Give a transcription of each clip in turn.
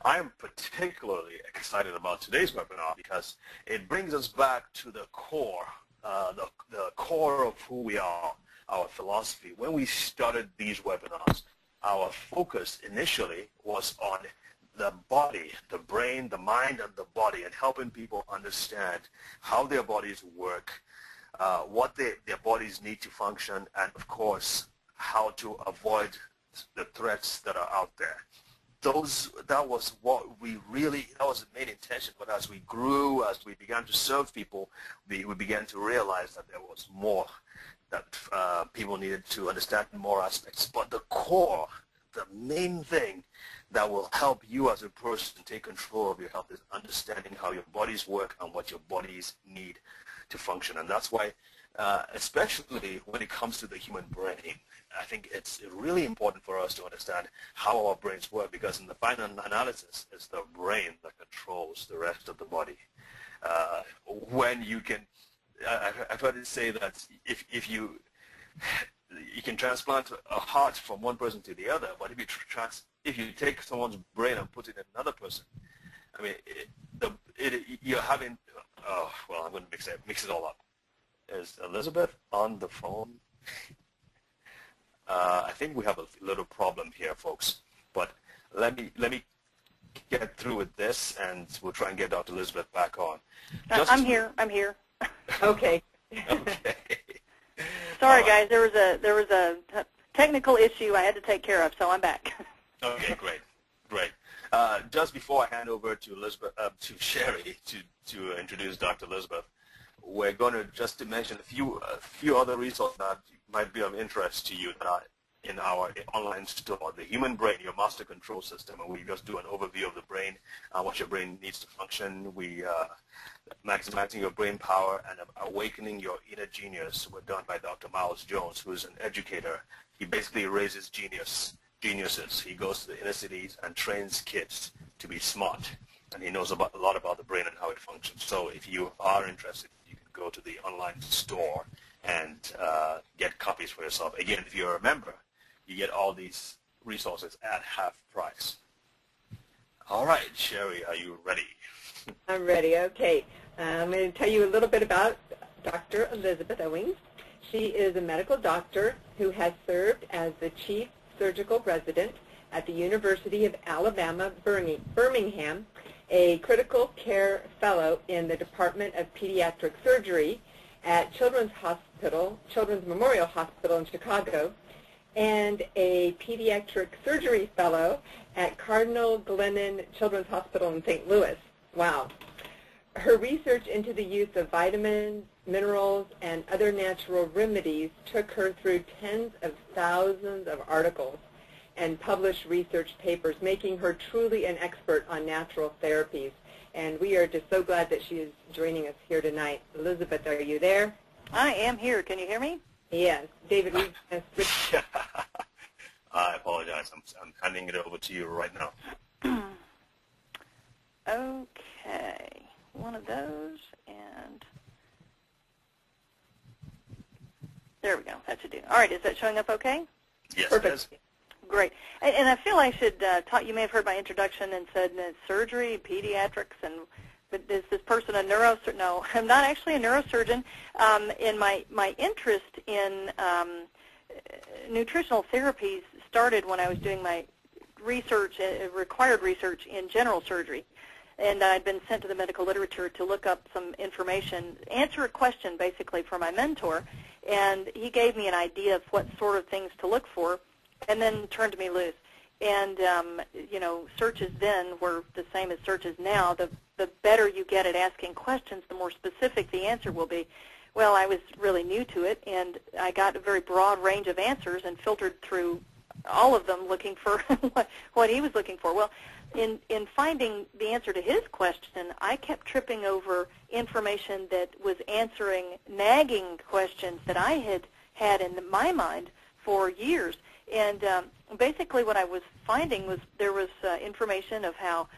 I am particularly excited about today's webinar because it brings us back to the core, the core of who we are, our philosophy. When we started these webinars, our focus initially was on the body, the brain, the mind, and the body, and helping people understand how their bodies work, what their bodies need to function, and of course, how to avoid the threats that are out there. That was what we really, that was the main intention. But as we grew, as we began to serve people, we began to realize that there was more, that people needed to understand more aspects. But the core, the main thing that will help you as a person take control of your health is understanding how your bodies work and what your bodies need to function. And that's why, especially when it comes to the human brain, I think it's really important for us to understand how our brains work, because in the final analysis, it's the brain that controls the rest of the body. When you can, I've heard it say that if you can transplant a heart from one person to the other, but if you take someone's brain and put it in another person, I mean, you're having, oh, well, I'm going to mix it all up. Is Elizabeth on the phone? I think we have a little problem here, folks. But let me get through with this, and we'll try and get Dr. Elizabeth back on. I'm here. Okay. Okay. Sorry, guys. There was a technical issue I had to take care of, so I'm back. Okay, great. Just before I hand over to Elizabeth, to Sherry, to introduce Dr. Elizabeth, we're going to just mention a few other resources that might be of interest to you in our online store. The Human Brain, Your Master Control System, and we just do an overview of the brain, what your brain needs to function. We maximizing your brain power and awakening your inner genius were done by Dr. Miles Jones, who is an educator. He basically raises geniuses. He goes to the inner cities and trains kids to be smart, and he knows a lot about the brain and how it functions. So if you are interested, you can go to the online store and get copies for yourself. Again, if you're a member, you get all these resources at half price. All right, Sherry, are you ready? I'm ready. Okay. I'm going to tell you a little bit about Dr. Elizabeth Owings. She is a medical doctor who has served as the chief surgical resident at the University of Alabama, Birmingham, a critical care fellow in the Department of Pediatric Surgery at Children's Memorial Hospital in Chicago, and a pediatric surgery fellow at Cardinal Glennon Children's Hospital in St. Louis. Wow. Her research into the use of vitamins, minerals, and other natural remedies took her through tens of thousands of articles and published research papers, making her truly an expert on natural therapies. And we are just so glad that she is joining us here tonight. Elizabeth, are you there? I am here. Can you hear me? Yes. David, I apologize. I'm handing it over to you right now. Okay. One of those, and there we go. That should do. All right. Is that showing up okay? Yes, Perfect. it is. Great. And I feel I should talk. You may have heard my introduction and said surgery, pediatrics, but is this person a neurosurgeon? No, I'm not actually a neurosurgeon. And my interest in nutritional therapies started when I was doing my research, required research in general surgery. And I'd been sent to the medical literature to look up some information, answer a question basically for my mentor, and he gave me an idea of what sort of things to look for, and then turned me loose. And, searches then were the same as searches now. The better you get at asking questions, the more specific the answer will be. Well, I was really new to it, and I got a very broad range of answers and filtered through all of them looking for what he was looking for. Well, in finding the answer to his question, I kept tripping over information that was answering nagging questions that I had in my mind for years. And basically what I was finding was there was information of how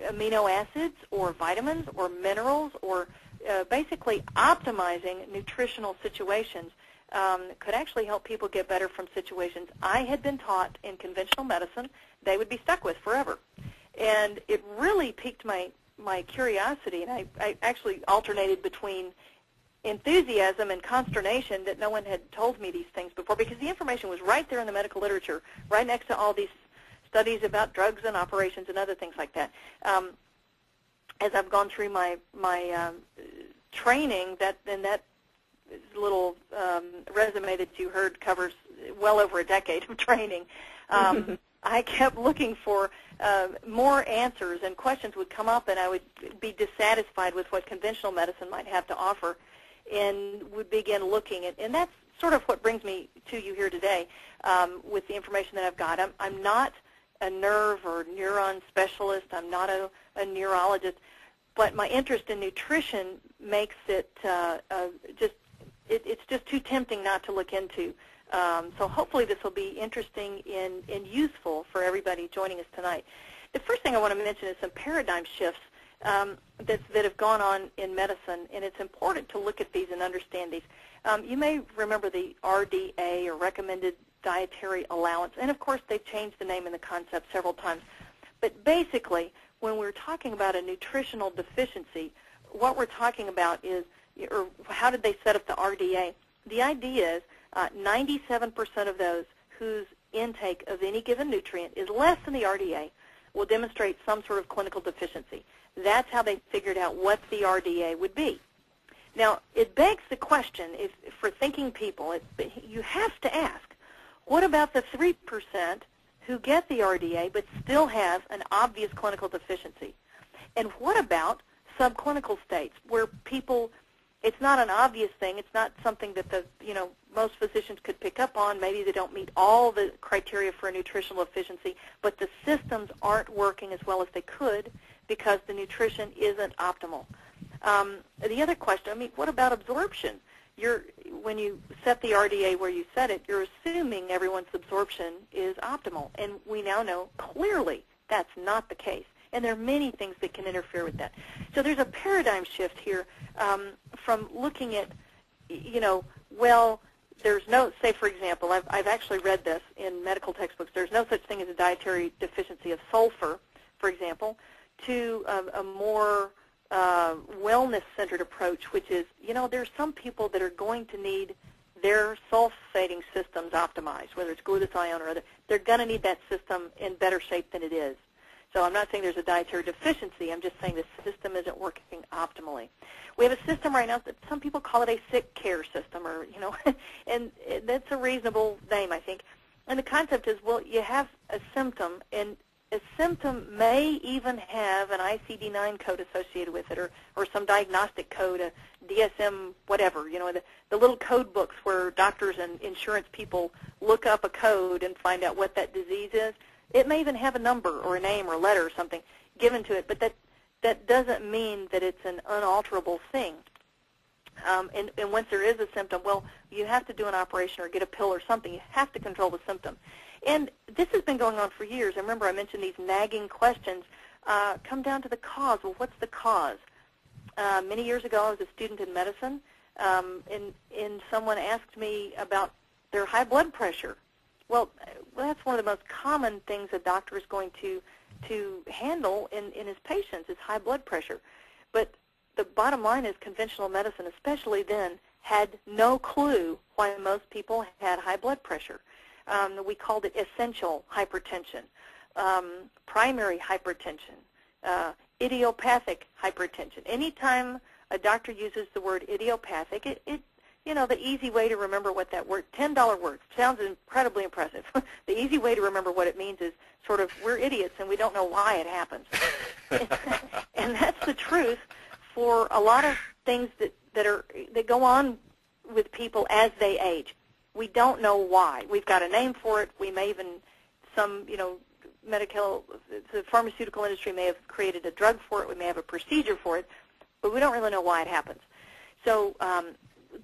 amino acids or vitamins or minerals or basically optimizing nutritional situations could actually help people get better from situations I had been taught in conventional medicine they would be stuck with forever. And it really piqued my curiosity, and I actually alternated between enthusiasm and consternation that no one had told me these things before, because the information was right there in the medical literature, right next to all these studies about drugs and operations and other things like that. As I've gone through my training, that little resume that you heard covers well over a decade of training. I kept looking for more answers, and questions would come up, and I would be dissatisfied with what conventional medicine might have to offer, and would begin looking at, and that's sort of what brings me to you here today with the information that I've got. I'm not a nerve or neuron specialist. I'm not a neurologist, but my interest in nutrition makes it it's just too tempting not to look into. So hopefully this will be interesting and useful for everybody joining us tonight. The first thing I want to mention is some paradigm shifts that have gone on in medicine, and it's important to look at these and understand these. You may remember the RDA, or Recommended Dietary Allowance, and of course they've changed the name and the concept several times. But basically, when we're talking about a nutritional deficiency, what we're talking about is, or how did they set up the RDA? The idea is 97% of those whose intake of any given nutrient is less than the RDA will demonstrate some sort of clinical deficiency. That's how they figured out what the RDA would be. Now, it begs the question, for thinking people, you have to ask, what about the 3% who get the RDA but still have an obvious clinical deficiency? And what about subclinical states where people, it's not an obvious thing, it's not something that most physicians could pick up on, maybe they don't meet all the criteria for a nutritional deficiency, but the systems aren't working as well as they could because the nutrition isn't optimal. The other question, what about absorption? When you set the RDA where you set it, you're assuming everyone's absorption is optimal, and we now know clearly that's not the case, and there are many things that can interfere with that. So there's a paradigm shift here from looking at, there's no, say for example, I've actually read this in medical textbooks, there's no such thing as a dietary deficiency of sulfur, for example, to a more wellness-centered approach, which is, there's some people that are going to need their sulfating systems optimized, whether it's glutathione or other. They're going to need that system in better shape than it is. So I'm not saying there's a dietary deficiency. I'm just saying the system isn't working optimally. We have a system right now that some people call it a sick care system, or, and that's a reasonable name, I think. And the concept is, well, you have a symptom, and a symptom may even have an ICD-9 code associated with it, or some diagnostic code, a DSM whatever, the little code books where doctors and insurance people look up a code and find out what that disease is. It may even have a number or a name or a letter or something given to it, but that doesn't mean that it's an unalterable thing. And once there is a symptom, well, you have to do an operation or get a pill or something. You have to control the symptom. And this has been going on for years. I remember I mentioned these nagging questions come down to the cause. Well, what's the cause? Many years ago, I was a student in medicine, and someone asked me about their high blood pressure. Well, that's one of the most common things a doctor is going to handle in his patients is high blood pressure. But the bottom line is conventional medicine, especially then, had no clue why most people had high blood pressure. We called it essential hypertension, primary hypertension, idiopathic hypertension. Anytime a doctor uses the word idiopathic, the easy way to remember what that word, $10 word, sounds incredibly impressive. The easy way to remember what it means is sort of, we're idiots and we don't know why it happens. And that's the truth for a lot of things that go on with people as they age. We don't know why. We've got a name for it. We may even, the pharmaceutical industry may have created a drug for it. We may have a procedure for it, but we don't really know why it happens. So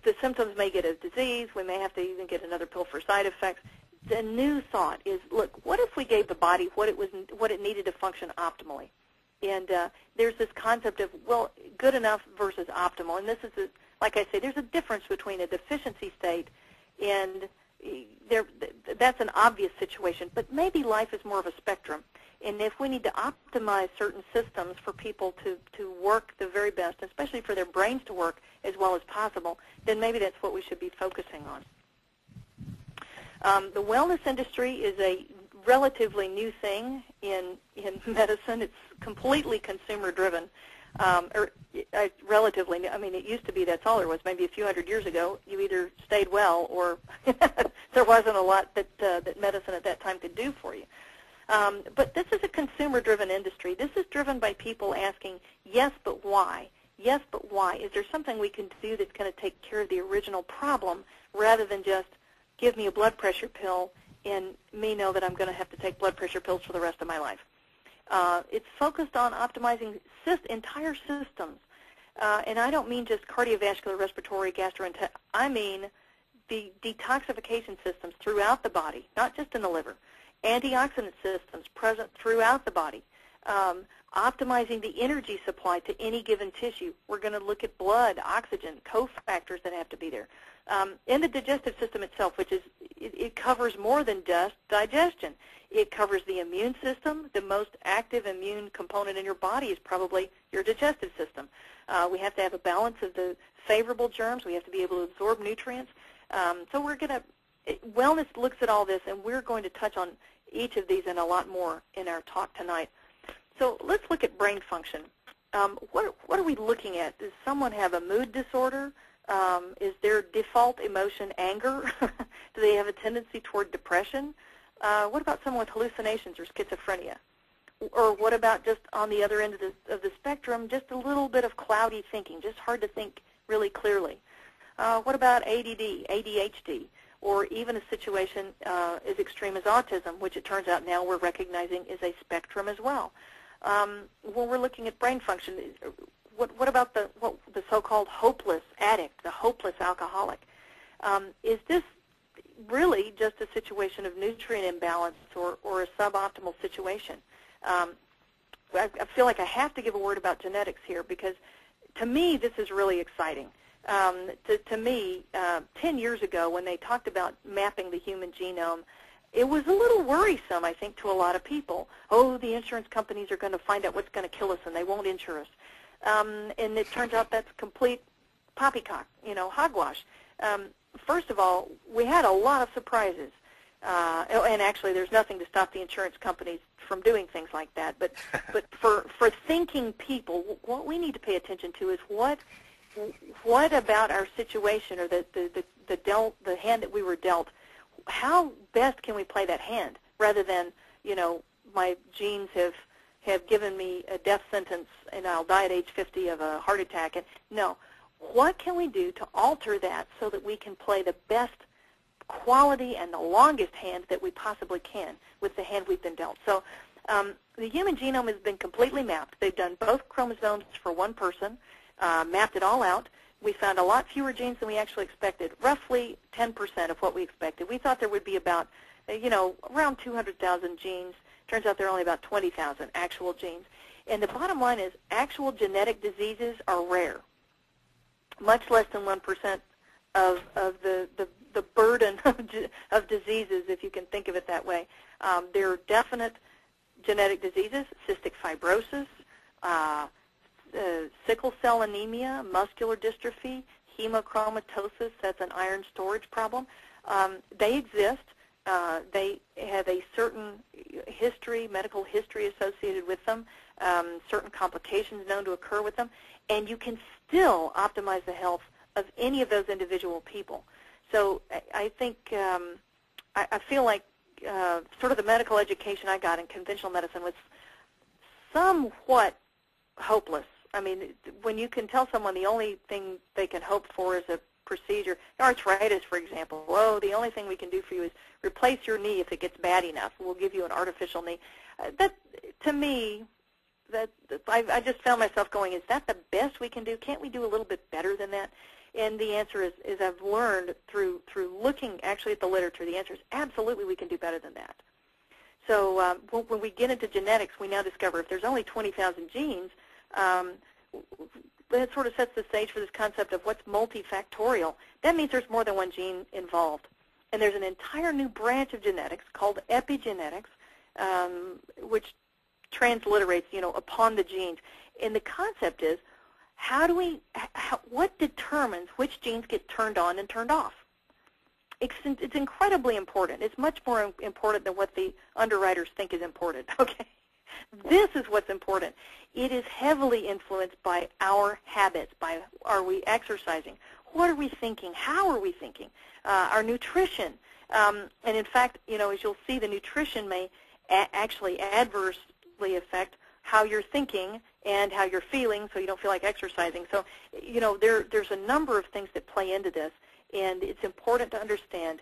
the symptoms may get a disease. We may have to even get another pill for side effects. The new thought is, look, what if we gave the body what it needed to function optimally? And there's this concept of, well, good enough versus optimal. And this is, like I say, there's a difference between a deficiency state and that's an obvious situation. But maybe life is more of a spectrum, and if we need to optimize certain systems for people to work the very best, especially for their brains to work as well as possible, then maybe that's what we should be focusing on. The wellness industry is a relatively new thing in medicine. It's completely consumer-driven. Relatively new. I mean, it used to be that's all there was. Maybe a few hundred years ago, you either stayed well or there wasn't a lot that medicine at that time could do for you. But this is a consumer-driven industry. This is driven by people asking, yes, but why? Yes, but why? Is there something we can do that's going to take care of the original problem rather than just give me a blood pressure pill and me know that I'm going to have to take blood pressure pills for the rest of my life? It's focused on optimizing entire systems. And I don't mean just cardiovascular, respiratory, gastrointestinal. I mean the detoxification systems throughout the body, not just in the liver. Antioxidant systems present throughout the body. Optimizing the energy supply to any given tissue. We're going to look at blood, oxygen, cofactors that have to be there. In the digestive system itself, which is, it covers more than just digestion. It covers the immune system. The most active immune component in your body is probably your digestive system. We have to have a balance of the favorable germs. We have to be able to absorb nutrients. So we're going to, wellness looks at all this, and we're going to touch on each of these and a lot more in our talk tonight. So let's look at brain function. What are we looking at? Does someone have a mood disorder? Is their default emotion anger? Do they have a tendency toward depression? What about someone with hallucinations or schizophrenia? Or what about just on the other end of the spectrum, just a little bit of cloudy thinking, just hard to think really clearly? What about ADD, ADHD, or even a situation as extreme as autism, which it turns out now we're recognizing is a spectrum as well? When we're looking at brain function, what about the so-called hopeless addict, the hopeless alcoholic? Is this really just a situation of nutrient imbalance or a suboptimal situation? I feel like I have to give a word about genetics here because to me this is really exciting. To me, 10 years ago when they talked about mapping the human genome, it was a little worrisome, I think, to a lot of people. Oh, the insurance companies are going to find out what's going to kill us and they won't insure us. And it turns out that's complete poppycock, hogwash. First of all, we had a lot of surprises. And actually, there's nothing to stop the insurance companies from doing things like that. But for thinking people, what we need to pay attention to is what about our situation or the hand that we were dealt, how best can we play that hand rather than, my genes have given me a death sentence and I'll die at age 50 of a heart attack. And no, what can we do to alter that so that we can play the best quality and the longest hand that we possibly can with the hand we've been dealt? So the human genome has been completely mapped. They've done both chromosomes for one person, mapped it all out. We found a lot fewer genes than we actually expected, roughly 10% of what we expected. We thought there would be about, around 200,000 genes. Turns out there are only about 20,000 actual genes. And the bottom line is actual genetic diseases are rare, much less than 1% of the burden of diseases, if you can think of it that way. There are definite genetic diseases, cystic fibrosis, sickle cell anemia, muscular dystrophy, hemochromatosis, that's an iron storage problem. They exist. They have a certain history, medical history associated with them, certain complications known to occur with them, and you can still optimize the health of any of those individual people. So I think, I feel like sort of the medical education I got in conventional medicine was somewhat hopeless. I mean, when you can tell someone the only thing they can hope for is a procedure, arthritis, for example, the only thing we can do for you is replace your knee if it gets bad enough. We'll give you an artificial knee. That, to me, I just found myself going, is that the best we can do? Can't we do a little bit better than that? And the answer is I've learned through looking actually at the literature, the answer is absolutely we can do better than that. So when we get into genetics, we now discover if there's only 20,000 genes, that sort of sets the stage for this concept of what's multifactorial. That means there's more than one gene involved. And there's an entire new branch of genetics called epigenetics, which transliterates, upon the genes. And the concept is, what determines which genes get turned on and turned off? It's incredibly important. It's much more important than what the underwriters think is important, okay? This is what's important. It is heavily influenced by our habits, by are we exercising, what are we thinking, how are we thinking, our nutrition. And in fact, as you'll see, the nutrition may actually adversely affect how you're thinking and how you're feeling, so you don't feel like exercising. So, there's a number of things that play into this, and it's important to understand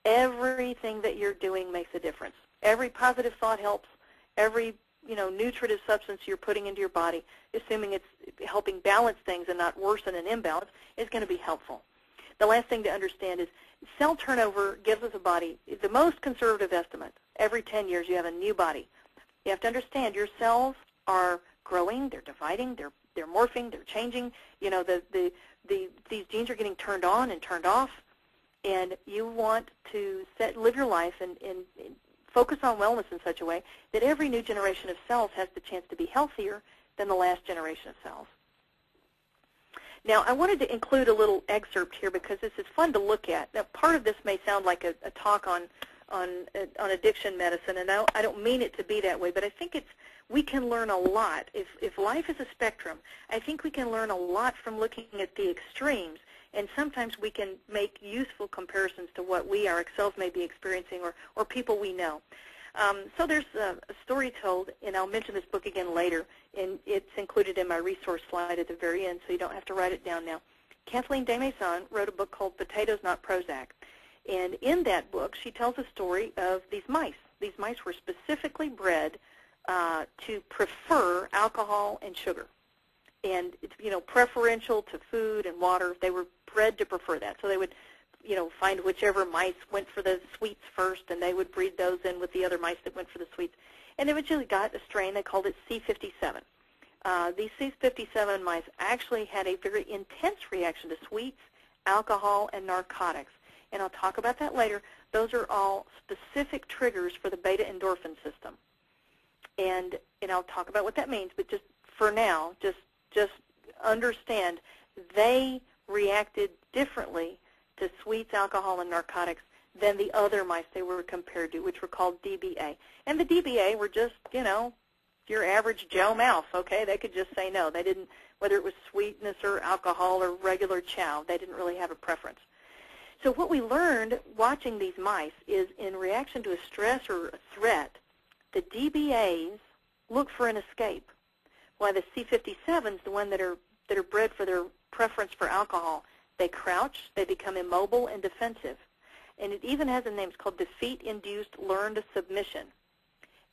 everything that you're doing makes a difference. Every positive thought helps. Every nutritive substance you're putting into your body, assuming it's helping balance things and not worsen an imbalance, is going to be helpful. The last thing to understand is cell turnover gives us a body, the most conservative estimate, every 10 years you have a new body. You have to understand your cells are growing, they're dividing, they're morphing, they're changing. These genes are getting turned on and turned off, and you want to live your life and focus on wellness in such a way that every new generation of cells has the chance to be healthier than the last generation of cells. Now, I wanted to include a little excerpt here because this is fun to look at. Now, part of this may sound like a talk on addiction medicine, and I don't mean it to be that way, but I think we can learn a lot. If life is a spectrum, I think we can learn a lot from looking at the extremes, and sometimes we can make useful comparisons to what we ourselves may be experiencing or people we know. So there's a story told, and I'll mention this book again later, and it's included in my resource slide at the very end, so you don't have to write it down now. Kathleen Desmaisons wrote a book called Potatoes Not Prozac, and in that book she tells a story of these mice. These mice were specifically bred to prefer alcohol and sugar. And it's, preferential to food and water. They were bred to prefer that. So they would, find whichever mice went for the sweets first, and they would breed those in with the other mice that went for the sweets. And eventually got a strain, they called it C57. These C57 mice actually had a very intense reaction to sweets, alcohol, and narcotics. And I'll talk about that later. Those are all specific triggers for the beta-endorphin system. And I'll talk about what that means, but just for now, just understand they reacted differently to sweets, alcohol, and narcotics than the other mice they were compared to, which were called DBA. And the DBA were just, your average Joe mouse, okay? They could just say no. They didn't, whether it was sweetness or alcohol or regular chow, they didn't really have a preference. So what we learned watching these mice is in reaction to a stress or a threat, the DBAs look for an escape, while the C57s, the one that are bred for their preference for alcohol, they crouch, they become immobile and defensive. And it even has a name. It's called defeat-induced learned submission.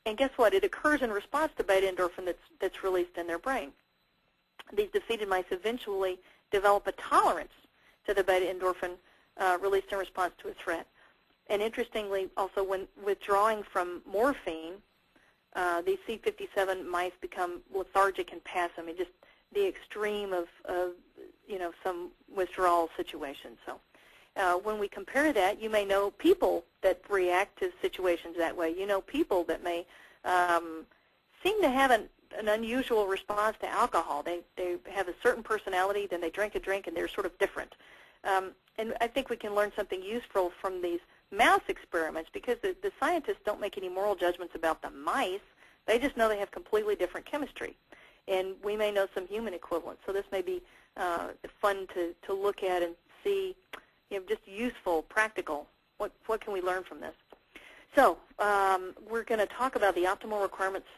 And guess what? It occurs in response to beta-endorphin that's released in their brain. These defeated mice eventually develop a tolerance to the beta-endorphin released in response to a threat. And interestingly, also when withdrawing from morphine, these C57 mice become lethargic and passive. I mean, just the extreme of some withdrawal situation. So when we compare that, you may know people that react to situations that way. You know people that may seem to have an unusual response to alcohol. They have a certain personality, then they drink a drink, and they're sort of different. And I think we can learn something useful from these mouse experiments because the scientists don't make any moral judgments about the mice. They just know they have completely different chemistry. And we may know some human equivalents. So this may be fun to look at and see, just useful, practical. What can we learn from this? So we're going to talk about the optimal requirements,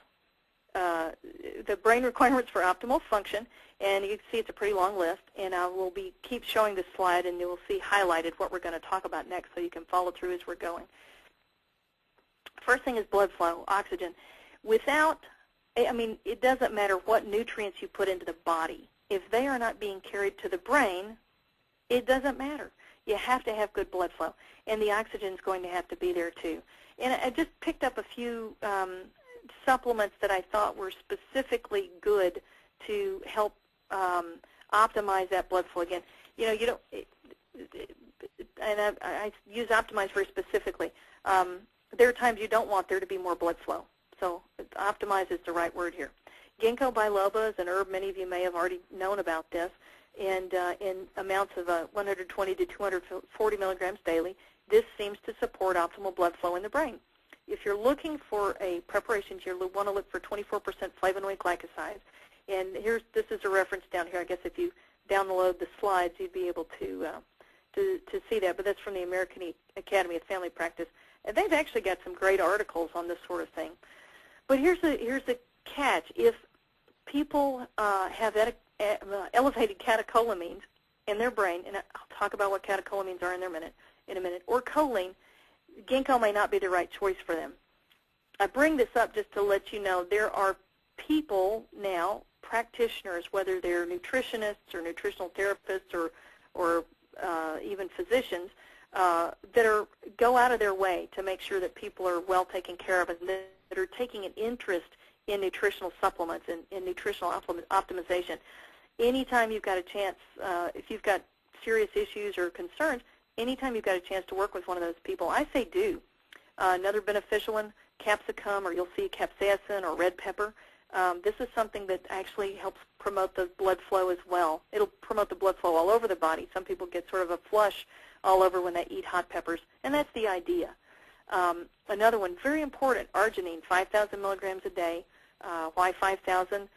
the brain requirements for optimal function. And you can see it's a pretty long list. And I will keep showing this slide, and you will see highlighted what we're going to talk about next so you can follow through as we're going. First thing is blood flow, oxygen. It doesn't matter what nutrients you put into the body. If they are not being carried to the brain, it doesn't matter. You have to have good blood flow, and the oxygen is going to have to be there too. And I just picked up a few supplements that I thought were specifically good to help optimize that blood flow. Again, and I use optimize very specifically. There are times you don't want there to be more blood flow. So optimize is the right word here. Ginkgo biloba is an herb. Many of you may have already known about this. And in amounts of 120 to 240 milligrams daily, this seems to support optimal blood flow in the brain. If you're looking for a preparation, you want to look for 24% flavonoid glycosides. And this is a reference down here. I guess if you download the slides, you'd be able to see that. But that's from the American Academy of Family Practice. And they've actually got some great articles on this sort of thing. But here's the catch. If people have elevated catecholamines in their brain, and I'll talk about what catecholamines are in a minute, or choline, ginkgo may not be the right choice for them. I bring this up just to let you know there are people now, practitioners, whether they're nutritionists or nutritional therapists or even physicians, that go out of their way to make sure that people are well taken care of and that are taking an interest in nutritional supplements and in nutritional optimization. Anytime you've got a chance, if you've got serious issues or concerns, anytime you've got a chance to work with one of those people, I say do. Another beneficial one, capsicum, or you'll see capsaicin or red pepper. This is something that actually helps promote the blood flow as well. It'll promote the blood flow all over the body. Some people get sort of a flush all over when they eat hot peppers, and that's the idea. Another one, very important, arginine, 5,000 milligrams a day. Why 5,000?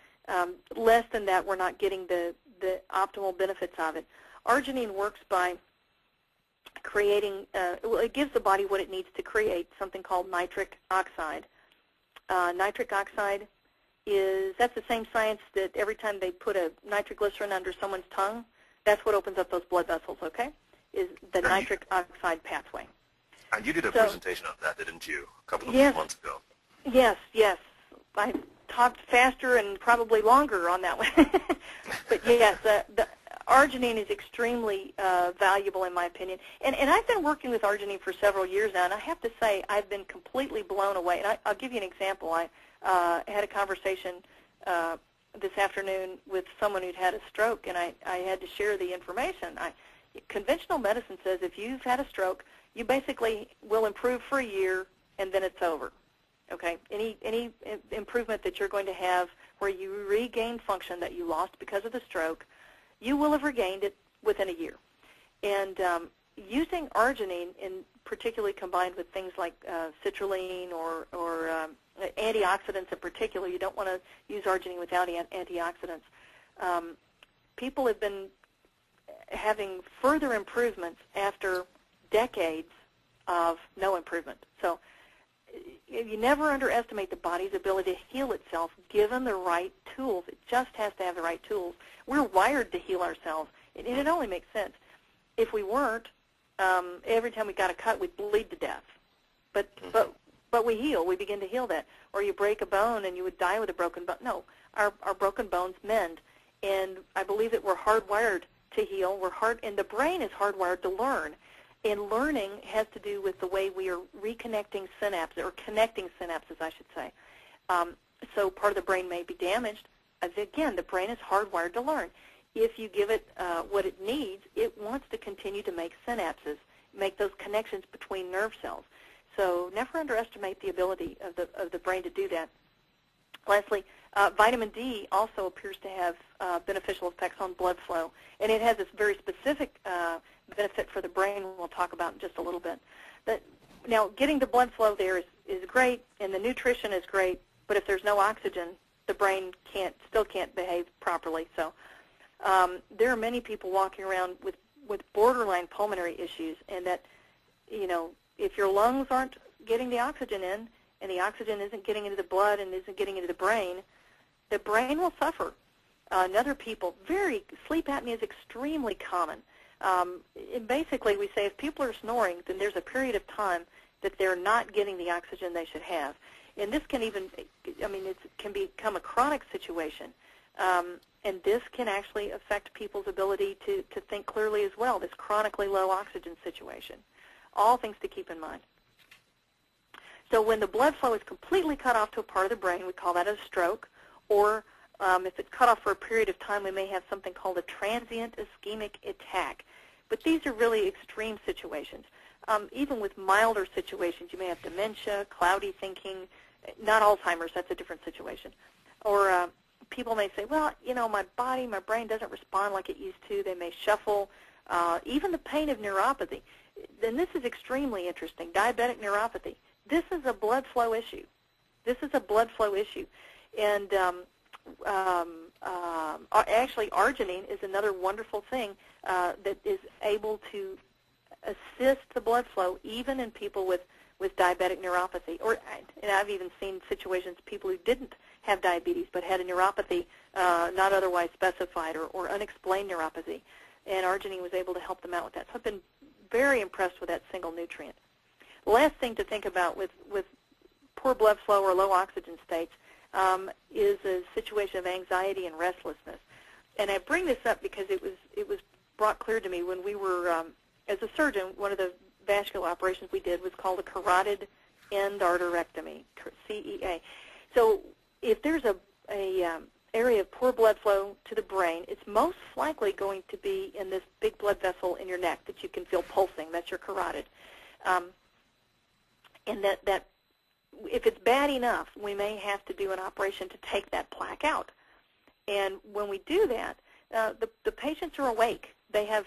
Less than that, we're not getting the optimal benefits of it. Arginine works by creating, well, it gives the body what it needs to create, something called nitric oxide. Nitric oxide that's the same science that every time they put a nitroglycerin under someone's tongue, that's what opens up those blood vessels, okay, is the nitric oxide pathway. And you did a presentation of that, didn't you, a couple of months ago? Yes. I talked faster and probably longer on that one. But yes, the arginine is extremely valuable in my opinion. And I've been working with arginine for several years now, and I have to say I've been completely blown away. And I'll give you an example. I had a conversation this afternoon with someone who'd had a stroke, and I had to share the information. Conventional medicine says if you've had a stroke, you basically will improve for a year, and then it's over. Okay, any improvement that you're going to have where you regain function that you lost because of the stroke, you will have regained it within a year. And using arginine, particularly combined with things like citrulline or antioxidants in particular, you don't want to use arginine without antioxidants. People have been having further improvements after decades of no improvement. So you never underestimate the body's ability to heal itself given the right tools. It just has to have the right tools. We're wired to heal ourselves, and it only makes sense. If we weren't, every time we got a cut, we'd bleed to death. But we heal. We begin to heal that. Or you break a bone and you would die with a broken bone. No, our broken bones mend. And I believe that we're hardwired to heal. And the brain is hardwired to learn. And learning has to do with the way we are reconnecting synapses, or connecting synapses, I should say. So part of the brain may be damaged. Again, the brain is hardwired to learn. If you give it what it needs, it wants to continue to make synapses, make those connections between nerve cells. So never underestimate the ability of the brain to do that. Lastly, vitamin D also appears to have beneficial effects on blood flow, and it has this very specific benefit for the brain we'll talk about in just a little bit. But now, getting the blood flow there is great, and the nutrition is great, but if there's no oxygen, the brain still can't behave properly. So there are many people walking around with borderline pulmonary issues, and that, if your lungs aren't getting the oxygen in, and the oxygen isn't getting into the blood and isn't getting into the brain will suffer. Sleep apnea is extremely common. And basically, we say if people are snoring, then there's a period of time that they're not getting the oxygen they should have. And this can it can become a chronic situation. And this can actually affect people's ability to think clearly as well, this chronically low oxygen situation. All things to keep in mind. So when the blood flow is completely cut off to a part of the brain, we call that a stroke, or if it's cut off for a period of time, we may have something called a transient ischemic attack. But these are really extreme situations. Even with milder situations, you may have dementia, cloudy thinking, not Alzheimer's, that's a different situation. Or people may say, well, you know, my body, my brain doesn't respond like it used to. They may shuffle. Even the pain of neuropathy. Then this is extremely interesting. Diabetic neuropathy. This is a blood flow issue. This is a blood flow issue. And actually, arginine is another wonderful thing that is able to assist the blood flow even in people with diabetic neuropathy. And I've even seen situations, people who didn't have diabetes but had a neuropathy not otherwise specified or unexplained neuropathy. And arginine was able to help them out with that. So I've been very impressed with that single nutrient. The last thing to think about with poor blood flow or low oxygen states is a situation of anxiety and restlessness. And I bring this up because it was brought clear to me when we were, as a surgeon, one of the vascular operations we did was called a carotid end arterectomy, CEA. So if there's a area of poor blood flow to the brain, it's most likely going to be in this big blood vessel in your neck that you can feel pulsing. That's your carotid. And that if it's bad enough, we may have to do an operation to take that plaque out. And when we do that, the patients are awake. They have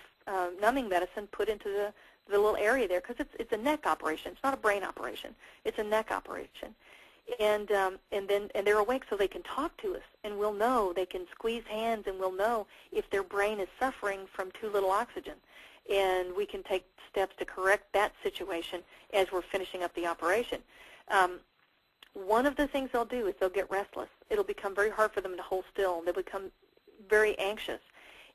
numbing medicine put into the little area there because it's a neck operation. It's not a brain operation. It's a neck operation. And they're awake so they can talk to us, and we'll know. They can squeeze hands, and we'll know if their brain is suffering from too little oxygen. And we can take steps to correct that situation as we're finishing up the operation. One of the things they'll do is they'll get restless. It'll become very hard for them to hold still. They'll become very anxious.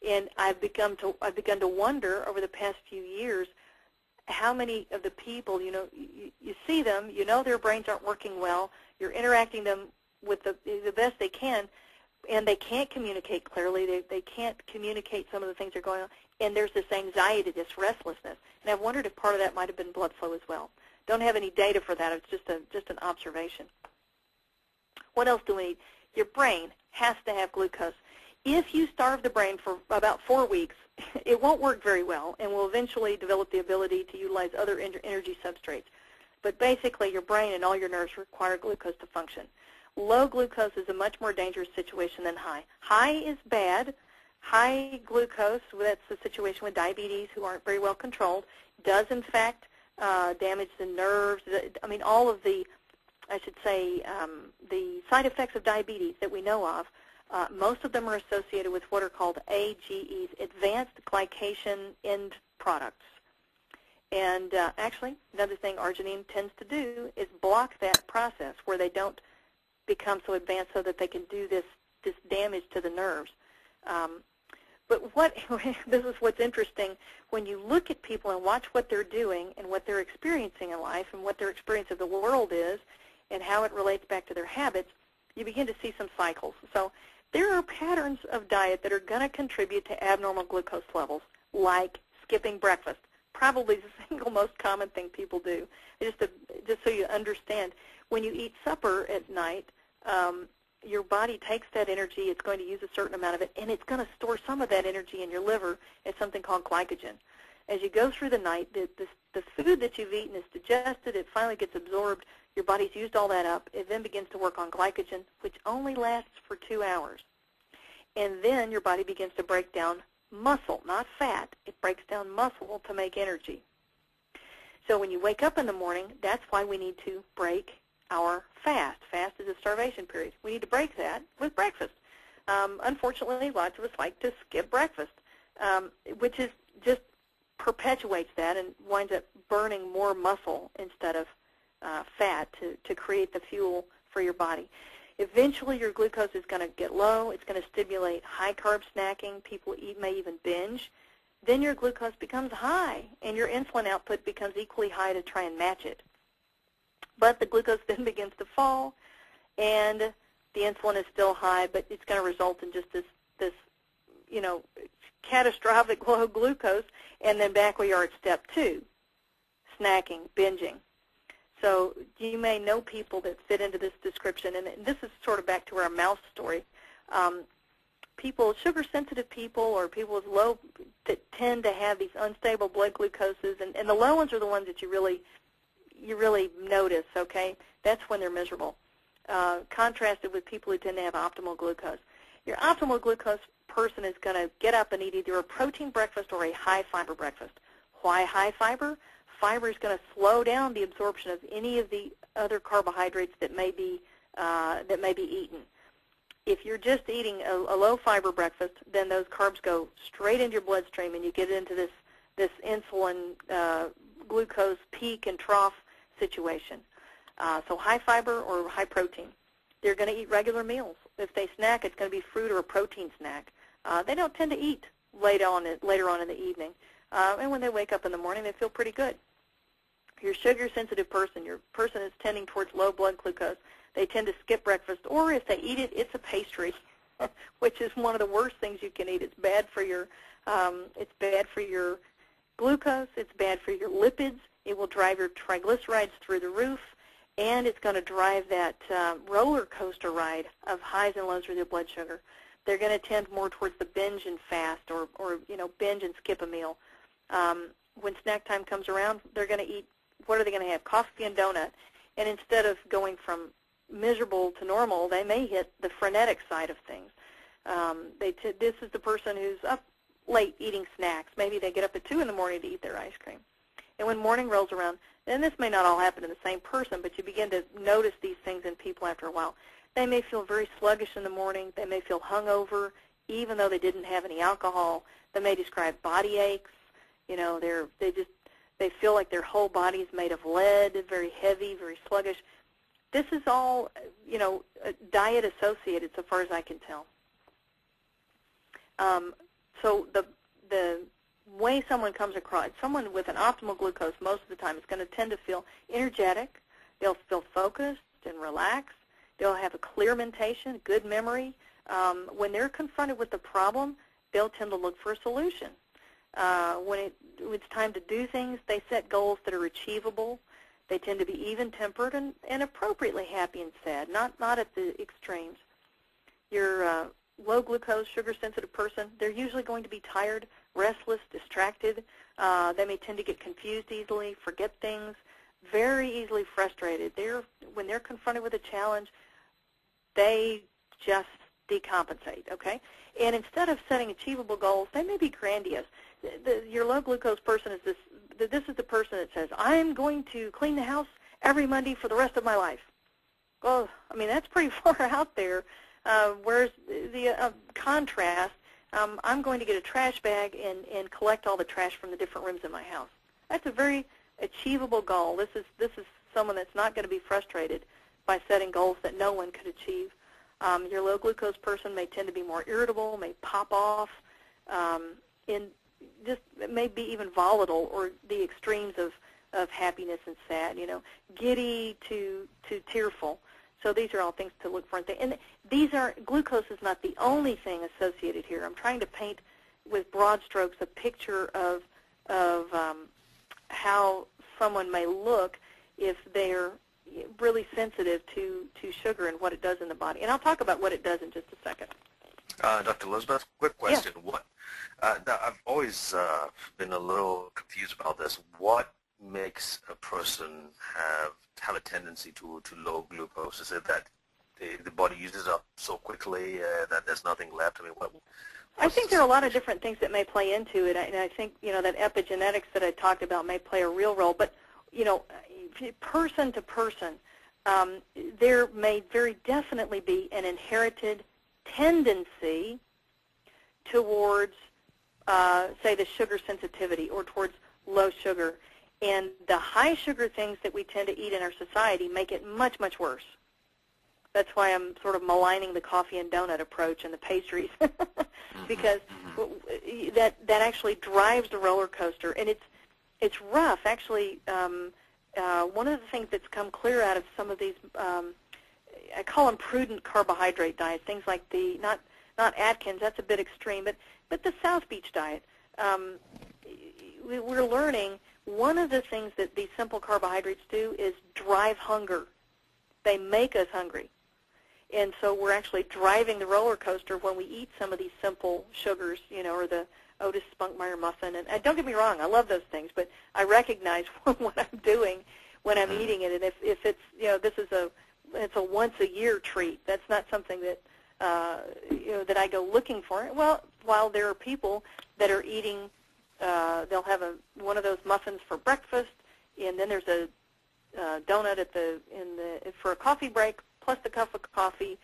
And I've begun to wonder over the past few years how many of the people, you know, you see them, you know their brains aren't working well, you're interacting them with the best they can, and they can't communicate clearly, they can't communicate some of the things that are going on, and there's this anxiety, this restlessness. And I've wondered if part of that might have been blood flow as well. Don't have any data for that, it's just an observation. What else do we need? Your brain has to have glucose. If you starve the brain for about 4 weeks, it won't work very well and will eventually develop the ability to utilize other energy substrates. But basically, your brain and all your nerves require glucose to function. Low glucose is a much more dangerous situation than high. High is bad. High glucose, that's the situation with diabetes who aren't very well controlled, does in fact damage the nerves. I mean, all of the, I should say, the side effects of diabetes that we know of, most of them are associated with what are called AGEs, advanced glycation end products. And actually, another thing arginine tends to do is block that process where they don't become so advanced so that they can do this damage to the nerves. But this is what's interesting. When you look at people and watch what they're doing and what they're experiencing in life and what their experience of the world is and how it relates back to their habits, you begin to see some cycles. So there are patterns of diet that are going to contribute to abnormal glucose levels, like skipping breakfast, probably the single most common thing people do. Just so you understand, when you eat supper at night, your body takes that energy, it's going to use a certain amount of it, and it's going to store some of that energy in your liver as something called glycogen. As you go through the night, the food that you've eaten is digested, it finally gets absorbed, your body's used all that up, it then begins to work on glycogen, which only lasts for 2 hours. And then your body begins to break down muscle, not fat. It breaks down muscle to make energy. So when you wake up in the morning, that's why we need to break our fast. Fast is a starvation period. We need to break that with breakfast. Unfortunately, lots of us like to skip breakfast, which is just perpetuates that and winds up burning more muscle instead of fat to create the fuel for your body. Eventually, your glucose is going to get low. It's going to stimulate high-carb snacking. People may even binge. Then your glucose becomes high, and your insulin output becomes equally high to try and match it. But the glucose then begins to fall, and the insulin is still high, but it's going to result in just this catastrophic low glucose, and then back we are at step 2, snacking, binging. So you may know people that fit into this description, and this is sort of back to our mouse story. people, sugar-sensitive people or people with low, that tend to have these unstable blood glucoses, and the low ones are the ones that you really notice, okay? That's when they're miserable, contrasted with people who tend to have optimal glucose. Your optimal glucose person is going to get up and eat either a protein breakfast or a high-fiber breakfast. Why high-fiber? Fiber is going to slow down the absorption of any of the other carbohydrates that may be eaten. If you're just eating a low-fiber breakfast, then those carbs go straight into your bloodstream, and you get into this insulin glucose peak and trough situation. So high fiber or high protein. They're going to eat regular meals. If they snack, it's going to be fruit or a protein snack. They don't tend to eat later on in the evening. And when they wake up in the morning, they feel pretty good. Your sugar-sensitive person, your person is tending towards low blood glucose, they tend to skip breakfast, or if they eat it, it's a pastry, which is one of the worst things you can eat. It's bad for your glucose. It's bad for your lipids. It will drive your triglycerides through the roof, and it's going to drive that roller coaster ride of highs and lows with your blood sugar. They're going to tend more towards the binge and fast, or binge and skip a meal. When snack time comes around, they're going to eat. What are they going to have? Coffee and donut. And instead of going from miserable to normal, they may hit the frenetic side of things. This is the person who's up late eating snacks. Maybe they get up at 2 in the morning to eat their ice cream. And when morning rolls around, and this may not all happen in the same person, but you begin to notice these things in people after a while. They may feel very sluggish in the morning. They may feel hungover, even though they didn't have any alcohol. They may describe body aches. They feel like their whole body is made of lead, very heavy, very sluggish. This is all, diet associated, so far as I can tell. So the way someone comes across, someone with an optimal glucose most of the time is going to tend to feel energetic. They'll feel focused and relaxed. They'll have a clear mentation, good memory. When they're confronted with the problem, they'll tend to look for a solution. When it's time to do things, they set goals that are achievable. They tend to be even-tempered and appropriately happy and sad, not at the extremes. Your low glucose, sugar-sensitive person, they're usually going to be tired, restless, distracted. They may tend to get confused easily, forget things, very easily frustrated. When they're confronted with a challenge, they just decompensate, okay? And instead of setting achievable goals, they may be grandiose. Your low glucose person is this is the person that says, I'm going to clean the house every Monday for the rest of my life. Well, I mean, that's pretty far out there. Whereas the contrast, I'm going to get a trash bag and collect all the trash from the different rooms in my house. That's a very achievable goal. This is someone that's not going to be frustrated by setting goals that no one could achieve. Your low glucose person may tend to be more irritable, may pop off, it may be even volatile, or the extremes of happiness and sad, giddy to tearful. So these are all things to look for. And glucose is not the only thing associated here. I'm trying to paint with broad strokes a picture of how someone may look if they're really sensitive to sugar and what it does in the body. And I'll talk about what it does in just a second. Dr. Elizabeth, quick question. Yeah. I've always been a little confused about this. What makes a person have a tendency to low glucose? Is it that the body uses up so quickly that there's nothing left? I mean, I think there are a lot of different things that may play into it, and I think that epigenetics that I talked about may play a real role. But person to person, there may very definitely be an inherited tendency towards, say, the sugar sensitivity or towards low sugar. And the high sugar things that we tend to eat in our society make it much, much worse. That's why I'm sort of maligning the coffee and donut approach and the pastries, because that actually drives the roller coaster. And it's rough. Actually, one of the things that's come clear out of some of these, I call them prudent carbohydrate diets, things like not Atkins, that's a bit extreme, but the South Beach diet. We're learning one of the things that these simple carbohydrates do is drive hunger. They make us hungry. And so we're actually driving the roller coaster when we eat some of these simple sugars, or the Otis Spunkmeyer muffin. And don't get me wrong, I love those things, but I recognize what I'm doing when I'm eating it. And if it's, it's a once-a-year treat. That's not something that, that I go looking for. Well, while there are people that are eating, they'll have one of those muffins for breakfast, and then there's a donut for a coffee break, plus the cup of coffee,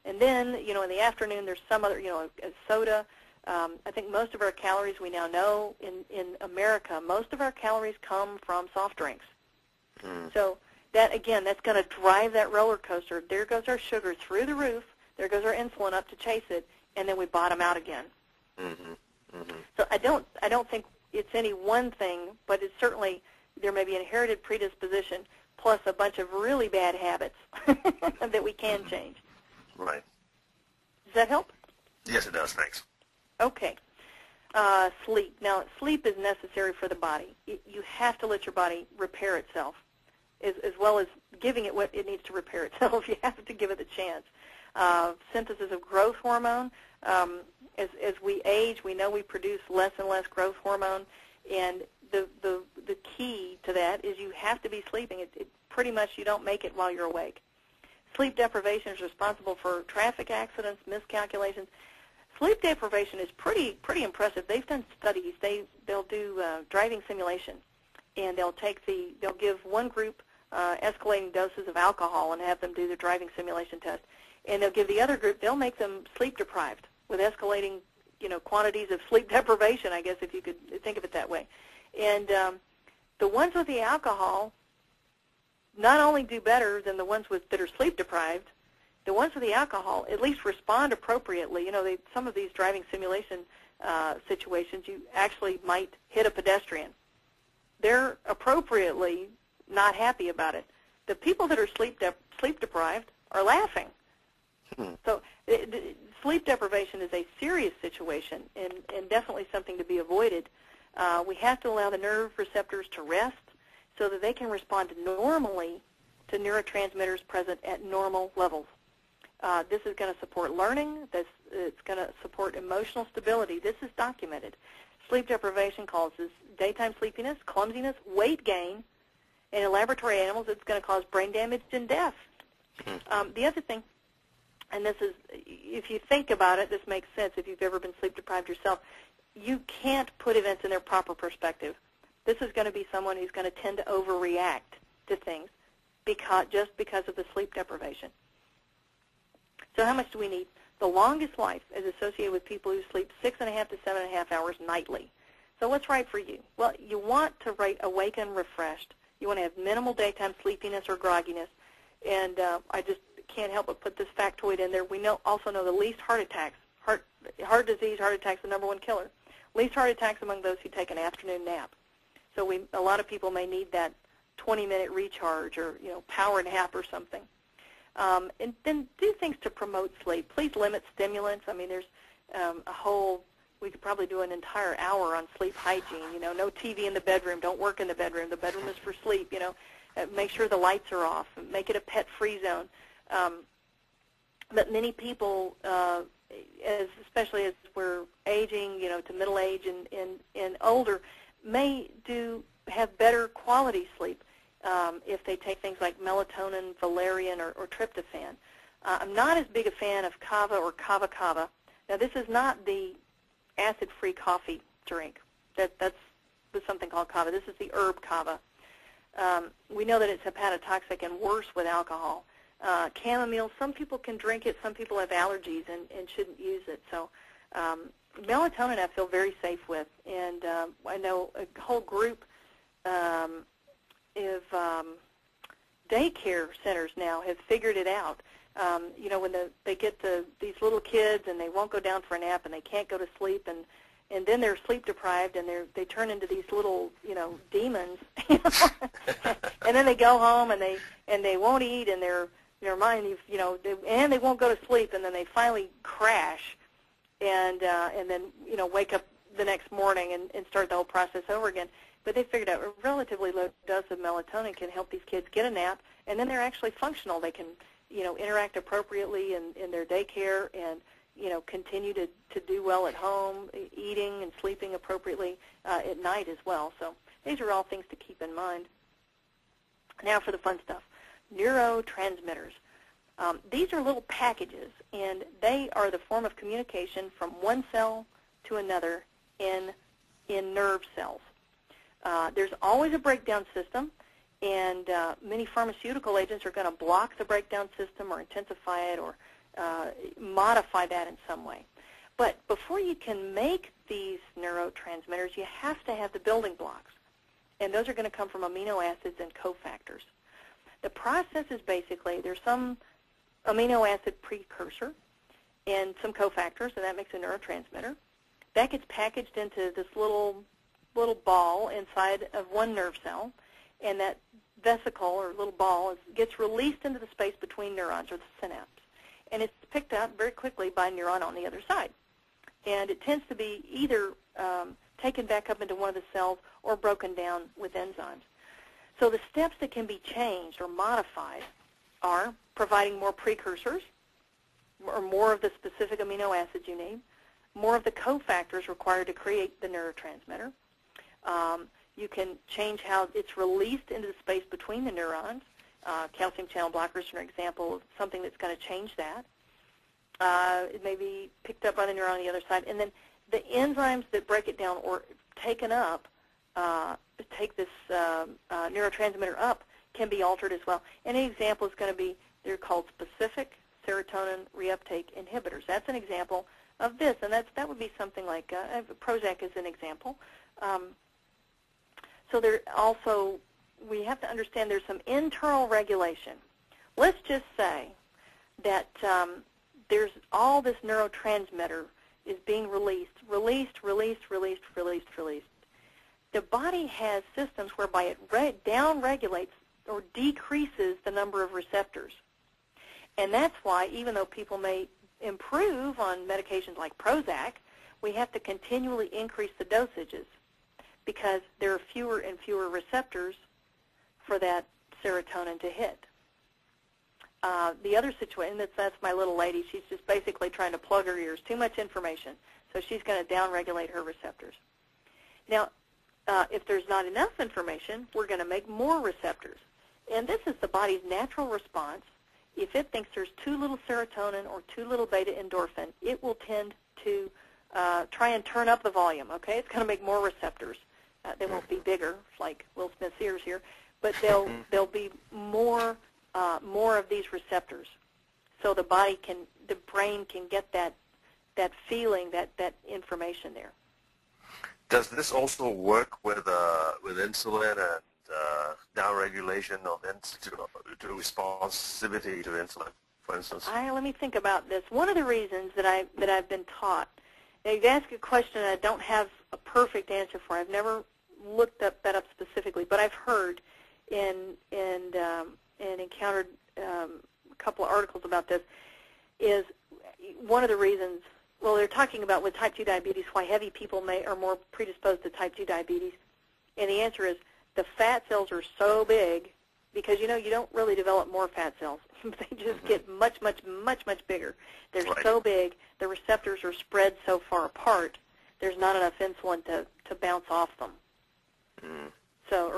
and then, in the afternoon there's some other, a soda. I think most of our calories, we now know in America, most of our calories come from soft drinks. So that, again, that's going to drive that roller coaster. There goes our sugar through the roof. There goes our insulin up to chase it, and then we bottom out again. So I don't think it's any one thing, but it's certainly, there may be inherited predisposition plus a bunch of really bad habits that we can change. Right. Does that help? Yes, it does. Thanks. Okay. Sleep. Now, sleep is necessary for the body. You have to let your body repair itself, as well as giving it what it needs to repair itself. You have to give it the chance. Synthesis of growth hormone. As we age, we know we produce less and less growth hormone, and the key to that is you have to be sleeping. Pretty much you don't make it while you're awake. Sleep deprivation is responsible for traffic accidents, miscalculations. Sleep deprivation is pretty impressive. They've done studies. They'll do driving simulation, and they'll give one group escalating doses of alcohol and have them do the driving simulation test, and they'll give the other group, they'll make them sleep deprived with escalating quantities of sleep deprivation, I guess, if you could think of it that way. And the ones with the alcohol not only do better than the ones that are sleep deprived, the ones with the alcohol at least respond appropriately. Some of these driving simulation situations, you actually might hit a pedestrian. They're appropriately not happy about it. The people that are sleep deprived are laughing. So sleep deprivation is a serious situation and definitely something to be avoided. We have to allow the nerve receptors to rest so that they can respond normally to neurotransmitters present at normal levels. This is going to support learning. It's going to support emotional stability. This is documented. Sleep deprivation causes daytime sleepiness, clumsiness, weight gain, and in laboratory animals, it's going to cause brain damage and death. The other thing, and this is, if you think about it, this makes sense if you've ever been sleep deprived yourself, you can't put events in their proper perspective. This is going to be someone who's going to tend to overreact to things just because of the sleep deprivation. So how much do we need? The longest life is associated with people who sleep 6.5 to 7.5 hours nightly. So what's right for you? Well, you want to awaken refreshed. You want to have minimal daytime sleepiness or grogginess. And I just can't help but put this factoid in there. We also know the least heart attacks. Heart disease, heart attacks, the number one killer. Least heart attacks among those who take an afternoon nap. So a lot of people may need that 20-minute recharge or power nap or something. And then do things to promote sleep. Please limit stimulants. I mean, there's we could probably do an entire hour on sleep hygiene. No TV in the bedroom. Don't work in the bedroom. The bedroom is for sleep. Make sure the lights are off. Make it a pet-free zone. But many people, especially as we're aging, to middle age and older, may have better quality sleep if they take things like melatonin, valerian, or tryptophan. I'm not as big a fan of kava or kava. Now, this is not the acid-free coffee drink. That's something called kava. This is the herb kava. We know that it's hepatotoxic and worse with alcohol. Chamomile, some people can drink it. Some people have allergies and shouldn't use it. So melatonin I feel very safe with. And I know a whole group of daycare centers now have figured it out. When they get these little kids and they won't go down for a nap and they can't go to sleep and then they're sleep deprived and they turn into these little demons, and then they go home and they won't eat and their mind and they won't go to sleep and then they finally crash and then wake up the next morning and start the whole process over again. But they figured out a relatively low dose of melatonin can help these kids get a nap, and then they're actually functional. They can interact appropriately in their daycare and, continue to do well at home, eating and sleeping appropriately at night as well. So these are all things to keep in mind. Now for the fun stuff, neurotransmitters. These are little packages, and they are the form of communication from one cell to another in nerve cells. There's always a breakdown system, and many pharmaceutical agents are going to block the breakdown system or intensify it or modify that in some way. But before you can make these neurotransmitters, you have to have the building blocks, and those are going to come from amino acids and cofactors. The process is basically there's some amino acid precursor and some cofactors, and that makes a neurotransmitter. That gets packaged into this little ball inside of one nerve cell, and that vesicle or little ball gets released into the space between neurons, or the synapse. And it's picked up very quickly by a neuron on the other side. And it tends to be either taken back up into one of the cells or broken down with enzymes. So the steps that can be changed or modified are providing more precursors, or more of the specific amino acids you need, more of the cofactors required to create the neurotransmitter. You can change how it's released into the space between the neurons. Calcium channel blockers are an example of something that's going to change that. It may be picked up by the neuron on the other side. And then the enzymes that break it down or taken up, take this neurotransmitter up, can be altered as well. And an example is going to be, they're called specific serotonin reuptake inhibitors. That's an example of this, and that would be something like Prozac is an example. So there also, we have to understand there's some internal regulation. Let's just say that there's all this neurotransmitter is being released. The body has systems whereby it down-regulates or decreases the number of receptors. And that's why, even though people may improve on medications like Prozac, we have to continually increase the dosages because there are fewer and fewer receptors for that serotonin to hit. The other situation, that's my little lady, she's just basically trying to plug her ears. Too much information. So she's going to down-regulate her receptors. Now, if there's not enough information, we're going to make more receptors. And this is the body's natural response. If it thinks there's too little serotonin or too little beta-endorphin, it will tend to try and turn up the volume, okay? It's going to make more receptors. They won't be bigger, like Will Smith's ears here, but there'll be more of these receptors. So the brain can get that feeling, that information there. Does this also work with insulin and downregulation of to responsivity to insulin, for instance? Let me think about this. One of the reasons that I've been taught, now you've asked a question I don't have a perfect answer for. I've never looked that up specifically, but I've heard and encountered a couple of articles about this, is one of the reasons, well, they're talking about with type 2 diabetes, why heavy people are more predisposed to type 2 diabetes. And the answer is the fat cells are so big because, you don't really develop more fat cells. They just get much bigger. They're so big, the receptors are spread so far apart, there's not enough insulin to bounce off them. So,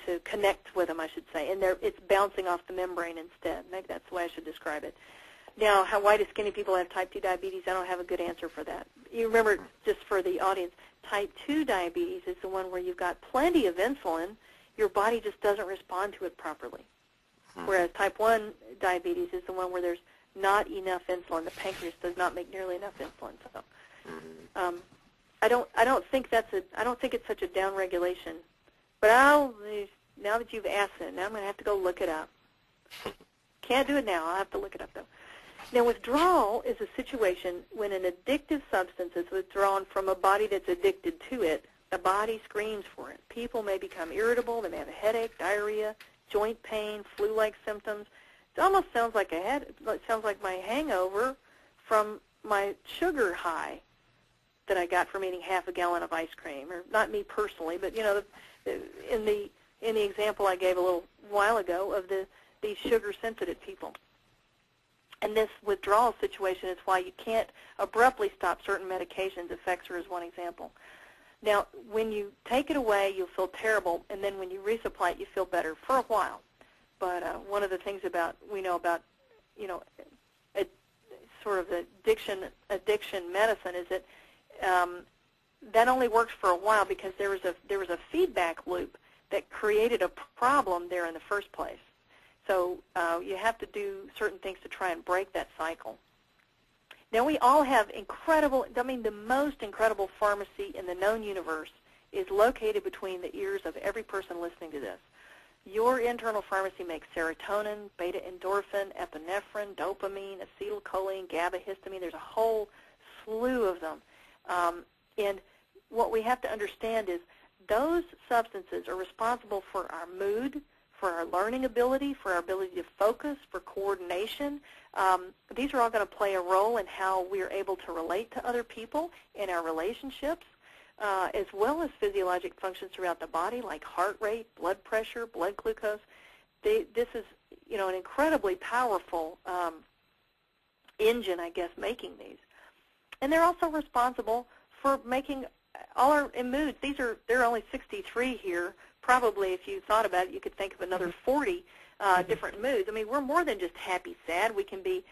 to connect with them, I should say. And it's bouncing off the membrane instead. Maybe that's the way I should describe it. Now, why do skinny people have type 2 diabetes? I don't have a good answer for that. You remember, just for the audience, type 2 diabetes is the one where you've got plenty of insulin. Your body just doesn't respond to it properly. Whereas type 1 diabetes is the one where there's not enough insulin. The pancreas does not make nearly enough insulin. So, I don't think it's such a downregulation. But now that you've asked it, now I'm going to have to go look it up. Can't do it now. I'll have to look it up, though. Now, withdrawal is a situation when an addictive substance is withdrawn from a body that's addicted to it. The body screams for it. People may become irritable. They may have a headache, diarrhea, joint pain, flu-like symptoms. It almost sounds like it sounds like my hangover from my sugar high that I got from eating half a gallon of ice cream. Or not me personally, but in the example I gave a little while ago of these sugar-sensitive people. And this withdrawal situation is why you can't abruptly stop certain medications. Effexor is one example. Now, when you take it away, you'll feel terrible, and then when you resupply it, you feel better for a while. But one of the things we know about, sort of addiction medicine is that that only works for a while because there was a feedback loop that created a problem there in the first place. So you have to do certain things to try and break that cycle. Now, we all have the most incredible pharmacy in the known universe is located between the ears of every person listening to this. Your internal pharmacy makes serotonin, beta-endorphin, epinephrine, dopamine, acetylcholine, GABA, histamine. There's a whole slew of them. And what we have to understand is those substances are responsible for our mood, for our learning ability, for our ability to focus, for coordination. These are all going to play a role in how we are able to relate to other people in our relationships, as well as physiologic functions throughout the body like heart rate, blood pressure, blood glucose. This is, an incredibly powerful engine, I guess, making these. And they're also responsible for making all our moods. There are only 63 here. Probably, if you thought about it, you could think of another 40 different moods. I mean, we're more than just happy, sad. We can be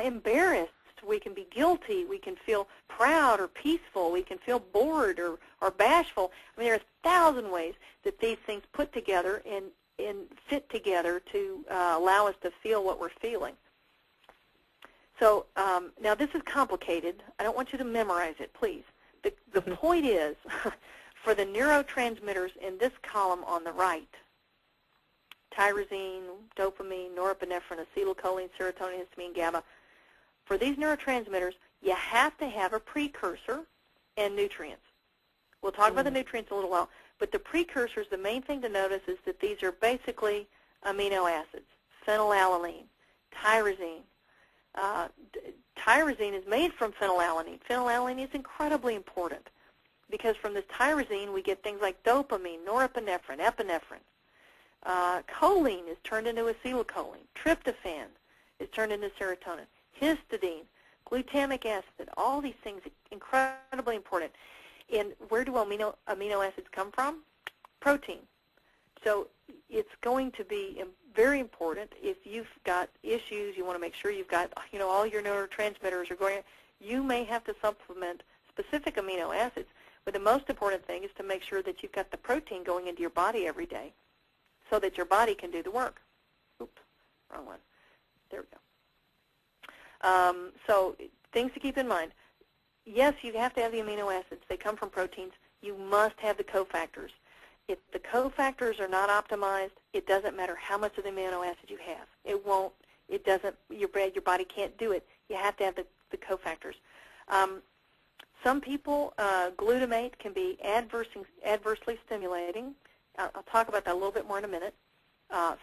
embarrassed. We can be guilty. We can feel proud or peaceful. We can feel bored or bashful. I mean, there are 1,000 ways that these things put together and fit together to allow us to feel what we're feeling. So now this is complicated. I don't want you to memorize it, please. The point is, for the neurotransmitters in this column on the right, tyrosine, dopamine, norepinephrine, acetylcholine, serotonin, histamine, GABA, for these neurotransmitters, you have to have a precursor and nutrients. We'll talk about the nutrients in a little while, but the precursors, the main thing to notice is that these are basically amino acids, phenylalanine, tyrosine. Tyrosine is made from phenylalanine. Phenylalanine is incredibly important because from this tyrosine we get things like dopamine, norepinephrine, epinephrine. Choline is turned into acetylcholine. Tryptophan is turned into serotonin. Histidine, glutamic acid, all these things are incredibly important. And where do amino acids come from? Protein. So it's going to be very important if you've got issues, you want to make sure you've got, all your neurotransmitters are going, you may have to supplement specific amino acids. But the most important thing is to make sure that you've got the protein going into your body every day so that your body can do the work. Oops, wrong one. There we go. So things to keep in mind. Yes, you have to have the amino acids. They come from proteins. You must have the cofactors. If the cofactors are not optimized, it doesn't matter how much of the amino acid you have. Your body can't do it. You have to have the cofactors. Some people, glutamate can be adversely stimulating. I'll talk about that a little bit more in a minute.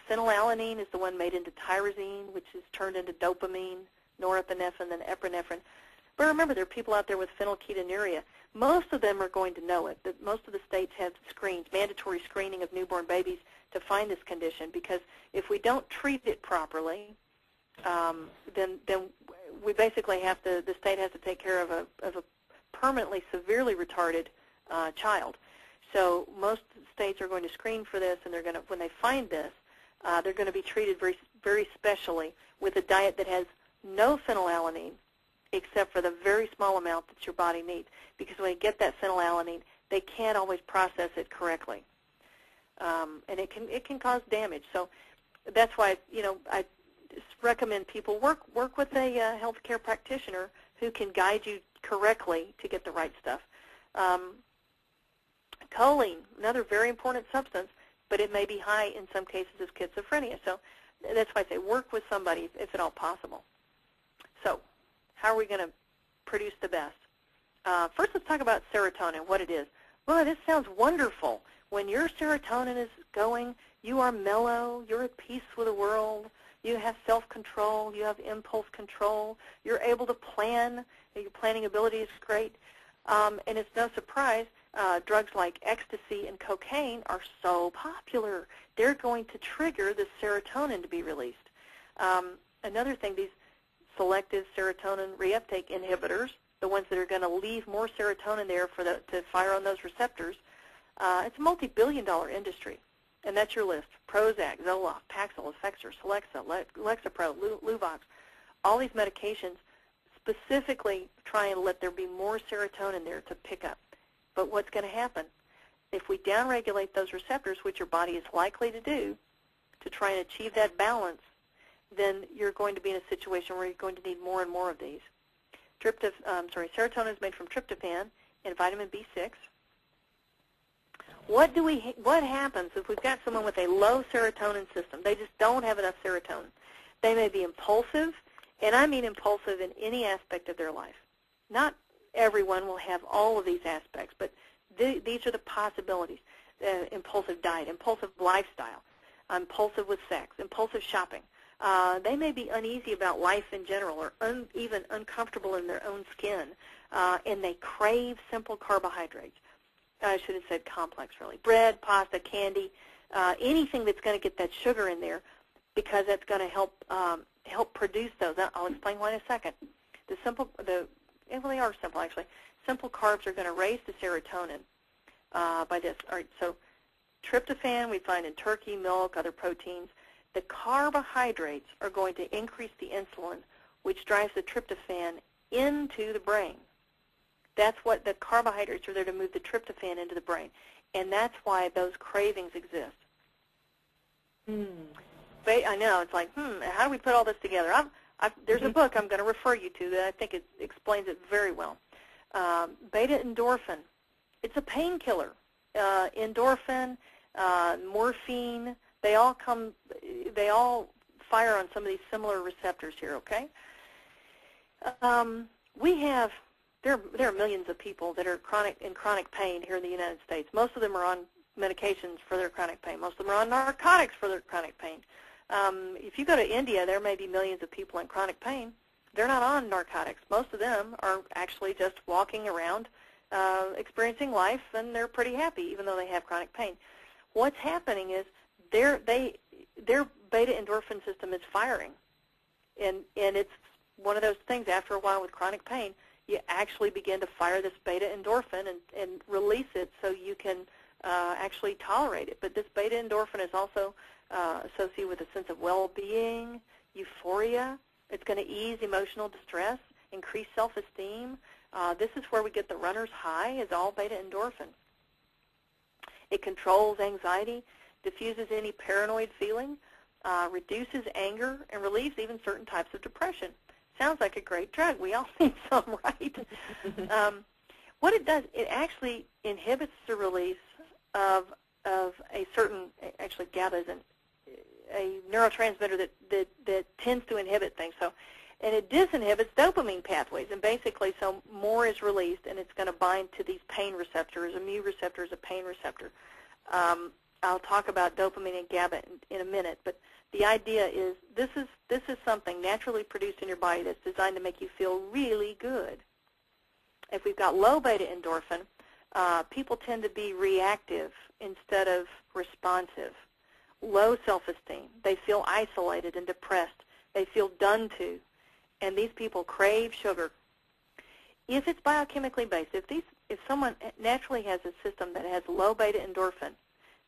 Phenylalanine is the one made into tyrosine, which is turned into dopamine, norepinephrine, and epinephrine. But remember, there are people out there with phenylketonuria. Most of them are going to know it. Most of the states have screens, mandatory screening of newborn babies to find this condition, because if we don't treat it properly, then we basically the state has to take care of a permanently severely retarded child. So most states are going to screen for this, and when they find this, they're going to be treated very, very specially with a diet that has no phenylalanine, except for the very small amount that your body needs. Because when they get that phenylalanine, they can't always process it correctly, and it can cause damage. So that's why I just recommend people work with a healthcare practitioner who can guide you correctly to get the right stuff. Choline, another very important substance, but it may be high in some cases of schizophrenia. So that's why I say work with somebody if at all possible. So how are we going to produce the best? First, let's talk about serotonin, what it is. Well, this sounds wonderful. When your serotonin is going, you are mellow, you're at peace with the world, you have self-control, you have impulse control, you're able to plan, your planning ability is great, and it's no surprise drugs like ecstasy and cocaine are so popular. They're going to trigger the serotonin to be released. Another thing, these selective serotonin reuptake inhibitors, the ones that are going to leave more serotonin there to fire on those receptors. It's a multi-billion-dollar industry, and that's your list. Prozac, Zoloft, Paxil, Effexor, Celexa, Lexapro, Luvox, all these medications specifically try and let there be more serotonin there to pick up. But what's going to happen? If we downregulate those receptors, which your body is likely to do, to try and achieve that balance, then you're going to be in a situation where you're going to need more and more of these. Serotonin is made from tryptophan and vitamin B6. What happens if we've got someone with a low serotonin system? They just don't have enough serotonin. They may be impulsive, and I mean impulsive in any aspect of their life. Not everyone will have all of these aspects, but these are the possibilities. Impulsive diet, impulsive lifestyle, impulsive with sex, impulsive shopping. They may be uneasy about life in general or even uncomfortable in their own skin, and they crave simple carbohydrates. I should have said complex, really. Bread, pasta, candy, anything that's going to get that sugar in there, because that's going to help produce those. I'll explain why in a second. They are simple, actually. Simple carbs are going to raise the serotonin by this. All right, so tryptophan we find in turkey, milk, other proteins. The carbohydrates are going to increase the insulin, which drives the tryptophan into the brain. That's what the carbohydrates are there to move the tryptophan into the brain, and that's why those cravings exist. I know, it's like, how do we put all this together? There's a book I'm going to refer you to that I think it explains it very well. Beta endorphin, it's a painkiller. Endorphin, morphine, they all fire on some of these similar receptors here, okay? There are millions of people that are in chronic pain here in the United States. Most of them are on medications for their chronic pain. Most of them are on narcotics for their chronic pain. If you go to India, there may be millions of people in chronic pain. They're not on narcotics. Most of them are actually just walking around experiencing life, and they're pretty happy even though they have chronic pain. What's happening is their beta endorphin system is firing, and it's one of those things after a while with chronic pain, you actually begin to fire this beta endorphin and release it so you can actually tolerate it. But this beta endorphin is also associated with a sense of well-being, euphoria. It's going to ease emotional distress, increase self-esteem. This is where we get the runner's high, is all beta endorphin. It controls anxiety, diffuses any paranoid feeling, reduces anger, and relieves even certain types of depression. Sounds like a great drug. We all need some, right? What it does, it actually inhibits the release of a certain, actually GABA is a neurotransmitter that tends to inhibit things. So, and it disinhibits dopamine pathways, and basically so more is released, and it's going to bind to these pain receptors. A mu receptor is a pain receptor. I'll talk about dopamine and GABA in a minute, but the idea is this is something naturally produced in your body that's designed to make you feel really good. If we've got low beta endorphin, people tend to be reactive instead of responsive. Low self-esteem. They feel isolated and depressed. They feel done to. And these people crave sugar. If it's biochemically based, if someone naturally has a system that has low beta endorphin,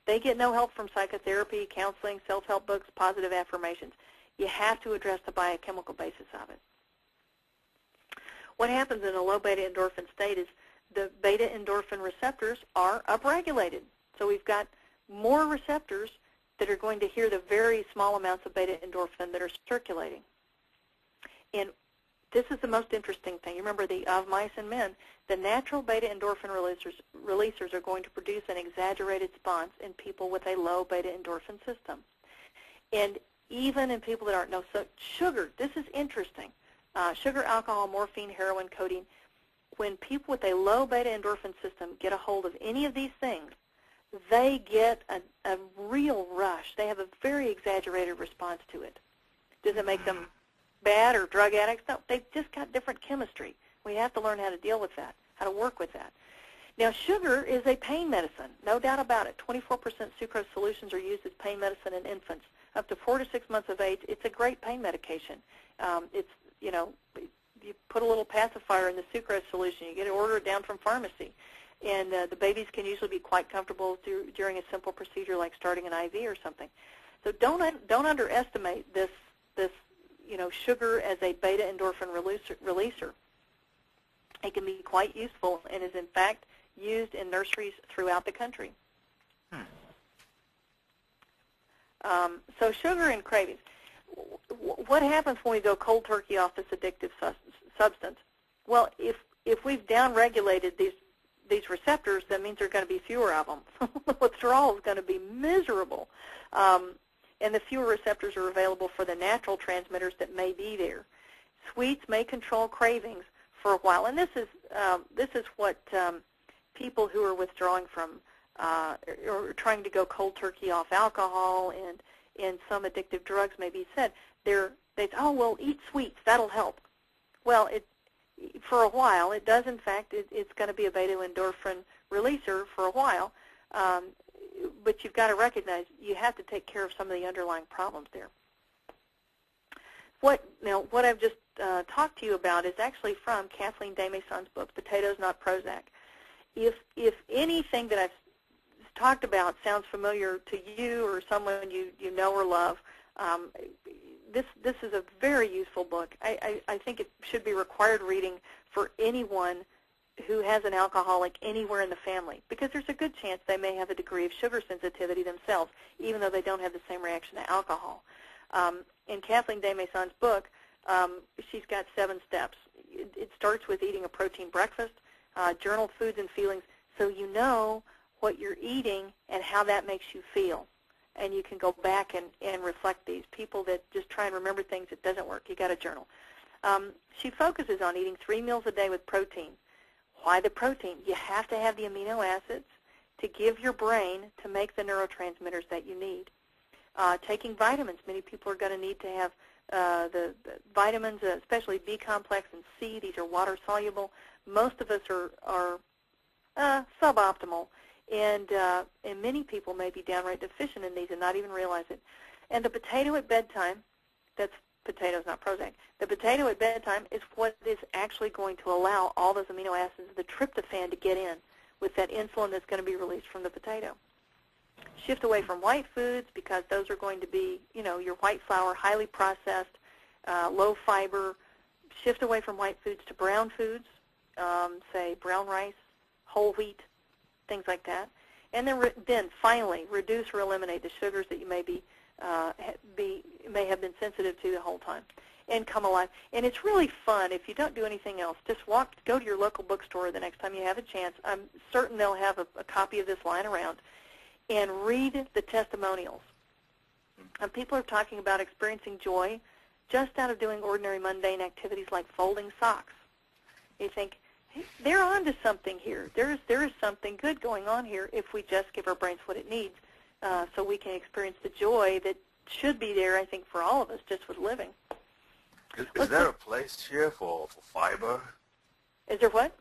they get no help from psychotherapy, counseling, self-help books, positive affirmations. You have to address the biochemical basis of it. What happens in a low beta endorphin state is the beta endorphin receptors are upregulated. So we've got more receptors that are going to hear the very small amounts of beta endorphin that are circulating. And this is the most interesting thing. You remember of mice and men, the natural beta endorphin releasers are going to produce an exaggerated response in people with a low beta endorphin system. And even in people that aren't, so sugar, this is interesting. Sugar, alcohol, morphine, heroin, codeine, when people with a low beta endorphin system get a hold of any of these things, they get a real rush. They have a very exaggerated response to it. Does it make them bad or drug addicts? No, they've just got different chemistry. We have to learn how to deal with that, how to work with that. Now, sugar is a pain medicine, no doubt about it. 24% sucrose solutions are used as pain medicine in infants. Up to 4 to 6 months of age, it's a great pain medication. It's you know, you put a little pacifier in the sucrose solution. You get it ordered down from pharmacy. And the babies can usually be quite comfortable during a simple procedure like starting an IV or something. So don't underestimate this you know, sugar as a beta endorphin releaser. It can be quite useful and is in fact used in nurseries throughout the country. So sugar and cravings. What happens when we go cold turkey off this addictive substance? Well, if we've downregulated these receptors, that means there are going to be fewer of them. Withdrawal is going to be miserable. And the fewer receptors are available for the natural transmitters that may be there. Sweets may control cravings for a while, and this is what people who are withdrawing from or trying to go cold turkey off alcohol and some addictive drugs maybe said. They say, oh, well, eat sweets, that'll help. Well, for a while, it does, in fact, it's going to be a beta-endorphin releaser for a while, but you've got to recognize you have to take care of some of the underlying problems there. What I've just talked to you about is actually from Kathleen Desmaison's book, Potatoes Not Prozac. If anything that I've talked about sounds familiar to you or someone you know or love, this is a very useful book. I think it should be required reading for anyone who has an alcoholic anywhere in the family, because there's a good chance they may have a degree of sugar sensitivity themselves, even though they don't have the same reaction to alcohol. In Kathleen Desmaison's book, she's got 7 steps. It starts with eating a protein breakfast, journal foods and feelings, so you know what you're eating and how that makes you feel. And you can go back and reflect these. People that just try and remember things, it doesn't work. You got to journal. She focuses on eating 3 meals a day with protein. Why the protein? You have to have the amino acids to give your brain to make the neurotransmitters that you need. Taking vitamins. Many people are going to need to have the vitamins, especially B complex and C. These are water soluble. Most of us are suboptimal. And many people may be downright deficient in these and not even realize it. And the potato at bedtime, that's potatoes, not Prozac. The potato at bedtime is what is actually going to allow all those amino acids, the tryptophan, to get in with that insulin that's going to be released from the potato. Shift away from white foods because those are going to be, you know, your white flour, highly processed, low fiber. Shift away from white foods to brown foods, say brown rice, whole wheat, things like that. And then finally, reduce or eliminate the sugars that you may have been sensitive to the whole time, and come alive. And it's really fun if you don't do anything else. Just go to your local bookstore the next time you have a chance. I'm certain they'll have a copy of this lying around, and read the testimonials. And people are talking about experiencing joy just out of doing ordinary mundane activities like folding socks. You think, hey, they're on to something here. There is something good going on here if we just give our brains what it needs, so we can experience the joy that should be there, I think, for all of us just with living. Is there a place here for fiber? Is there what?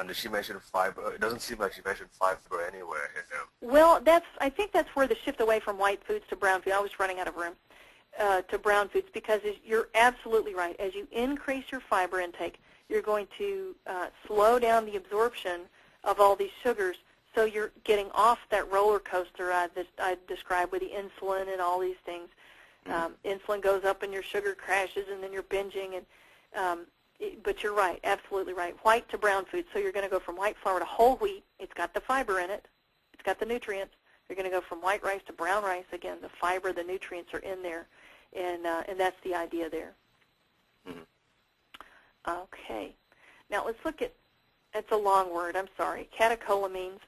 Did she mention fiber? It doesn't seem like she mentioned fiber anywhere here. Well, I think that's where the shift away from white foods to brown food. I was running out of room to brown foods, because you're absolutely right. As you increase your fiber intake, you're going to slow down the absorption of all these sugars, so you're getting off that roller coaster I described with the insulin and all these things. Insulin goes up and your sugar crashes, and then you're binging. But you're right, absolutely right. White to brown food, so you're going to go from white flour to whole wheat. It's got the fiber in it. It's got the nutrients. You're going to go from white rice to brown rice. Again, the fiber, the nutrients are in there, and that's the idea there. Okay. Now let's look at, it's a long word, I'm sorry, catecholamines.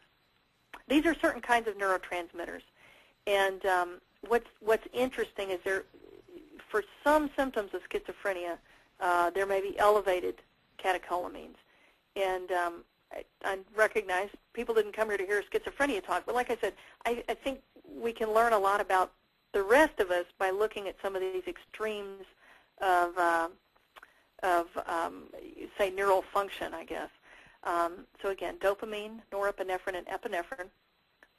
These are certain kinds of neurotransmitters. And what's interesting is for some symptoms of schizophrenia, there may be elevated catecholamines. And I recognize people didn't come here to hear schizophrenia talk, but like I said, I think we can learn a lot about the rest of us by looking at some of these extremes of say, neural function, I guess. So again, dopamine, norepinephrine, and epinephrine.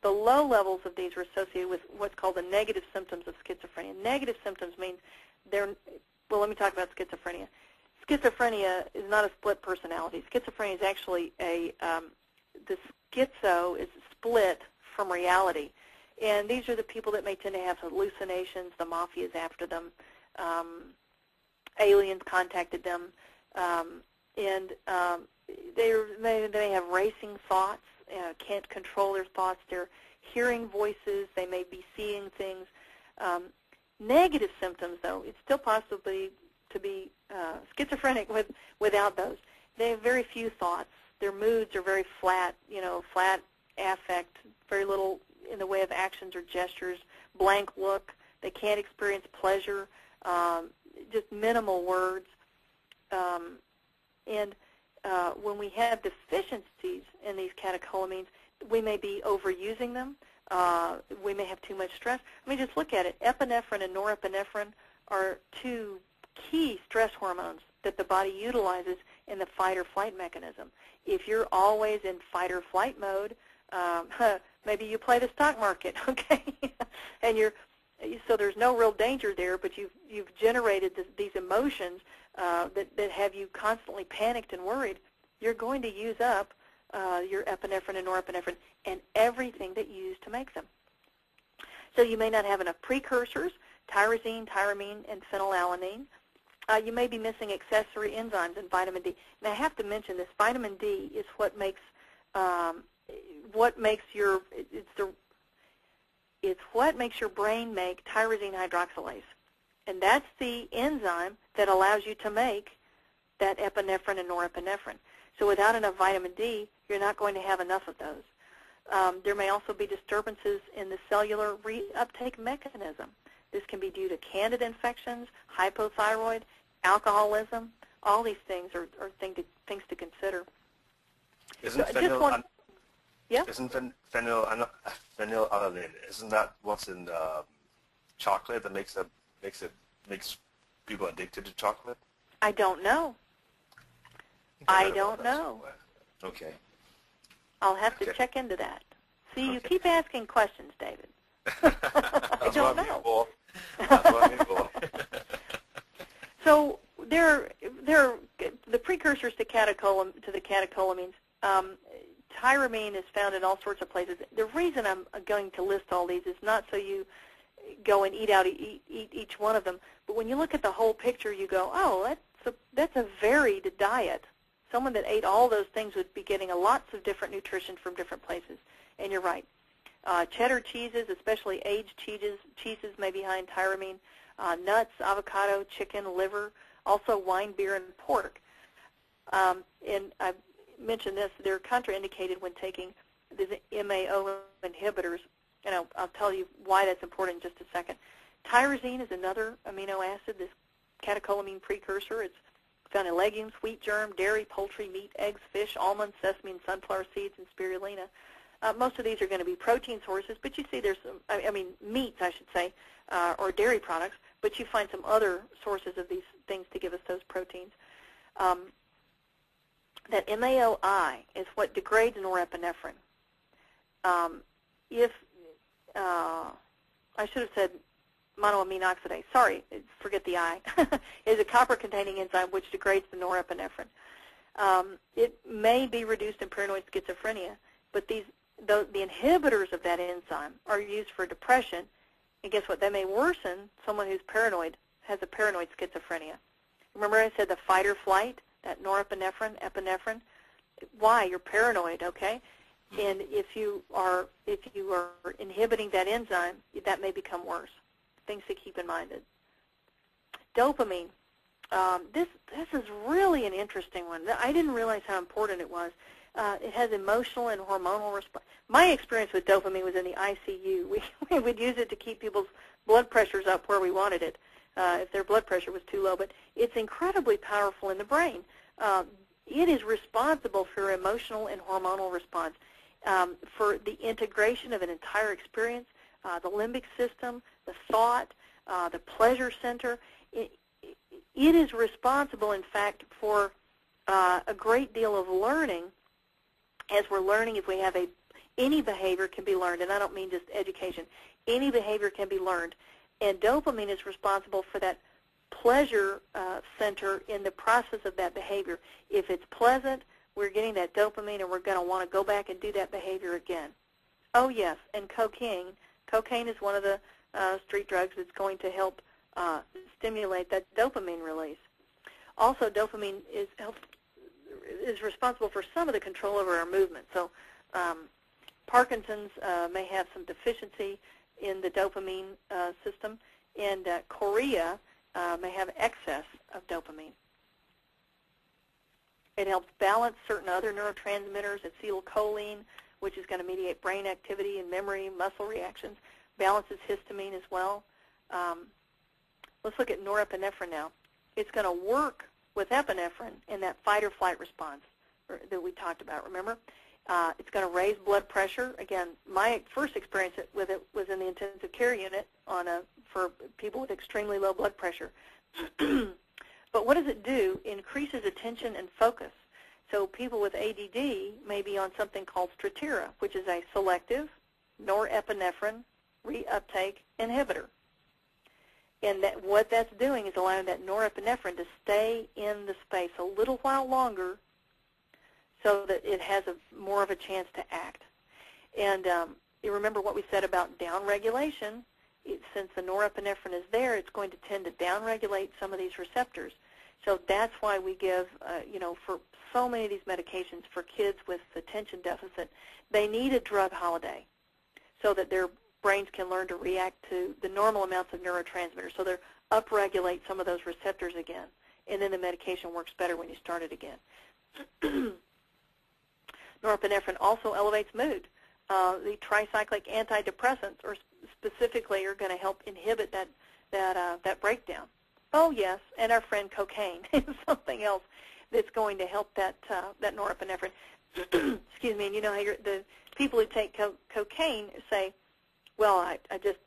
The low levels of these are associated with what's called the negative symptoms of schizophrenia. Negative symptoms means well, let me talk about schizophrenia. schizophrenia is not a split personality. Schizophrenia is actually the schizo is split from reality. And these are the people that may tend to have hallucinations. The mafia is after them. Aliens contacted them. And they may have racing thoughts, can't control their thoughts. They're hearing voices. They may be seeing things. Negative symptoms, though, it's still possible to be schizophrenic without those. They have very few thoughts. Their moods are very flat, flat affect, very little in the way of actions or gestures, blank look. They can't experience pleasure, just minimal words. And when we have deficiencies in these catecholamines, we may be overusing them. We may have too much stress. I mean, just look at it. Epinephrine and norepinephrine are two key stress hormones that the body utilizes in the fight or flight mechanism. If you're always in fight or flight mode, maybe you play the stock market, okay? And so there's no real danger there, but you've generated these emotions that have you constantly panicked and worried. You're going to use up your epinephrine and norepinephrine and everything that you use to make them. So you may not have enough precursors, tyrosine, tyramine, and phenylalanine. You may be missing accessory enzymes and vitamin D. And I have to mention this: vitamin D is what makes your brain make tyrosine hydroxylase, and that's the enzyme that allows you to make that epinephrine and norepinephrine. So without enough vitamin D, you're not going to have enough of those. There may also be disturbances in the cellular reuptake mechanism. This can be due to candida infections, hypothyroid, alcoholism. All these things are things to consider. Isn't phenylalanine, isn't that what's in chocolate that makes people addicted to chocolate? I don't know. I don't know. Okay. I'll have to check into that. See, you keep asking questions, David. I don't know. That's what I'm for. So there are the precursors to the catecholamines. Tyramine is found in all sorts of places. The reason I'm going to list all these is not so you go and eat each one of them, but when you look at the whole picture, you go, oh, that's a varied diet. Someone that ate all those things would be getting lots of different nutrition from different places. And you're right. Cheddar cheeses, especially aged cheeses may be high in tyramine. Nuts, avocado, chicken, liver, also wine, beer, and pork. And I mentioned this, they're contraindicated when taking these MAO inhibitors, and I'll tell you why that's important in just a second. Tyrosine is another amino acid, this catecholamine precursor. It's found in legumes, wheat germ, dairy, poultry, meat, eggs, fish, almonds, sesame, and sunflower seeds, and spirulina. Most of these are going to be protein sources, but you see there's some, meats, I should say, or dairy products, but you find some other sources of these things to give us those proteins. That MAOI is what degrades norepinephrine. I should have said monoamine oxidase, sorry, forget the I, is a copper-containing enzyme which degrades the norepinephrine. It may be reduced in paranoid schizophrenia, but the inhibitors of that enzyme are used for depression, and guess what? They may worsen someone who's paranoid, has a paranoid schizophrenia. Remember I said the fight or flight, that norepinephrine, epinephrine? Why? You're paranoid, okay? And if you are inhibiting that enzyme, that may become worse. Things to keep in mind. Dopamine. This is really an interesting one. I didn't realize how important it was. It has emotional and hormonal response. My experience with dopamine was in the ICU. We would use it to keep people's blood pressures up where we wanted it, if their blood pressure was too low. But it's incredibly powerful in the brain. It is responsible for emotional and hormonal response, for the integration of an entire experience, the limbic system, the thought, the pleasure center. It is responsible, in fact, for a great deal of learning. As we're learning, if we have any behavior can be learned, and I don't mean just education. Any behavior can be learned, and dopamine is responsible for that pleasure center in the process of that behavior. If it's pleasant, we're getting that dopamine, and we're going to want to go back and do that behavior again. Oh, yes, and cocaine. Cocaine is one of the street drugs that's going to help stimulate that dopamine release. Also, dopamine is responsible for some of the control over our movement. So Parkinson's may have some deficiency in the dopamine system, and chorea may have excess of dopamine. It helps balance certain other neurotransmitters, acetylcholine, which is going to mediate brain activity and memory, muscle reactions, balances histamine as well. Let's look at norepinephrine now. It's going to work with epinephrine in that fight or flight response that we talked about, remember? It's going to raise blood pressure. Again, my first experience with it was in the intensive care unit for people with extremely low blood pressure. But what does it do? It increases attention and focus. So people with ADD may be on something called Strattera, which is a selective norepinephrine reuptake inhibitor. And what that's doing is allowing that norepinephrine to stay in the space a little while longer so that it has more of a chance to act. And you remember what we said about downregulation. Since the norepinephrine is there, it's going to tend to downregulate some of these receptors. So that's why we give, for so many of these medications for kids with attention deficit, they need a drug holiday so that their brains can learn to react to the normal amounts of neurotransmitters. So they upregulate some of those receptors again, and then the medication works better when you start it again. Norepinephrine also elevates mood. The tricyclic antidepressants specifically are going to help inhibit that breakdown. Oh, yes, and our friend cocaine is something else that's going to help that norepinephrine. Excuse me, and you know how the people who take cocaine say, well, I just,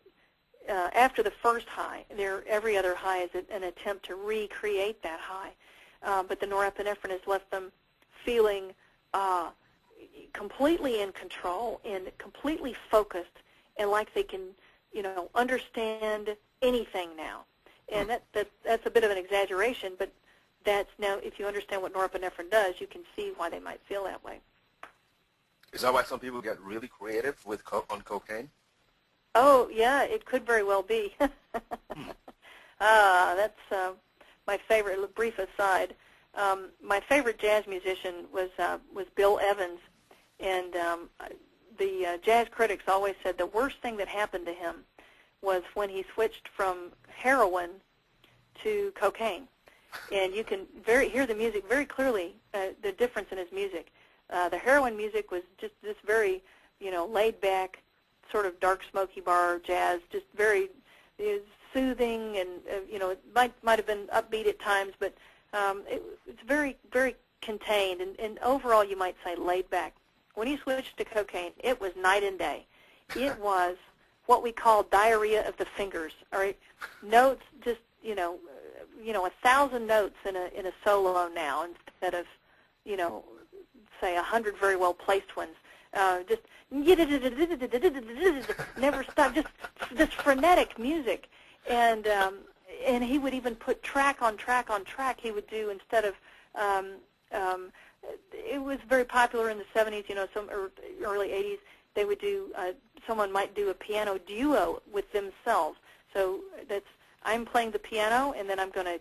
after the first high, every other high is an attempt to recreate that high. But the norepinephrine has left them feeling completely in control and completely focused and like they can, understand anything now. And that's a bit of an exaggeration, but that's now, if you understand what norepinephrine does, you can see why they might feel that way. Is that why some people get really creative on cocaine? Oh, yeah, it could very well be. That's my favorite, brief aside. My favorite jazz musician was Bill Evans, and the jazz critics always said the worst thing that happened to him was when he switched from heroin to cocaine. And you can hear the music very clearly, the difference in his music. The heroin music was just this very, laid back, sort of dark smoky bar jazz, just very soothing, and it might have been upbeat at times, but it's very, very contained, and overall you might say laid back. When he switched to cocaine, it was night and day. It was what we call diarrhea of the fingers. All right, notes, just 1,000 notes in a solo now instead of say 100 very well placed ones. Just never stop, just this frenetic music, and he would even put track on track on track. He would do instead of it was very popular in the 70s, some early 80s. They would do someone might do a piano duo with themselves. So that's I'm playing the piano, and then I'm going to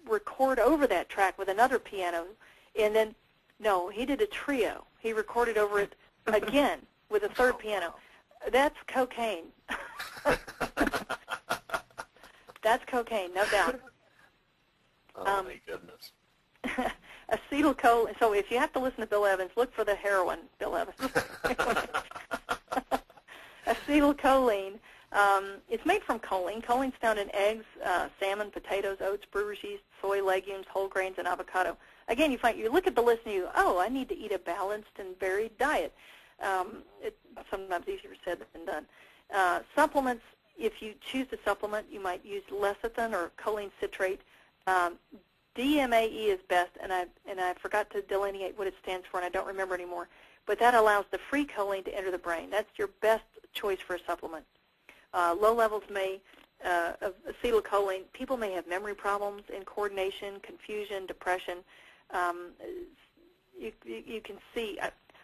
record over that track with another piano, and then no, he did a trio. He recorded over it again with a third piano. That's cocaine. That's cocaine, no doubt. Oh, my goodness. Acetylcholine. So if you have to listen to Bill Evans, look for the heroin, Bill Evans. Acetylcholine. It's made from choline. Choline's found in eggs, salmon, potatoes, oats, brewer's yeast, soy, legumes, whole grains, and avocado. Again, you look at the list and you, I need to eat a balanced and varied diet. It's sometimes easier said than done. Supplements, if you choose to supplement, you might use lecithin or choline citrate. DMAE is best, and I forgot to delineate what it stands for, and I don't remember anymore. But that allows the free choline to enter the brain. That's your best choice for a supplement. Low levels may of acetylcholine, people may have memory problems, coordination, confusion, depression. You can see,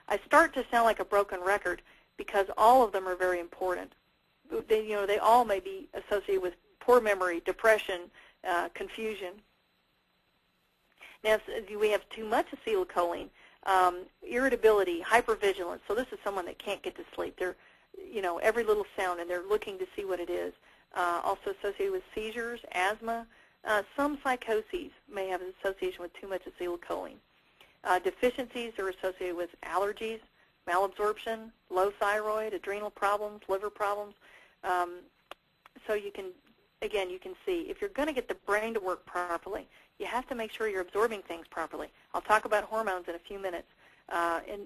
I start to sound like a broken record because all of them are very important. They all may be associated with poor memory, depression, confusion. Now, if we have too much acetylcholine, irritability, hypervigilance. So this is someone that can't get to sleep. They're, every little sound, and they're looking to see what it is. Also associated with seizures, asthma. Some psychoses may have an association with too much acetylcholine. Deficiencies are associated with allergies, malabsorption, low thyroid, adrenal problems, liver problems. So you can see if you're going to get the brain to work properly, you have to make sure you're absorbing things properly. I'll talk about hormones in a few minutes, and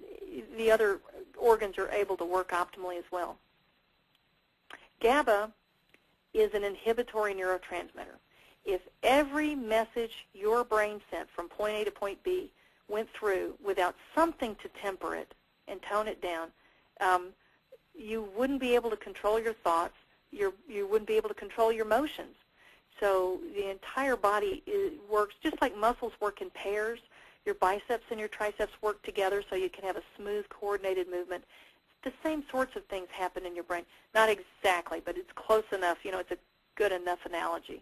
the other organs are able to work optimally as well. GABA is an inhibitory neurotransmitter. If every message your brain sent from point A to point B went through without something to temper it and tone it down, you wouldn't be able to control your thoughts. You wouldn't be able to control your emotions. So the entire body works just like muscles work in pairs. Your biceps and your triceps work together so you can have a smooth, coordinated movement. The same sorts of things happen in your brain. Not exactly, but it's close enough. It's a good enough analogy.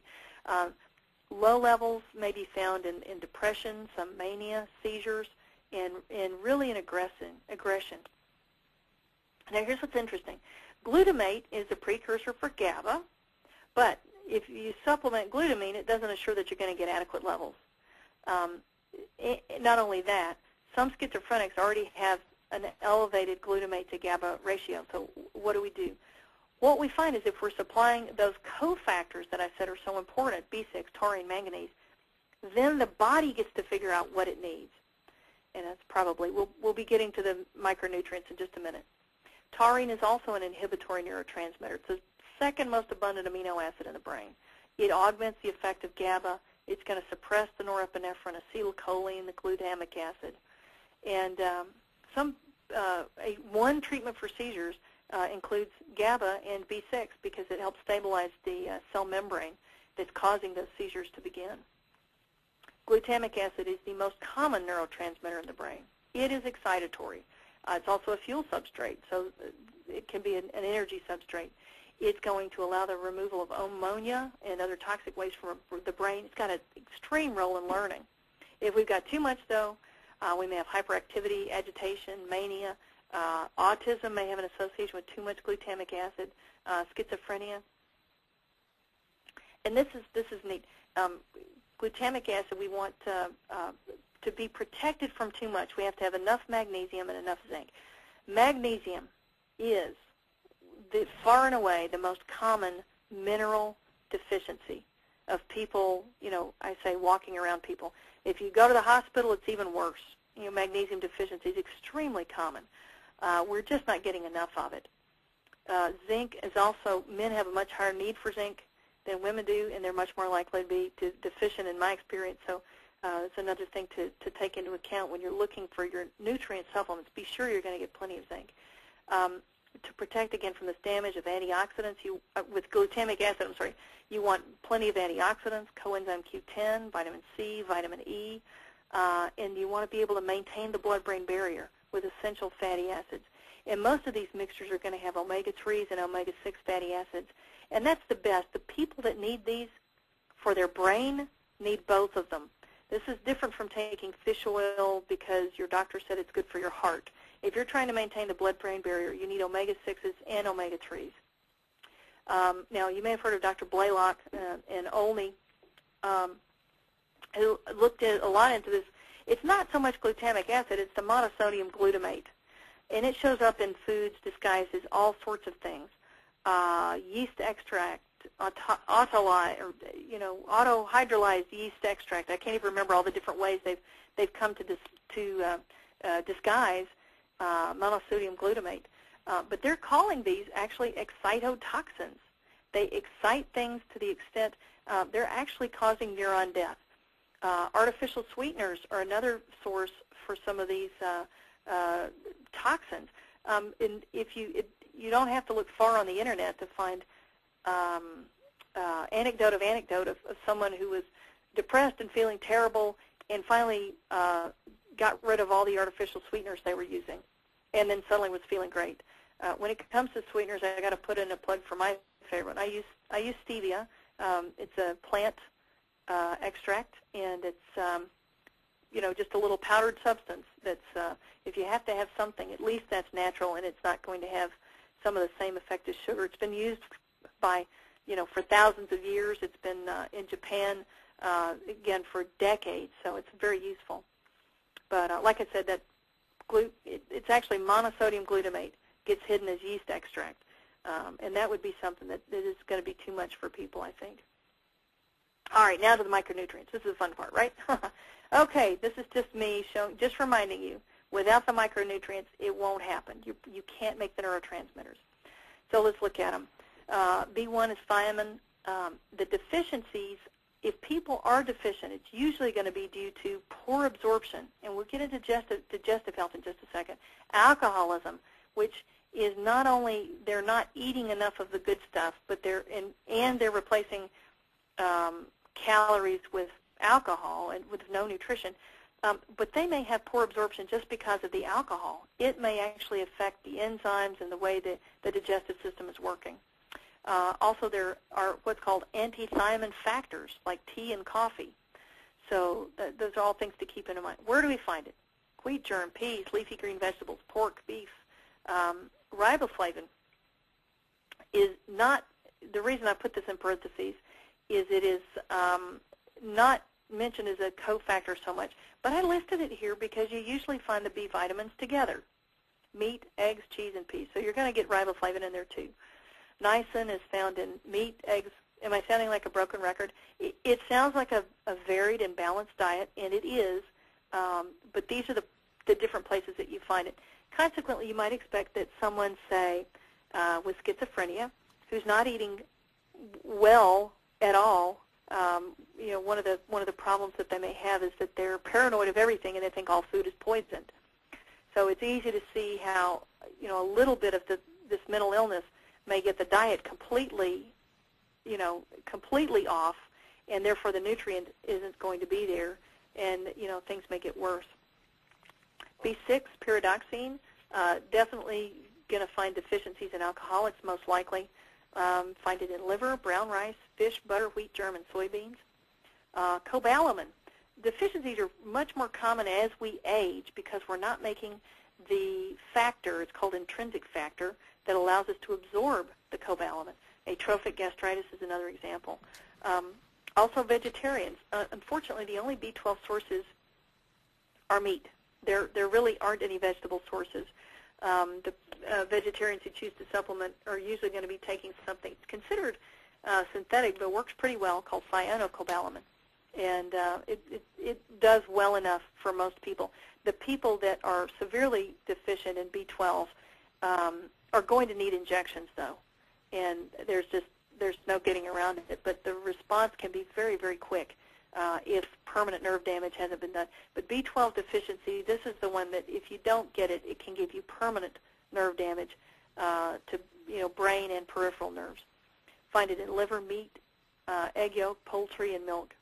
Low levels may be found in depression, some mania, seizures, and really in aggression. Now, here's what's interesting. Glutamate is a precursor for GABA, but if you supplement glutamine, it doesn't assure that you're going to get adequate levels. Not only that, some schizophrenics already have an elevated glutamate to GABA ratio. So what do? What we find is if we're supplying those cofactors that I said are so important, B6, taurine, manganese, then the body gets to figure out what it needs. And that's probably, we'll be getting to the micronutrients in just a minute. Taurine is also an inhibitory neurotransmitter. It's the second most abundant amino acid in the brain. It augments the effect of GABA. It's going to suppress the norepinephrine, acetylcholine, the glutamic acid. And one treatment for seizures includes GABA and B6 because it helps stabilize the cell membrane that's causing those seizures to begin. Glutamic acid is the most common neurotransmitter in the brain. It is excitatory. It's also a fuel substrate, so it can be an energy substrate. It's going to allow the removal of ammonia and other toxic waste from the brain. It's got an extreme role in learning. If we've got too much, though, we may have hyperactivity, agitation, mania. Autism may have an association with too much glutamic acid, schizophrenia. And this is neat. Glutamic acid, we want to be protected from too much. We have to have enough magnesium and enough zinc. Magnesium is far and away the most common mineral deficiency of people, I say walking around people. If you go to the hospital, it's even worse. Magnesium deficiency is extremely common. We're just not getting enough of it. Zinc is also, men have a much higher need for zinc than women do, and they're much more likely to be deficient in my experience. So it's another thing to take into account when you're looking for your nutrient supplements. Be sure you're going to get plenty of zinc. To protect, again, from this damage of antioxidants, with glutamic acid, you want plenty of antioxidants, coenzyme Q10, vitamin C, vitamin E, and you want to be able to maintain the blood-brain barrier with essential fatty acids. And most of these mixtures are going to have omega-3s and omega-6 fatty acids, and that's the best. The people that need these for their brain need both of them. This is different from taking fish oil because your doctor said it's good for your heart. If you're trying to maintain the blood-brain barrier, you need omega-6s and omega-3s. Now, you may have heard of Dr. Blaylock and Olney, who looked a lot into this. It's not so much glutamic acid, it's the monosodium glutamate. And it shows up in foods disguised as all sorts of things. Yeast extract, autohydrolyzed yeast extract. I can't even remember all the different ways they've come to disguise monosodium glutamate. But they're calling these actually excitotoxins. They excite things to the extent they're actually causing neuron death. Artificial sweeteners are another source for some of these toxins. And you don't have to look far on the internet to find anecdote of someone who was depressed and feeling terrible and finally got rid of all the artificial sweeteners they were using and then suddenly was feeling great. When it comes to sweeteners, I got to put in a plug for my favorite. I use stevia. It's a plant extract, and it's just a little powdered substance that's, if you have to have something, at least that's natural and it's not going to have some of the same effect as sugar. It's been used by, for thousands of years. It's been in Japan, again, for decades, so it's very useful. But like I said, that it's actually monosodium glutamate gets hidden as yeast extract, and that would be something that is going to be too much for people, I think. All right, now to the micronutrients. This is the fun part, right? Okay, this is just me just reminding you, without the micronutrients, it won't happen. You can't make the neurotransmitters. So let's look at them. B1 is thiamine. The deficiencies, if people are deficient, it's usually going to be due to poor absorption, and we'll get into digestive health in just a second. Alcoholism, which is not only they're not eating enough of the good stuff, but they're replacing calories with alcohol and with no nutrition, but they may have poor absorption just because of the alcohol. It may actually affect the enzymes and the way that the digestive system is working. Also, there are what's called anti-thiamine factors, like tea and coffee. So those are all things to keep in mind. Where do we find it? Wheat germ, peas, leafy green vegetables, pork, beef. Riboflavin is not, the reason I put this in parentheses is it is not mentioned as a cofactor so much, but I listed it here because you usually find the B vitamins together: meat, eggs, cheese, and peas. So you're going to get riboflavin in there too. Niacin is found in meat, eggs. Am I sounding like a broken record? It sounds like a varied and balanced diet, and it is, but these are the different places that you find it. Consequently, you might expect that someone, say, with schizophrenia, who's not eating well at all, one of the problems that they may have is that they're paranoid of everything and they think all food is poisoned. So it's easy to see how a little bit of this mental illness may get the diet completely off, and therefore the nutrient isn't going to be there, and things may get worse. B6, pyridoxine, definitely going to find deficiencies in alcoholics most likely. Find it in liver, brown rice, fish, butter, wheat germ, and soybeans. Cobalamin. Deficiencies are much more common as we age because we're not making the factor, it's called intrinsic factor, that allows us to absorb the cobalamin. Atrophic gastritis is another example. Also vegetarians. Unfortunately, the only B12 sources are meat. There really aren't any vegetable sources. The vegetarians who choose to supplement are usually going to be taking something considered synthetic but works pretty well called cyanocobalamin. And it does well enough for most people. The people that are severely deficient in B12 are going to need injections, though. And there's no getting around it. But the response can be very, very quick if permanent nerve damage hasn't been done. But B12 deficiency, this is the one that if you don't get it, it can give you permanent nerve damage to brain and peripheral nerves. Find it in liver, meat, egg yolk, poultry, and milk.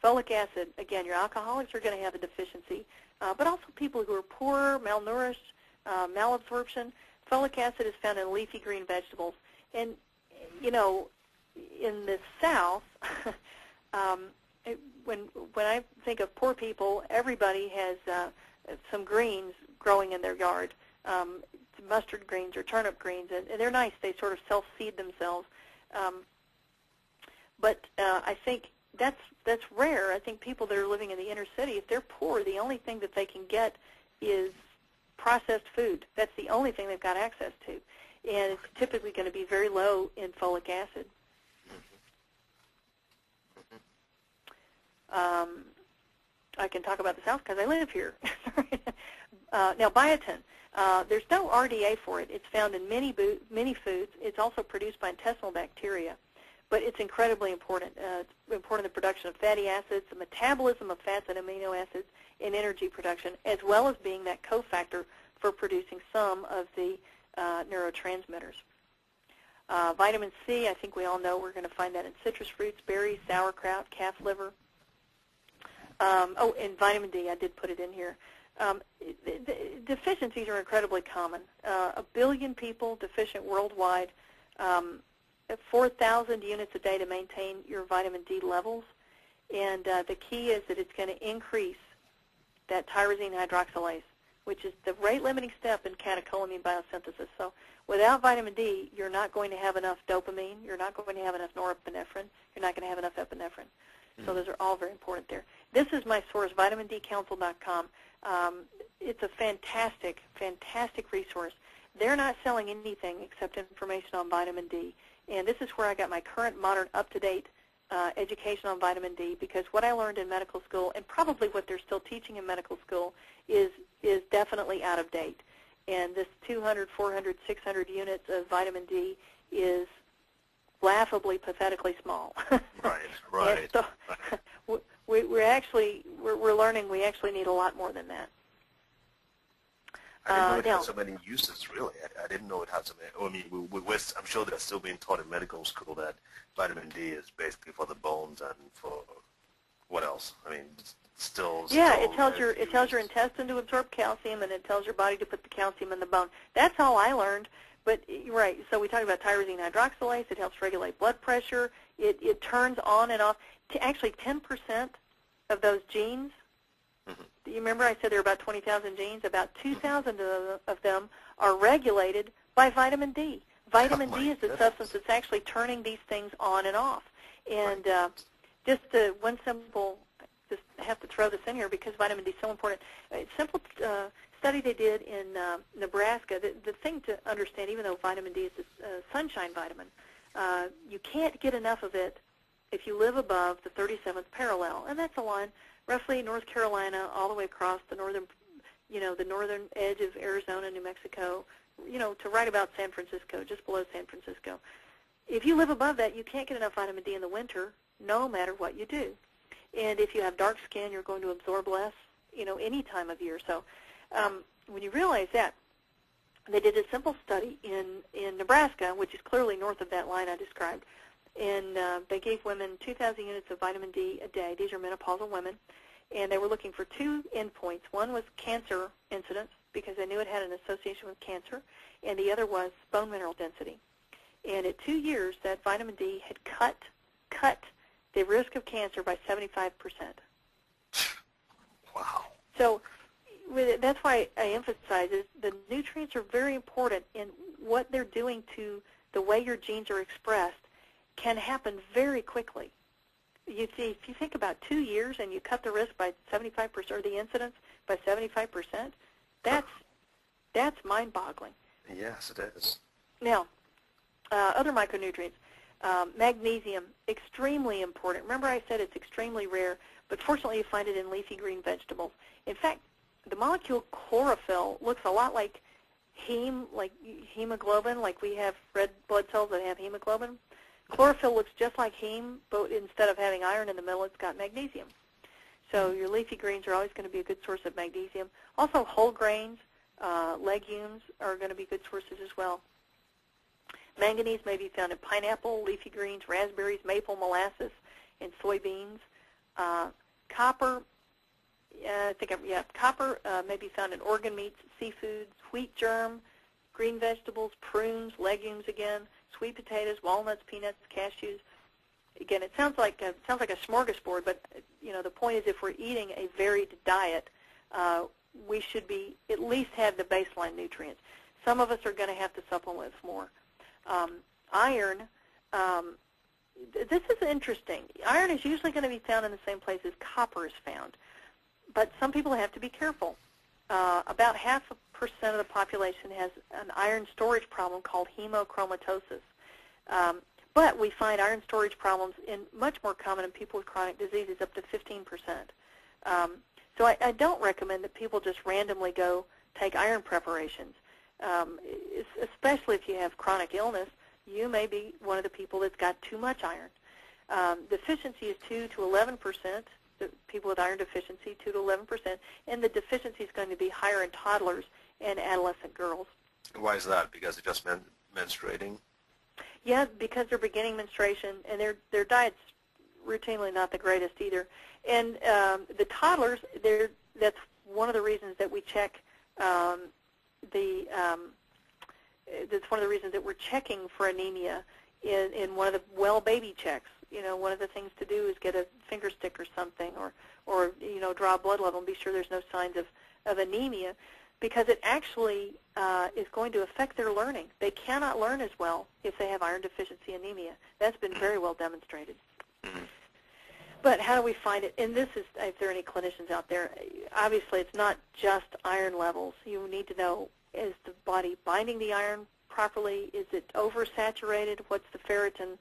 Folic acid, again, your alcoholics are going to have a deficiency, but also people who are poor, malnourished, malabsorption. Folic acid is found in leafy green vegetables. And, in the South, when I think of poor people, everybody has some greens growing in their yard, mustard greens or turnip greens, and they're nice. They sort of self-seed themselves. But I think that's rare. I think people that are living in the inner city, if they're poor, the only thing that they can get is processed food. That's the only thing they've got access to. And it's typically going to be very low in folic acid. I can talk about the South because I live here. Now, biotin. There's no RDA for it. It's found in many foods. It's also produced by intestinal bacteria. But it's incredibly important. It's important in the production of fatty acids, the metabolism of fats and amino acids, and energy production, as well as being that cofactor for producing some of the neurotransmitters. Vitamin C, I think we all know we're going to find that in citrus fruits, berries, sauerkraut, calf liver. And vitamin D, I did put it in here. Deficiencies are incredibly common. 1 billion people deficient worldwide. 4,000 units a day to maintain your vitamin D levels. And the key is that it's going to increase that tyrosine hydroxylase, which is the rate-limiting step in catecholamine biosynthesis. So without vitamin D, you're not going to have enough dopamine. You're not going to have enough norepinephrine. You're not going to have enough epinephrine. So those are all very important there. This is my source, vitamindcouncil.com. It's a fantastic, fantastic resource. They're not selling anything except information on vitamin D. And this is where I got my current, modern, up-to-date education on vitamin D, because what I learned in medical school, and probably what they're still teaching in medical school, is definitely out of date. And this 200, 400, 600 units of vitamin D is laughably, pathetically small. Right. So we're learning we actually need a lot more than that. I didn't know it had so many uses, really. I didn't know it had so many. I mean, I'm sure that's still being taught in medical school that vitamin D is basically for the bones and for what else? I mean, still. Yeah, it tells your intestine to absorb calcium, and it tells your body to put the calcium in the bone. That's all I learned. But right, so we talked about tyrosine hydroxylase. It helps regulate blood pressure. It turns on and off. Actually, 10% of those genes. Do you remember I said there are about 20,000 genes? About 2,000 of them are regulated by vitamin D. Vitamin D is the substance that's actually turning these things on and off. And just one simple, just have to throw this in here because vitamin D is so important. A simple study they did in Nebraska, the thing to understand, even though vitamin D is a sunshine vitamin, you can't get enough of it if you live above the 37th parallel. And that's a line roughly North Carolina all the way across the northern, the northern edge of Arizona, New Mexico, to right about San Francisco, just below San Francisco. If you live above that, you can't get enough vitamin D in the winter, no matter what you do. And if you have dark skin, you're going to absorb less, any time of year. So when you realize that, they did a simple study in Nebraska, which is clearly north of that line I described, and they gave women 2,000 units of vitamin D a day. These are menopausal women, and they were looking for 2 endpoints. One was cancer incidence, because they knew it had an association with cancer, and the other was bone mineral density. And at 2 years, that vitamin D had cut the risk of cancer by 75%. Wow. So that's why I emphasize is the nutrients are very important, and what they're doing to the way your genes are expressed can happen very quickly. You see, if you think about 2 years and you cut the risk by 75%, or the incidence by 75%, that's mind-boggling. Yes, it is. Now, other micronutrients. Magnesium, extremely important. Remember I said it's extremely rare, but fortunately you find it in leafy green vegetables. In fact, the molecule chlorophyll looks a lot like hemoglobin, like we have red blood cells that have hemoglobin. Chlorophyll looks just like heme, but instead of having iron in the middle, it's got magnesium. So your leafy greens are always going to be a good source of magnesium. Also, whole grains, legumes are going to be good sources as well. Manganese may be found in pineapple, leafy greens, raspberries, maple molasses, and soybeans. Copper, copper may be found in organ meats, seafoods, wheat germ, green vegetables, prunes, legumes again, sweet potatoes, walnuts, peanuts, cashews. Again, it sounds like a smorgasbord, but the point is, if we're eating a varied diet, we should be at least have the baseline nutrients. Some of us are going to have to supplement with more. Iron, this is interesting. Iron is usually going to be found in the same place as copper is found, but some people have to be careful. About 0.5% of the population has an iron storage problem called hemochromatosis. But we find iron storage problems much more common in people with chronic diseases, up to 15%. So I don't recommend that people just randomly go take iron preparations, especially if you have chronic illness. You may be one of the people that's got too much iron. Deficiency is 2 to 11%. The people with iron deficiency, 2 to 11%, and the deficiency is going to be higher in toddlers and adolescent girls. Why is that? Because they're just menstruating? Yeah, because they're beginning menstruation, and their diet's routinely not the greatest either. And the toddlers, that's one of the reasons that we check that's one of the reasons that we're checking for anemia in one of the well baby checks. You know, one of the things to do is get a finger stick or something, or you know, draw a blood level and be sure there's no signs of anemia, because it actually is going to affect their learning. They cannot learn as well if they have iron deficiency anemia. That's been very well demonstrated. But how do we find it? And this is, if there are any clinicians out there, obviously it's not just iron levels. You need to know, is the body binding the iron properly? Is it oversaturated? What's the ferritin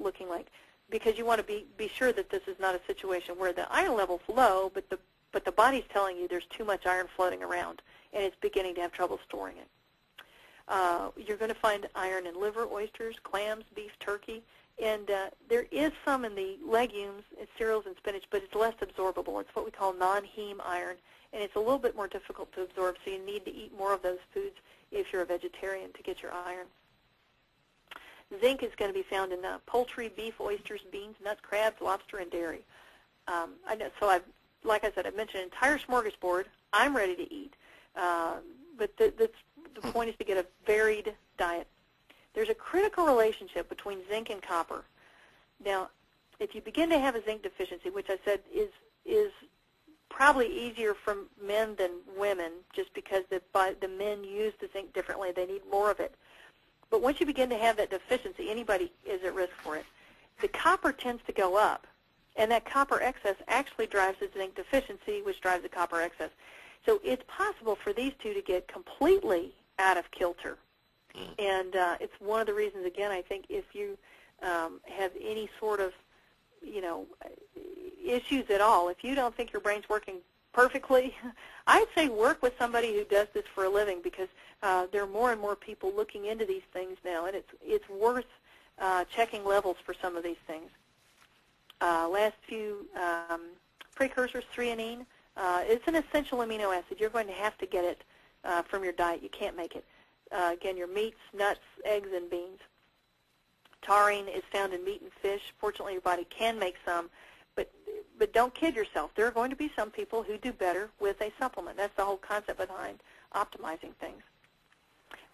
looking like? Because you want to be sure that this is not a situation where the iron level's low, but the body's telling you there's too much iron floating around, and it's beginning to have trouble storing it. You're going to find iron in liver, oysters, clams, beef, turkey, and there is some in the legumes, cereals, and spinach, but it's less absorbable. It's what we call non-heme iron, and it's a little bit more difficult to absorb, so you need to eat more of those foods if you're a vegetarian to get your iron. Zinc is going to be found in poultry, beef, oysters, beans, nuts, crabs, lobster, and dairy. Like I said, I've mentioned an entire smorgasbord. I'm ready to eat, but the point is to get a varied diet. There's a critical relationship between zinc and copper. Now, if you begin to have a zinc deficiency, which I said is probably easier for men than women, just because the men use the zinc differently. They need more of it. But once you begin to have that deficiency, anybody is at risk for it. The copper tends to go up, and that copper excess actually drives the zinc deficiency, which drives the copper excess. So it's possible for these two to get completely out of kilter. And it's one of the reasons, again, I think if you have any sort of, you know, issues at all, if you don't think your brain's working perfectly, I'd say work with somebody who does this for a living, because there are more and more people looking into these things now, and it's worth checking levels for some of these things. Last few precursors, threonine, it's an essential amino acid. You're going to have to get it from your diet. You can't make it. Again, your meats, nuts, eggs, and beans. Taurine is found in meat and fish. Fortunately, your body can make some, but don't kid yourself. There are going to be some people who do better with a supplement. That's the whole concept behind optimizing things.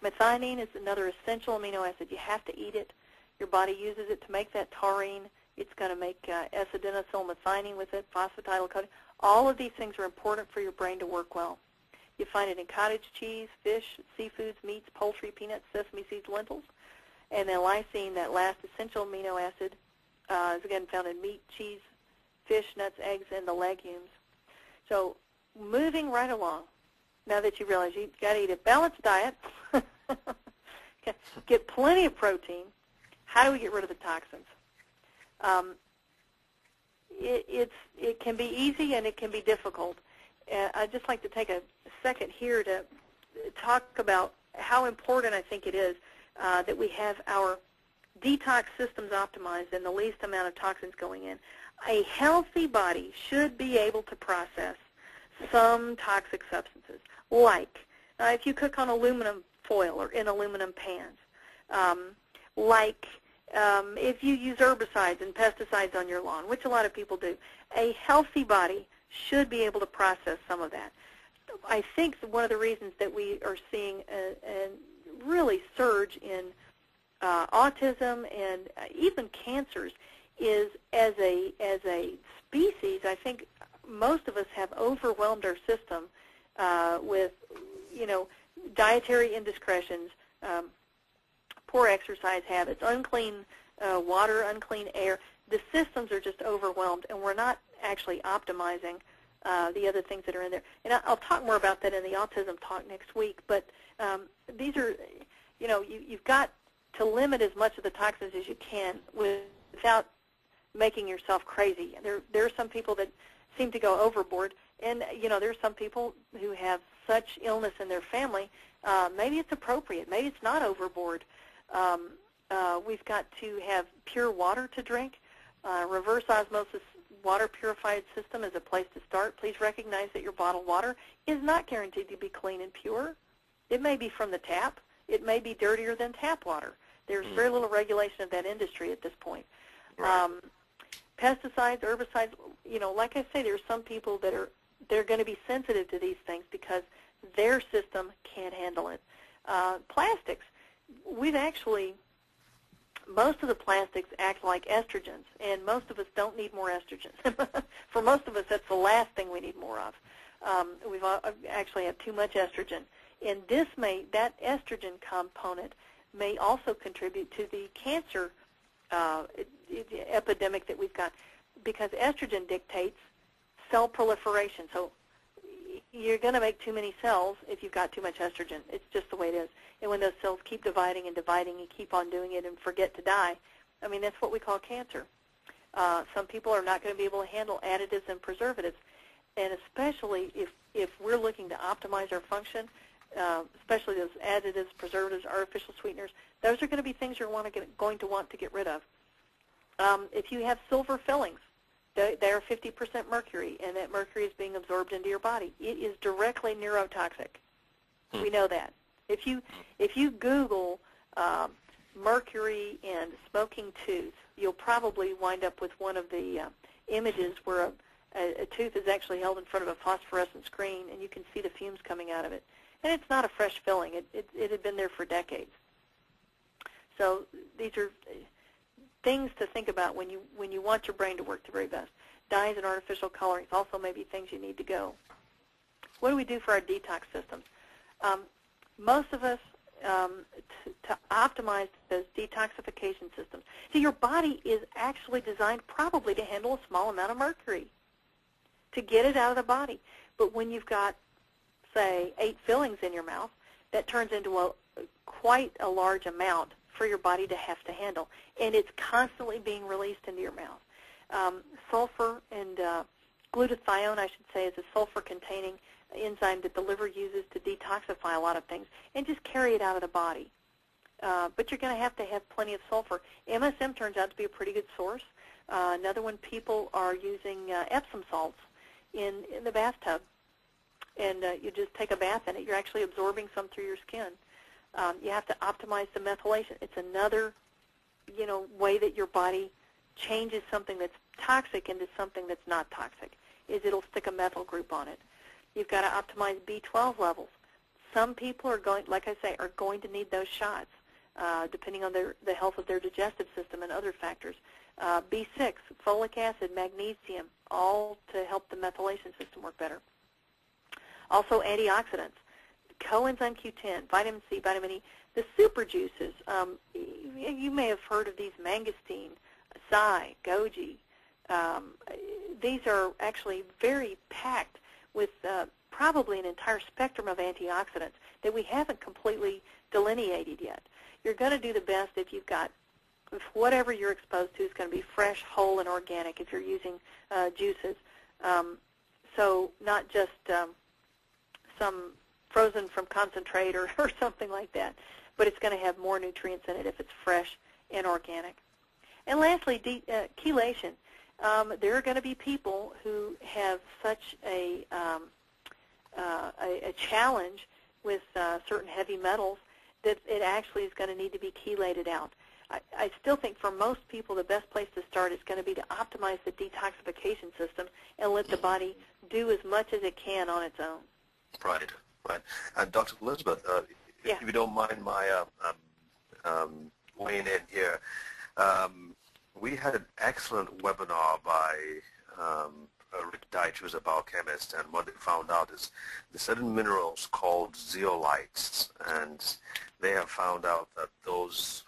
Methionine is another essential amino acid. You have to eat it. Your body uses it to make that taurine. It's going to make S-adenosylmethionine with it, phosphatidylcholine. All of these things are important for your brain to work well. You find it in cottage cheese, fish, seafoods, meats, poultry, peanuts, sesame seeds, lentils. And then lysine, that last essential amino acid, is again found in meat, cheese, fish, nuts, eggs, and the legumes. So moving right along, now that you realize you've got to eat a balanced diet, get plenty of protein, how do we get rid of the toxins? It can be easy and it can be difficult. I'd just like to take a second here to talk about how important I think it is that we have our detox systems optimized and the least amount of toxins going in. A healthy body should be able to process some toxic substances, like if you cook on aluminum foil or in aluminum pans, like if you use herbicides and pesticides on your lawn, which a lot of people do. A healthy body should be able to process some of that. I think one of the reasons that we are seeing a really surge in autism and even cancers is as a species, I think most of us have overwhelmed our system with, you know, dietary indiscretions, poor exercise habits, unclean water, unclean air. The systems are just overwhelmed, and we're not actually optimizing the other things that are in there. And I'll talk more about that in the autism talk next week. But these are, you know, you've got to limit as much of the toxins as you can without making yourself crazy. There are some people that seem to go overboard, and you know, there are some people who have such illness in their family. Maybe it's appropriate. Maybe it's not overboard. We've got to have pure water to drink. Reverse osmosis water purified system is a place to start. Please recognize that your bottled water is not guaranteed to be clean and pure. It may be from the tap. It may be dirtier than tap water. There's very little regulation of that industry at this point. Right. Pesticides, herbicides, like I say, there's some people they're going to be sensitive to these things because their system can't handle it. Plastics, most of the plastics act like estrogens, and most of us don't need more estrogens. For most of us, that's the last thing we need more of. We've actually have too much estrogen. And that estrogen component may also contribute to the cancer epidemic that we've got, because estrogen dictates cell proliferation. So you're going to make too many cells if you've got too much estrogen. It's just the way it is. And when those cells keep dividing and dividing and keep on doing it and forget to die, that's what we call cancer. Some people are not going to be able to handle additives and preservatives. And especially if we're looking to optimize our function, especially those additives, preservatives, artificial sweeteners, those are going to be things you're going to want to get rid of. If you have silver fillings, they are 50% mercury, and that mercury is being absorbed into your body. It is directly neurotoxic. We know that. If you Google mercury and smoking tooth, you'll probably wind up with one of the images where a tooth is actually held in front of a phosphorescent screen, and you can see the fumes coming out of it. And it's not a fresh filling. It had been there for decades. So these are things to think about when you want your brain to work the very best. Dyes and artificial colorings also may be things you need to go. What do we do for our detox systems? Most of us, to optimize those detoxification systems. See, your body is actually designed probably to handle a small amount of mercury, to get it out of the body. But when you've got, say, 8 fillings in your mouth, that turns into quite a large amount for your body to have to handle, and it's constantly being released into your mouth. Sulfur and glutathione, I should say, is a sulfur-containing enzyme that the liver uses to detoxify a lot of things and just carry it out of the body. But you're going to have plenty of sulfur. MSM turns out to be a pretty good source. Another one, people are using Epsom salts in the bathtub, and you just take a bath in it. You're actually absorbing some through your skin. You have to optimize the methylation. It's another, way that your body changes something that's toxic into something that's not toxic, is it'll stick a methyl group on it. You've got to optimize B12 levels. Some people are going to need those shots, depending on the health of their digestive system and other factors. B6, folic acid, magnesium, all to help the methylation system work better. Also antioxidants, coenzyme Q10, vitamin C, vitamin E, the super juices. You may have heard of these, mangosteen, acai, goji. These are actually very packed with probably an entire spectrum of antioxidants that we haven't completely delineated yet. You're going to do the best if whatever you're exposed to is going to be fresh, whole, and organic if you're using juices. So not just some frozen from concentrate or something like that, but it's going to have more nutrients in it if it's fresh and organic. And lastly, chelation. There are going to be people who have such a challenge with certain heavy metals that it actually is going to need to be chelated out. I still think for most people the best place to start is going to be to optimize the detoxification system and let the body do as much as it can on its own. Right. And Dr. Elizabeth, if you don't mind my weighing in here, we had an excellent webinar by Rick Deitch, who's a biochemist, and what they found out is there's certain minerals called zeolites, and they have found out that those,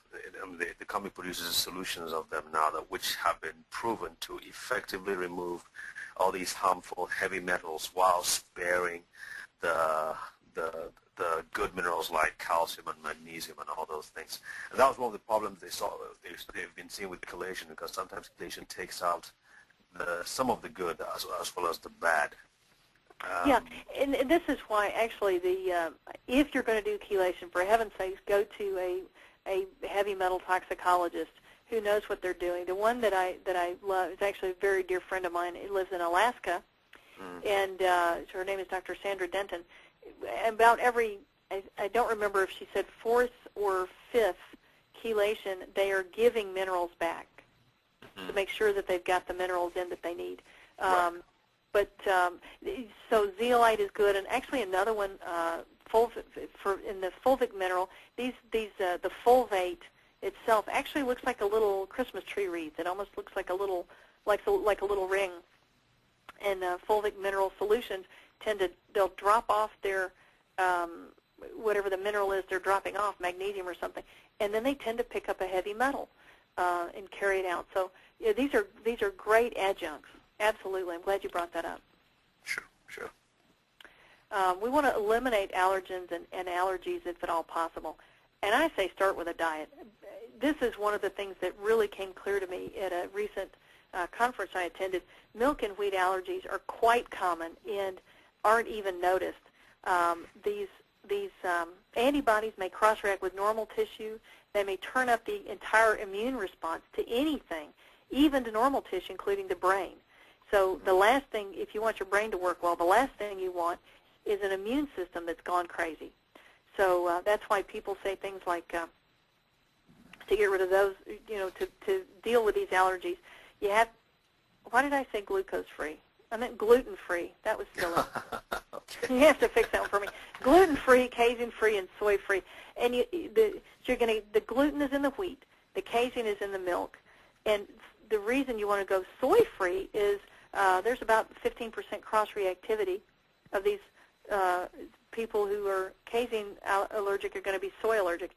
the company produces solutions of them now which have been proven to effectively remove all these harmful heavy metals while sparing the good minerals like calcium and magnesium and all those things. And that was one of the problems they've been seeing with chelation, because sometimes chelation takes out some of the good as well as the bad. And this is why actually if you're going to do chelation, for heaven's sakes, go to a heavy metal toxicologist who knows what they're doing. The one that I love is actually a very dear friend of mine. He lives in Alaska, and her name is Dr. Sandra Denton. About every, I don't remember if she said 4th or 5th chelation, they are giving minerals back to make sure that they've got the minerals in that they need. So zeolite is good, and actually another one, in the fulvic mineral, the fulvate itself actually looks like a little Christmas tree wreath. It almost looks like a little ring. And fulvic mineral solutions they'll drop off their whatever the mineral is they're dropping off, magnesium or something, and then they tend to pick up a heavy metal and carry it out. So yeah, these are great adjuncts. Absolutely. I'm glad you brought that up. Sure. We want to eliminate allergens and allergies if at all possible. And I say start with a diet. This is one of the things that really came clear to me at a recent conference I attended. Milk and wheat allergies are quite common and aren't even noticed. These antibodies may cross-react with normal tissue. They may turn up the entire immune response to anything, even to normal tissue, including the brain. So the last thing, if you want your brain to work well, the last thing you want is an immune system that's gone crazy. So that's why people say things like, to get rid of those, to deal with these allergies, you have, why did I say glucose-free? I meant gluten-free. That was silly. Okay. You have to fix that one for me. Gluten-free, casein-free, and soy-free. And the gluten is in the wheat, the casein is in the milk, and the reason you want to go soy-free is there's about 15% cross-reactivity of these people who are casein allergic are going to be soy allergic.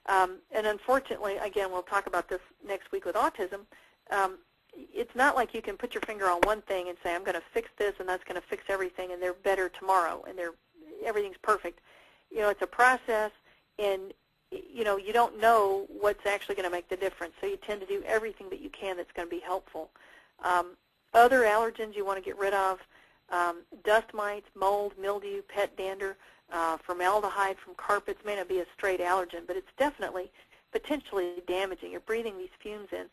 And unfortunately, again, we'll talk about this next week with autism, it's not like you can put your finger on one thing and say, I'm going to fix this and that's going to fix everything and they're better tomorrow and everything's perfect. It's a process, and you don't know what's actually going to make the difference, so you tend to do everything that you can that's going to be helpful. Other allergens you want to get rid of, dust mites, mold, mildew, pet dander, formaldehyde from carpets may not be a straight allergen, but it's definitely potentially damaging. You're breathing these fumes in.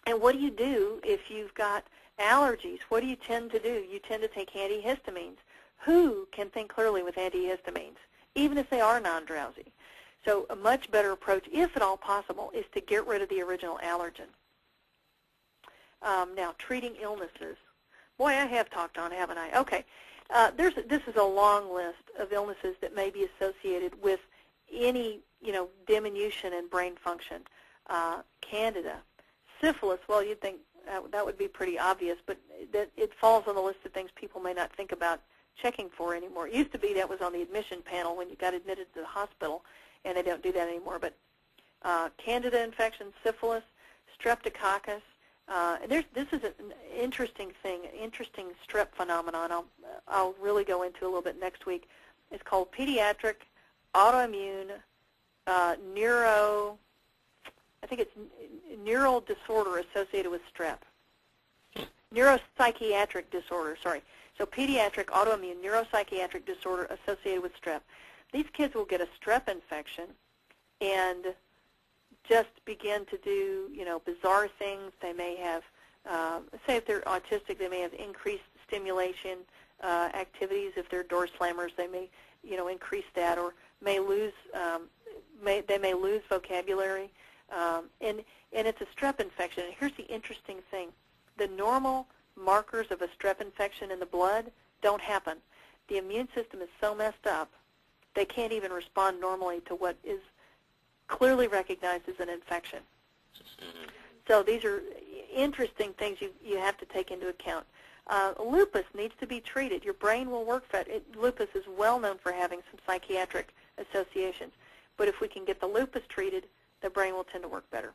And what do you do if you've got allergies? What do you tend to do? You tend to take antihistamines. Who can think clearly with antihistamines, even if they are non-drowsy? So a much better approach, if at all possible, is to get rid of the original allergen. Now, treating illnesses. Boy, I have talked on, haven't I? Okay. This is a long list of illnesses that may be associated with any, diminution in brain function. Candida. Syphilis, well, you'd think that would be pretty obvious, but that it falls on the list of things people may not think about checking for anymore. It used to be that was on the admission panel when you got admitted to the hospital, and they don't do that anymore. But Candida infection, syphilis, streptococcus. This is an interesting thing, interesting strep phenomenon I'll really go into a little bit next week. It's called pediatric autoimmune neural disorder associated with strep. Neuropsychiatric disorder, sorry. So pediatric autoimmune neuropsychiatric disorder associated with strep. These kids will get a strep infection and just begin to do, bizarre things. They may have, say if they're autistic, they may have increased stimulation activities. If they're door slammers, they may, increase that, or may lose, they may lose vocabulary. And it's a strep infection. And here's the interesting thing. The normal markers of a strep infection in the blood don't happen. The immune system is so messed up, they can't even respond normally to what is clearly recognized as an infection. So these are interesting things you have to take into account. Lupus needs to be treated. Your brain will work for it. Lupus is well known for having some psychiatric associations. But if we can get the lupus treated, the brain will tend to work better.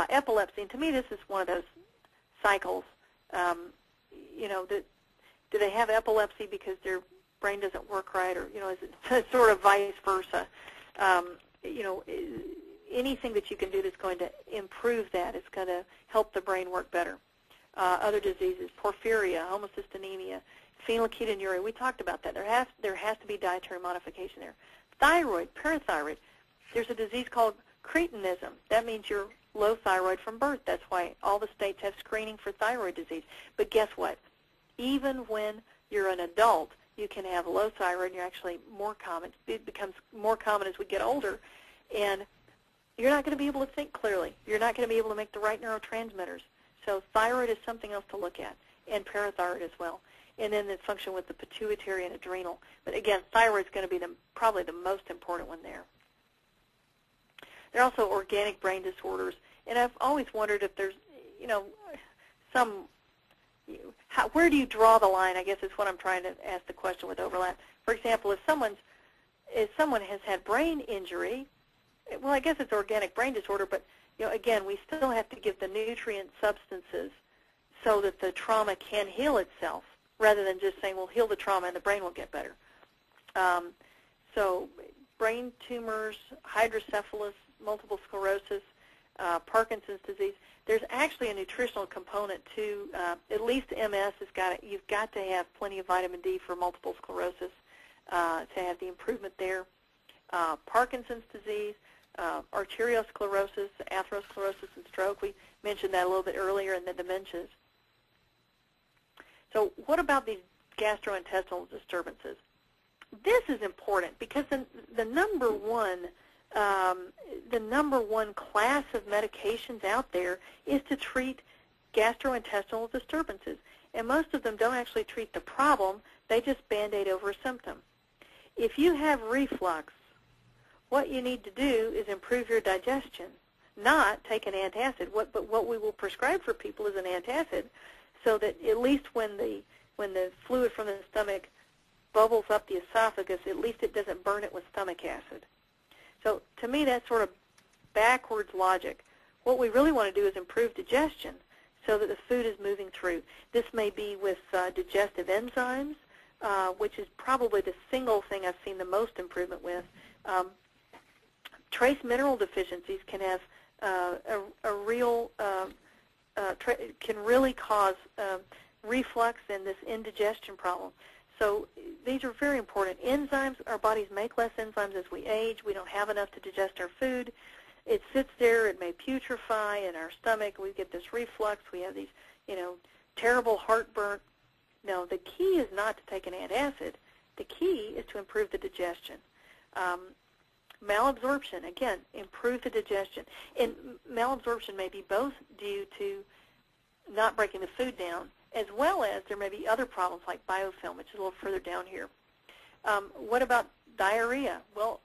Epilepsy, and to me this is one of those cycles. Do they have epilepsy because their brain doesn't work right, or is it sort of vice versa? Anything that you can do that's going to improve that is going to help the brain work better. Other diseases, porphyria, homocystinemia, phenylketonuria, we talked about that. There has to be dietary modification there. Thyroid, parathyroid. There's a disease called cretinism. That means you're low thyroid from birth. That's why all the states have screening for thyroid disease. But guess what? Even when you're an adult, you can have low thyroid, and you're actually more common. It becomes more common as we get older. And you're not going to be able to think clearly. You're not going to be able to make the right neurotransmitters. So thyroid is something else to look at, and parathyroid as well. And then the function with the pituitary and adrenal. But again, thyroid is going to be probably the most important one there. There are also organic brain disorders, and I've always wondered if there's, where do you draw the line, I guess is what I'm trying to ask the question with overlap. For example, if someone has had brain injury, well, I guess it's organic brain disorder, but again, we still have to give the nutrient substances so that the trauma can heal itself, rather than just saying, well, heal the trauma and the brain will get better. So brain tumors, hydrocephalus, multiple sclerosis, Parkinson's disease, there's actually a nutritional component to at least MS. You've got to have plenty of vitamin D for multiple sclerosis to have the improvement there. Parkinson's disease, arteriosclerosis, atherosclerosis, and stroke. We mentioned that a little bit earlier in the dementias. So what about these gastrointestinal disturbances? This is important because the number one class of medications out there is to treat gastrointestinal disturbances, and most of them don't actually treat the problem. They just Band-Aid over a symptom. If you have reflux, what you need to do is improve your digestion, not take an antacid. But what we will prescribe for people is an antacid, so that at least when the fluid from the stomach bubbles up the esophagus, at least it doesn't burn it with stomach acid. So to me, that's sort of backwards logic. What we really want to do is improve digestion so that the food is moving through. This may be with digestive enzymes, which is probably the single thing I've seen the most improvement with. Trace mineral deficiencies can have can really cause reflux and this indigestion problem. So these are very important. Enzymes, our bodies make less enzymes as we age. We don't have enough to digest our food. It sits there. It may putrefy in our stomach. We get this reflux. We have these, terrible heartburn. No, the key is not to take an antacid. The key is to improve the digestion. Malabsorption, again, improve the digestion. And malabsorption may be both due to not breaking the food down, as well as there may be other problems like biofilm, which is a little further down here. What about diarrhea? Well,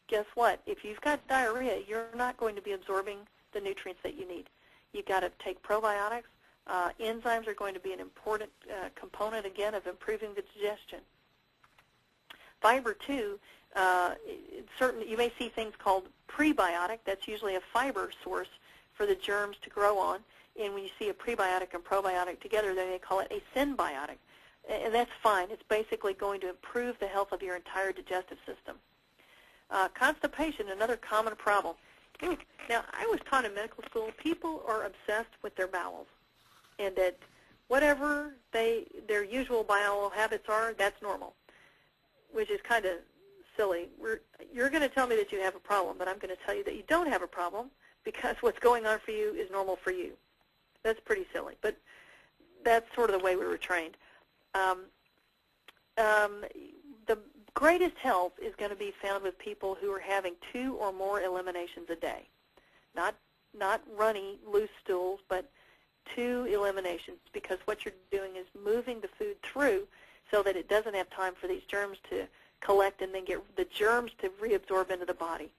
guess what? If you've got diarrhea, you're not going to be absorbing the nutrients that you need. You've got to take probiotics. Enzymes are going to be an important component, again, of improving the digestion. Fiber, too, you may see things called prebiotic. That's usually a fiber source for the germs to grow on. And when you see a prebiotic and probiotic together, then they call it a synbiotic. And that's fine. It's basically going to improve the health of your entire digestive system. Constipation, another common problem. Now, I was taught in medical school, people are obsessed with their bowels, and that whatever their usual bowel habits are, that's normal, which is kind of silly. You're going to tell me that you have a problem, but I'm going to tell you that you don't have a problem because what's going on for you is normal for you. That's pretty silly, but that's sort of the way we were trained. The greatest health is going to be found with people who are having 2 or more eliminations a day. Not runny, loose stools, but 2 eliminations, because what you're doing is moving the food through so that it doesn't have time for these germs to collect and then get the germs to reabsorb into the body.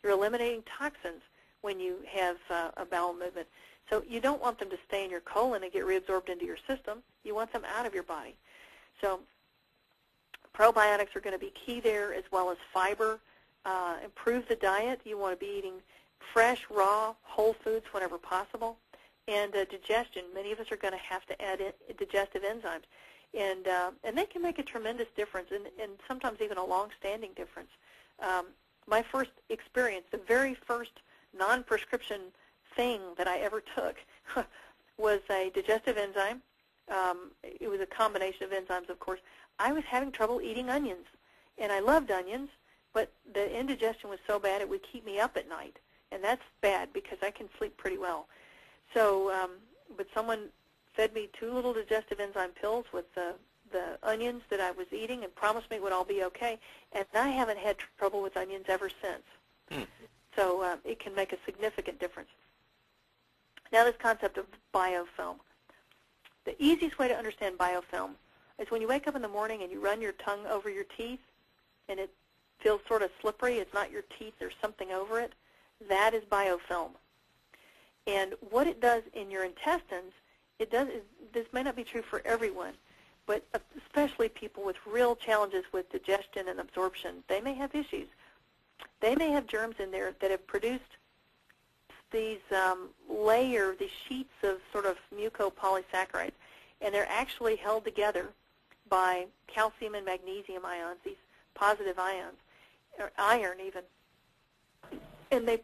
You're eliminating toxins when you have a bowel movement. So you don't want them to stay in your colon and get reabsorbed into your system. You want them out of your body. So probiotics are going to be key there, as well as fiber. Improve the diet. You want to be eating fresh, raw, whole foods whenever possible. And digestion. Many of us are going to have to add in digestive enzymes. And they can make a tremendous difference, and sometimes even a long-standing difference. My first experience, the very first non-prescription thing that I ever took was a digestive enzyme. It was a combination of enzymes, of course. I was having trouble eating onions, and I loved onions, but the indigestion was so bad it would keep me up at night, and that's bad because I can sleep pretty well. So, but someone fed me 2 little digestive enzyme pills with the onions that I was eating and promised me it would all be okay, and I haven't had trouble with onions ever since. So it can make a significant difference. Now this concept of biofilm. The easiest way to understand biofilm is when you wake up in the morning and you run your tongue over your teeth and it feels sort of slippery. It's not your teeth. There's something over it. That is biofilm. And what it does in your intestines, this may not be true for everyone, but especially people with real challenges with digestion and absorption, they may have issues. They may have germs in there that have produced these these sheets of sort of mucopolysaccharides, and they're actually held together by calcium and magnesium ions, these positive ions, or iron even. And they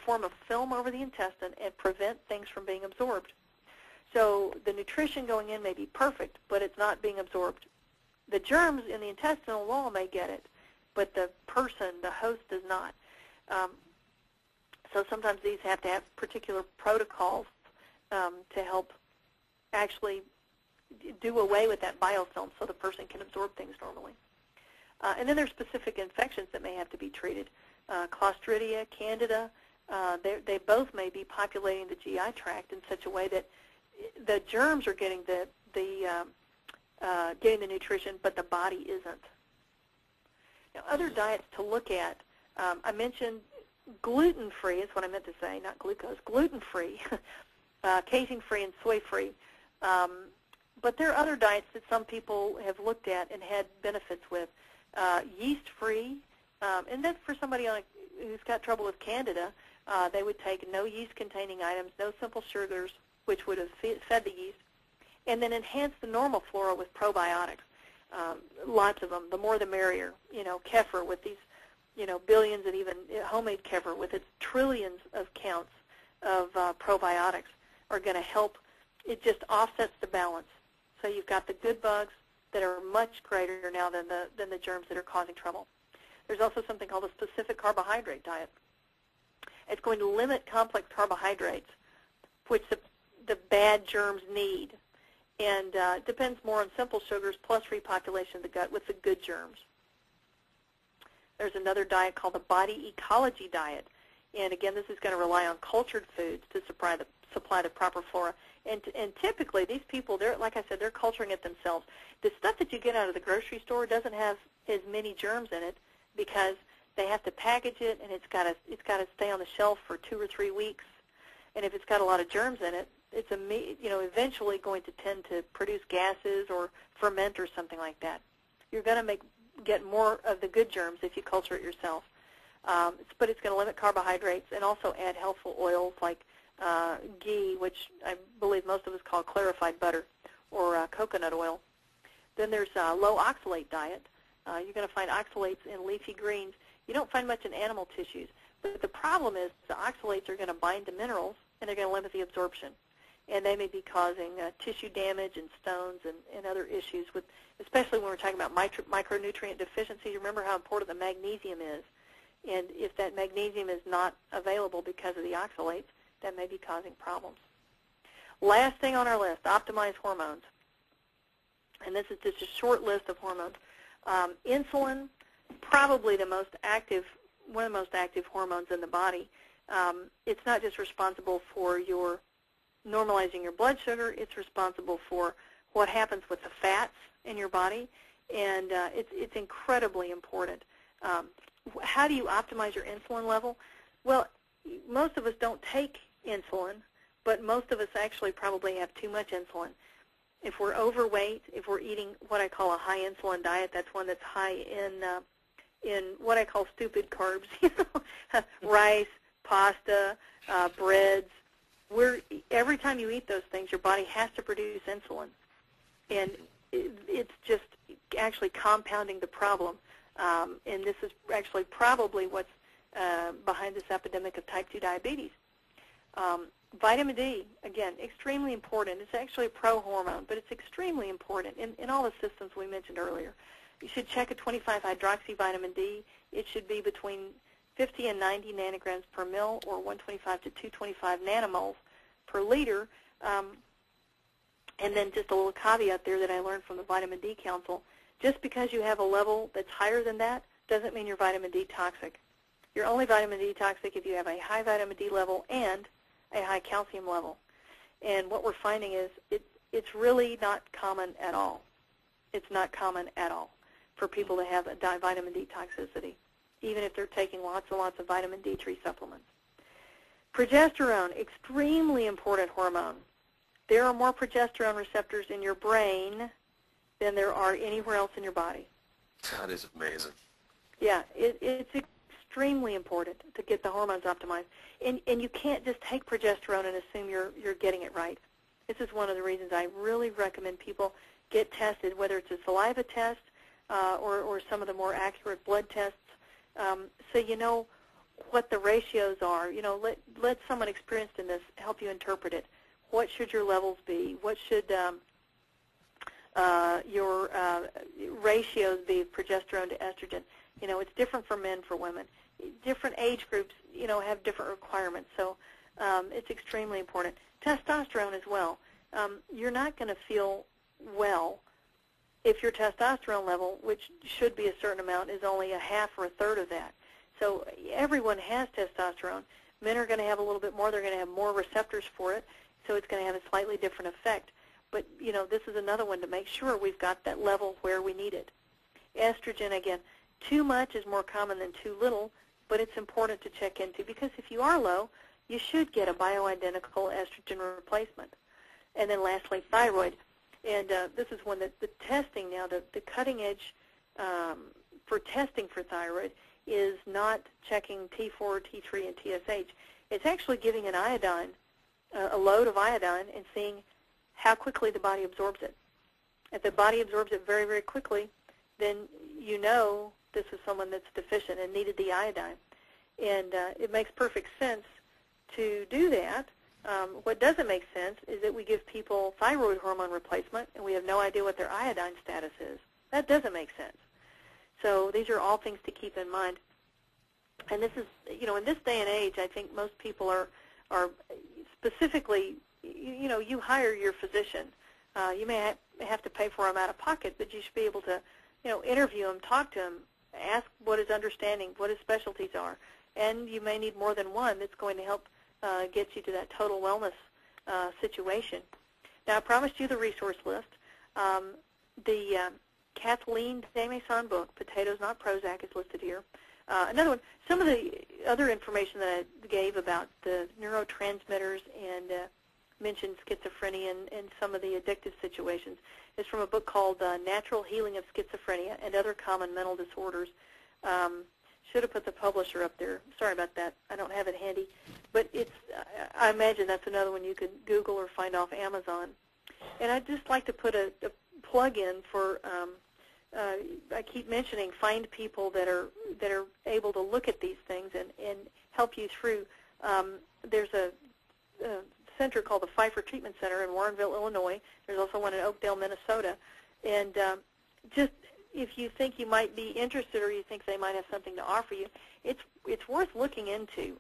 form a film over the intestine and prevent things from being absorbed. So the nutrition going in may be perfect, but it's not being absorbed. The germs in the intestinal wall may get it, but the person, the host, does not. So sometimes these have to have particular protocols to help actually do away with that biofilm so the person can absorb things normally. And then there's specific infections that may have to be treated. Clostridia, Candida, they both may be populating the GI tract in such a way that the germs are getting the nutrition, but the body isn't. Now, other diets to look at, I mentioned gluten-free is what I meant to say, not glucose, gluten-free, casein-free and soy-free. But there are other diets that some people have looked at and had benefits with. Yeast-free, and that's for somebody who's got trouble with Candida. They would take no yeast-containing items, no simple sugars, which would have fed the yeast, and then enhance the normal flora with probiotics. Lots of them, the more the merrier. Kefir with these, billions, and even homemade kefir with its trillions of counts of probiotics are going to help. It just offsets the balance. So you've got the good bugs that are much greater now than the germs that are causing trouble. There's also something called a specific carbohydrate diet. It's going to limit complex carbohydrates, which the bad germs need, and it depends more on simple sugars plus repopulation of the gut with the good germs. There's another diet called the body ecology diet, and again, this is going to rely on cultured foods to supply the proper flora. And typically, these people, like I said, they're culturing it themselves. The stuff that you get out of the grocery store doesn't have as many germs in it because they have to package it, and it's got to stay on the shelf for 2 or 3 weeks. And if it's got a lot of germs in it, it's eventually going to tend to produce gases or ferment or something like that. You're going to get more of the good germs if you culture it yourself. But it's going to limit carbohydrates and also add healthful oils like ghee, which I believe most of us call clarified butter, or coconut oil. Then there's a low oxalate diet. You're going to find oxalates in leafy greens. You don't find much in animal tissues. But the problem is the oxalates are going to bind to minerals, and they're going to limit the absorption. And they may be causing tissue damage and stones and other issues, especially when we're talking about micronutrient deficiency. Remember how important the magnesium is. And if that magnesium is not available because of the oxalates, that may be causing problems. Last thing on our list, optimize hormones. And this is just a short list of hormones. Insulin, probably one of the most active hormones in the body. It's not just responsible for normalizing your blood sugar, it's responsible for what happens with the fats in your body, and it's incredibly important. How do you optimize your insulin level? Well, most of us don't take insulin, but most of us actually probably have too much insulin. If we're overweight, if we're eating what I call a high insulin diet, that's one that's high in what I call stupid carbs, rice, pasta, breads. Every time you eat those things, your body has to produce insulin, and it's just actually compounding the problem. And this is actually probably what's behind this epidemic of type 2 diabetes. Vitamin D, again, extremely important. It's actually a pro-hormone, but it's extremely important in all the systems we mentioned earlier. You should check a 25-hydroxy vitamin D. It should be between 50 and 90 nanograms per mil, or 125 to 225 nanomoles per liter. And then just a little caveat there that I learned from the Vitamin D Council. Just because you have a level that's higher than that doesn't mean you're vitamin D toxic. You're only vitamin D toxic if you have a high vitamin D level and a high calcium level. And what we're finding is it's really not common at all. It's not common at all for people to have a vitamin D toxicity, even if they're taking lots and lots of vitamin D3 supplements. Progesterone, extremely important hormone. There are more progesterone receptors in your brain than there are anywhere else in your body. That is amazing. Yeah, it's extremely important to get the hormones optimized. And you can't just take progesterone and assume you're getting it right. This is one of the reasons I really recommend people get tested, whether it's a saliva test or some of the more accurate blood tests, so you know what the ratios are. You know, let someone experienced in this help you interpret it. What should your levels be? What should your ratios be of progesterone to estrogen? You know, it's different for men, for women. Different age groups, you know, have different requirements. So it's extremely important. Testosterone as well. You're not going to feel well if your testosterone level, which should be a certain amount, is only a half or a third of that. So everyone has testosterone. Men are going to have a little bit more. They're going to have more receptors for it, so it's going to have a slightly different effect. But, you know, this is another one to make sure we've got that level where we need it. Estrogen, again, too much is more common than too little, but it's important to check into, because if you are low, you should get a bioidentical estrogen replacement. And then lastly, thyroid. And this is one that the testing now, the cutting edge for testing for thyroid is not checking T4, T3, and TSH. It's actually giving an iodine, a load of iodine, and seeing how quickly the body absorbs it. If the body absorbs it very, very quickly, then you know this is someone that's deficient and needed the iodine. And it makes perfect sense to do that. What doesn't make sense is that we give people thyroid hormone replacement and we have no idea what their iodine status is. That doesn't make sense. So these are all things to keep in mind. And this is, you know, in this day and age, I think most people are specifically, you know, you hire your physician. You may have to pay for him out of pocket, but you should be able to, you know, interview him, talk to him, ask what his understanding, what his specialties are. And you may need more than one that's going to help get you to that total wellness situation. Now, I promised you the resource list. The Kathleen DeMaison book, Potatoes Not Prozac, is listed here. Another one, some of the other information that I gave about the neurotransmitters and mentioned schizophrenia and some of the addictive situations is from a book called Natural Healing of Schizophrenia and Other Common Mental Disorders. Should have put the publisher up there. Sorry about that. I don't have it handy. But it's, I imagine that's another one you could Google or find off Amazon. And I'd just like to put a plug in for, I keep mentioning, find people that are able to look at these things and help you through. There's a center called the Pfeiffer Treatment Center in Warrenville, Illinois. There's also one in Oakdale, Minnesota. And just if you think you might be interested or you think they might have something to offer you, it's worth looking into.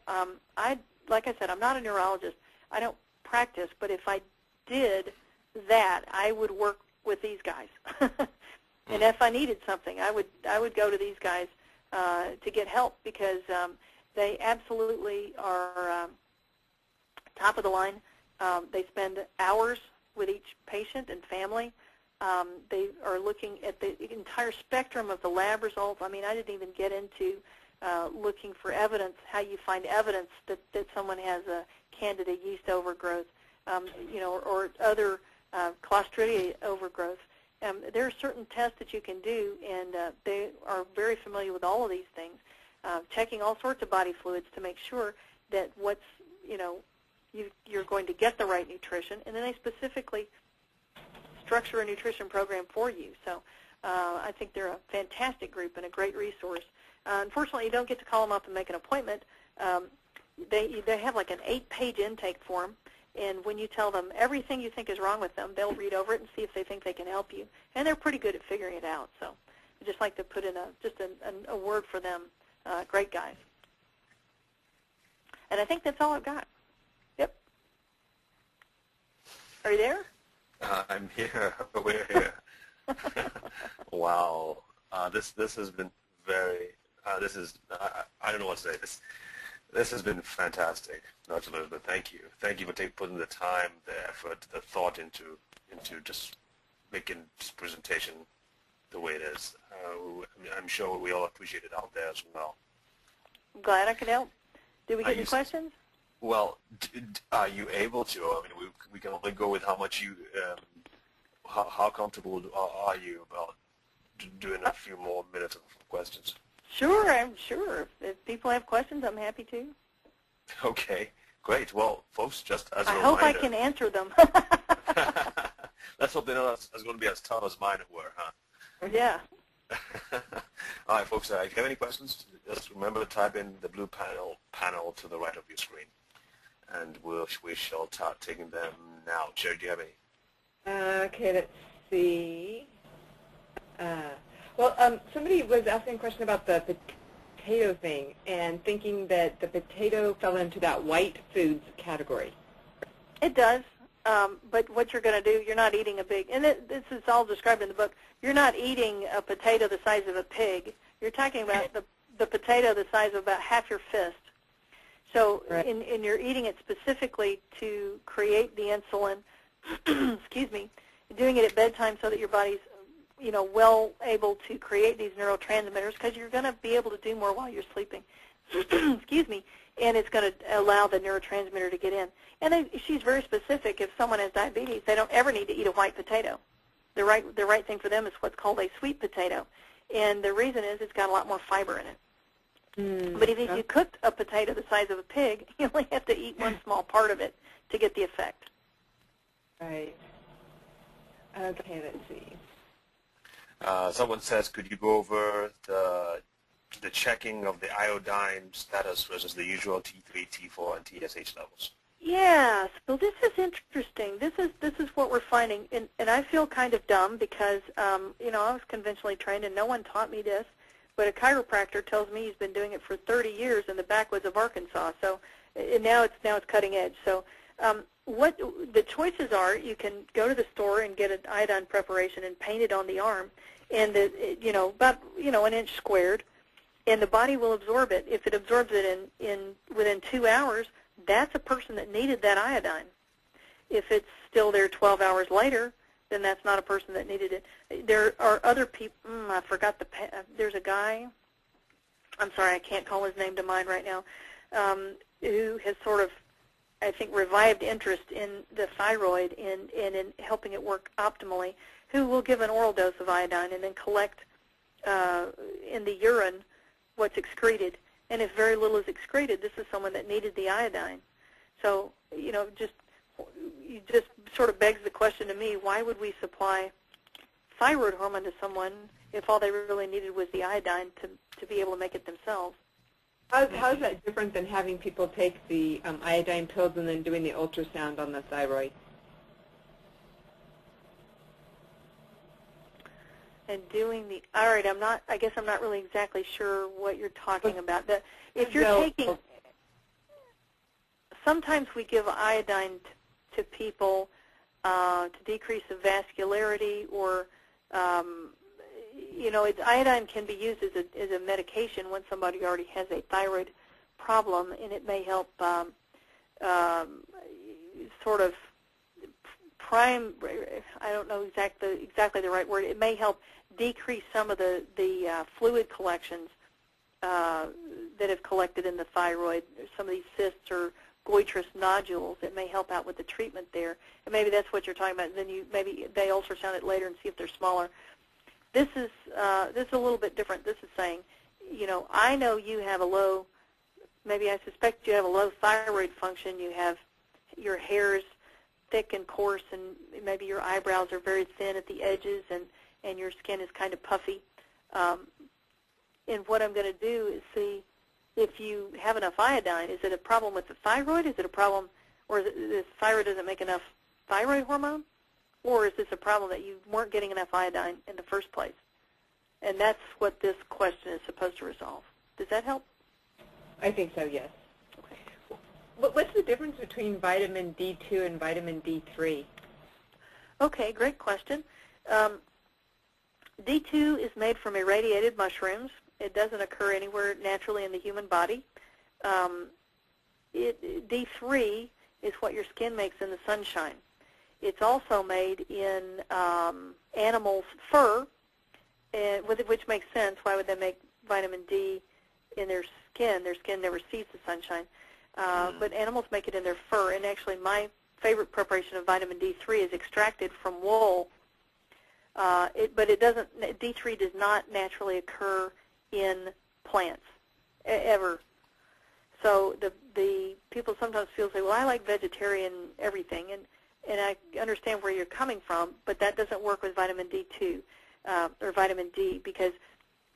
Like I said, I'm not a neurologist. I don't practice, but if I did that, I would work with these guys. And if I needed something, I would go to these guys to get help, because they absolutely are top of the line. They spend hours with each patient and family. They are looking at the entire spectrum of the lab results. I mean, I didn't even get into looking for evidence, how you find evidence that someone has a candida yeast overgrowth, you know, or other Clostridia overgrowth. There are certain tests that you can do, and they are very familiar with all of these things, checking all sorts of body fluids to make sure that what's, you know, you're going to get the right nutrition, and then they specifically structure a nutrition program for you. So I think they're a fantastic group and a great resource. Unfortunately, you don't get to call them up and make an appointment. They have like an 8-page intake form, and when you tell them everything you think is wrong with them, they'll read over it and see if they think they can help you. And they're pretty good at figuring it out. So I'd just like to put in a word for them. Great guys. And I think that's all I've got. Yep. Are you there? I'm here. We're here. Wow. This has been very. I don't know what to say. This has been fantastic, Dr. Elizabeth. Thank you. Thank you for putting the time, the effort, the thought into just making this presentation the way it is. I'm sure we all appreciate it out there as well. I'm glad I could help. Did we get any questions? Well, are you able to? I mean, we can only go with how much you, how comfortable are you about doing a few more minutes of questions? Sure, I'm sure. If people have questions, I'm happy to. Okay, great. Well, folks, just as a reminder. I hope I can answer them. Let's hope they're not going to be as tough as mine were, huh? Yeah. All right, folks, if you have any questions, just remember to type in the blue panel to the right of your screen, and we shall start taking them now. Sherry, do you have any? Okay, let's see. Somebody was asking a question about the potato thing and thinking that the potato fell into that white foods category. It does, but what you're going to do, you're not eating a big, and this is all described in the book, you're not eating a potato the size of a pig. You're talking about the potato the size of about half your fist. So right. and you're eating it specifically to create the insulin, excuse me, doing it at bedtime so that your body's well able to create these neurotransmitters, because you're going to be able to do more while you're sleeping. Excuse me. And it's going to allow the neurotransmitter to get in. And she's very specific. If someone has diabetes, they don't ever need to eat a white potato. The right thing for them is what's called a sweet potato. And the reason is it's got a lot more fiber in it. But if you cooked a potato the size of a pig, you only have to eat one small part of it to get the effect. Right. Okay, let's see. Someone says, could you go over the checking of the iodine status versus the usual T3, T4, and TSH levels? Yeah, so this is interesting. This is what we're finding, and I feel kind of dumb because I was conventionally trained and no one taught me this, but a chiropractor tells me he's been doing it for 30 years in the backwoods of Arkansas. So and now it's cutting edge. So what the choices are, you can go to the store and get an iodine preparation and paint it on the arm, and about an inch squared, and the body will absorb it. If it absorbs it within 2 hours, that's a person that needed that iodine. If it's still there 12 hours later, then that's not a person that needed it. There are other people. I forgot there's a guy. I'm sorry, I can't call his name to mind right now. Who has sort of, I think, revived interest in the thyroid and in helping it work optimally, who will give an oral dose of iodine and then collect in the urine what's excreted. And if very little is excreted, this is someone that needed the iodine. So, just sort of begs the question to me, why would we supply thyroid hormone to someone if all they really needed was the iodine to be able to make it themselves? How is that different than having people take the iodine pills and then doing the ultrasound on the thyroid? And doing all right, I guess I'm not really exactly sure what you're talking about. If you're taking, sometimes we give iodine to people to decrease the vascularity, or iodine can be used as a medication when somebody already has a thyroid problem, and it may help sort of prime. I don't know exactly the right word. It may help decrease some of the fluid collections that have collected in the thyroid. Some of these cysts or goitrous nodules. It may help out with the treatment there, and maybe that's what you're talking about. Then maybe they ultrasound it later and see if they're smaller. This is a little bit different. This is saying, I know you have a low. Maybe I suspect you have a low thyroid function. You have your hair's thick and coarse, and maybe your eyebrows are very thin at the edges, and your skin is kind of puffy. And what I'm going to do is see if you have enough iodine. Is it a problem with the thyroid? Is it a problem, or is it the thyroid doesn't make enough thyroid hormone? Or is this a problem that you weren't getting enough iodine in the first place? And that's what this question is supposed to resolve. Does that help? I think so, yes. What's the difference between vitamin D2 and vitamin D3? Okay, great question. D2 is made from irradiated mushrooms, It doesn't occur anywhere naturally in the human body. D3 is what your skin makes in the sunshine. It's also made in animals' fur, which makes sense. Why would they make vitamin D in their skin? Their skin never sees the sunshine. But animals make it in their fur, and actually my favorite preparation of vitamin D3 is extracted from wool. But it doesn't. D3 does not naturally occur in plants ever. So the people sometimes say, well, I like vegetarian everything, and I understand where you're coming from, but that doesn't work with vitamin D2 or vitamin D, because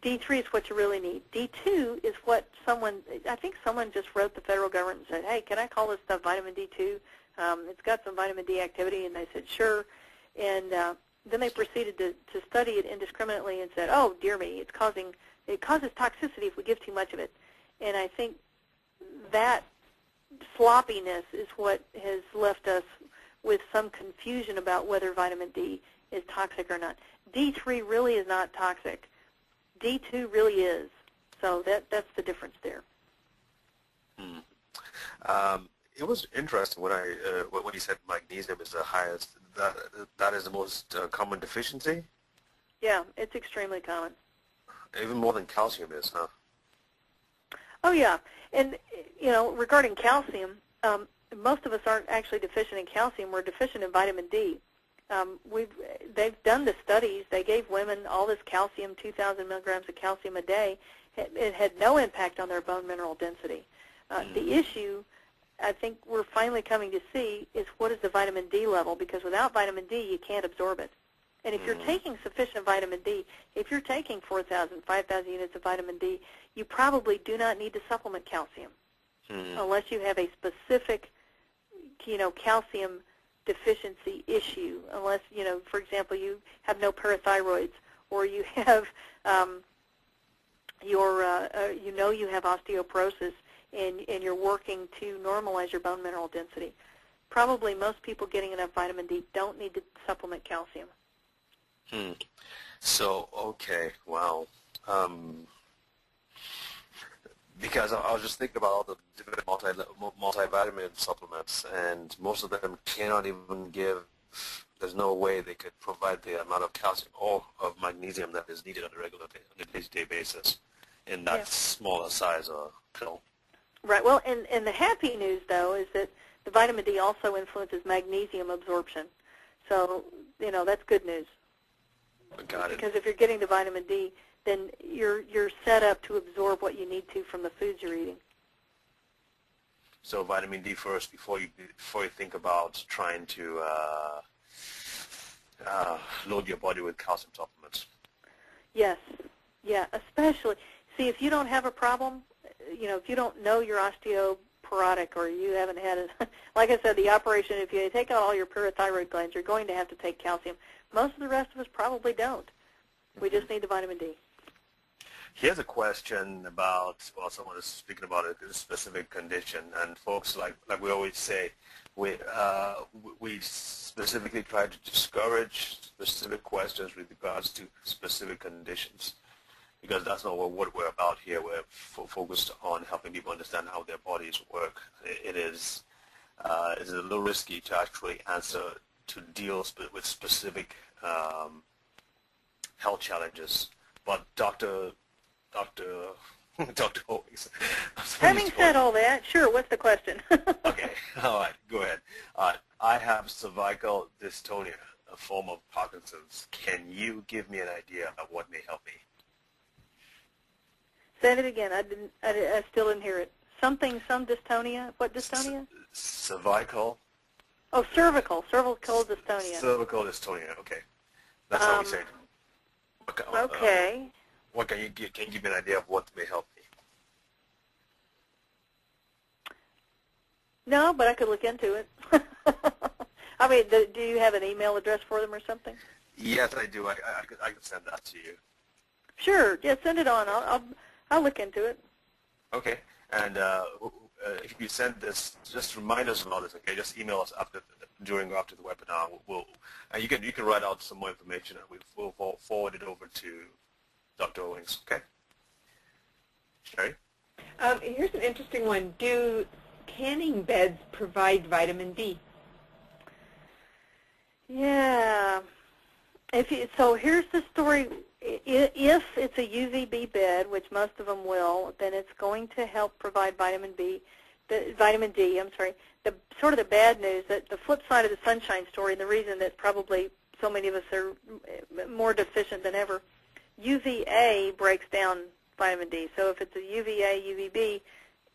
D3 is what you really need. D2 is what I think someone just wrote the federal government and said, hey, can I call this stuff vitamin D2? It's got some vitamin D activity, and they said, sure. And then they proceeded to study it indiscriminately and said, oh, dear me, it causes toxicity if we give too much of it. And I think that sloppiness is what has left us with some confusion about whether vitamin D is toxic or not. D3 really is not toxic. D2 really is. So that's the difference there. It was interesting when you said magnesium is the highest. That is the most common deficiency? Yeah, it's extremely common. Even more than calcium is, huh? Oh, yeah. And, regarding calcium, most of us aren't actually deficient in calcium. We're deficient in vitamin D. They've done the studies. They gave women all this calcium, 2,000 milligrams of calcium a day. It had no impact on their bone mineral density. The issue, I think we're finally coming to see, is what is the vitamin D level, because without vitamin D, you can't absorb it. And if you're taking sufficient vitamin D, if you're taking 4,000, 5,000 units of vitamin D, you probably do not need to supplement calcium unless you have a specific, calcium deficiency issue, unless, for example, you have no parathyroids, or you have you have osteoporosis, and you're working to normalize your bone mineral density. Probably most people getting enough vitamin D don't need to supplement calcium. So, okay, wow. Because I was just thinking about all the different multivitamin supplements, and most of them cannot even give, there's no way they could provide the amount of calcium or of magnesium that is needed on a day-to-day basis in that smaller size pill. Right. Well, and the happy news, though, is that the vitamin D also influences magnesium absorption. So, that's good news. Got it. Because if you're getting the vitamin D, then you're set up to absorb what you need to from the foods you're eating. So vitamin D first before you think about trying to load your body with calcium supplements. Yes. Yeah, especially. See, if you don't have a problem, if you don't know you're osteoporotic, or you haven't had it, like I said, the operation, if you take out all your parathyroid glands, you're going to have to take calcium. Most of the rest of us probably don't. We just need the vitamin D. Here's a question about, someone is speaking about a specific condition, and folks, like we always say, we specifically try to discourage specific questions with regards to specific conditions, because that's not what we're about here. We're focused on helping people understand how their bodies work. It's a little risky to actually answer, to deal with specific health challenges. But Dr. Owings. Having said all that, sure, what's the question? Okay, all right, go ahead. I have cervical dystonia, a form of Parkinson's. Can you give me an idea of what may help me? Say it again. I still didn't hear it. Some dystonia. What dystonia? Cervical. Oh, cervical dystonia. Cervical dystonia. Okay, that's how we say it. Okay. What can you give me an idea of what may help me? No, but I could look into it. I mean, do you have an email address for them or something? Yes, I do. I can send that to you. Sure. Yeah, send it on. I'll look into it. Okay. And if you send this, just remind us about this. Okay. Just email us after the webinar. And you can write out some more information, and we'll forward it over to Dr. Owings. Okay. Sherry? Here's an interesting one. Do tanning beds provide vitamin D? Yeah. So here's the story. If it's a UVB bed, which most of them will, then it's going to help provide vitamin D. The sort of the bad news, that the flip side of the sunshine story, and the reason that probably so many of us are more deficient than ever, UVA breaks down vitamin D. So if it's a UVA, UVB,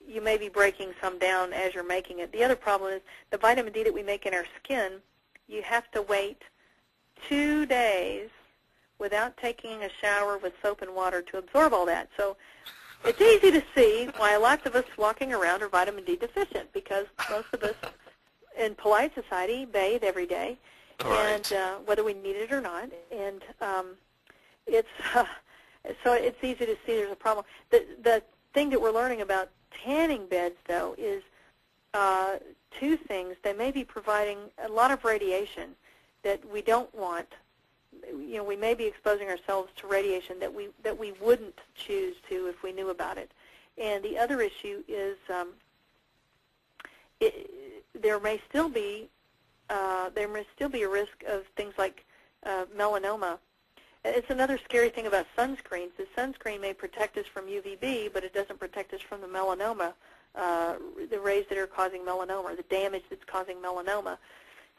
you may be breaking some down as you're making it. The other problem is the vitamin D that we make in our skin, you have to wait 2 days without taking a shower with soap and water to absorb all that. So it's easy to see why lots of us walking around are vitamin D deficient, because most of us in polite society bathe every day, Right. and whether we need it or not. And so it's easy to see there's a problem. The thing that we're learning about tanning beds, though, is two things. They may be providing a lot of radiation that we don't want. You know, we may be exposing ourselves to radiation that we wouldn't choose to if we knew about it. And the other issue is there may still be a risk of things like melanoma. It's another scary thing about sunscreens. The sunscreen may protect us from UVB, but it doesn't protect us from the melanoma, the rays that are causing melanoma, or the damage that's causing melanoma.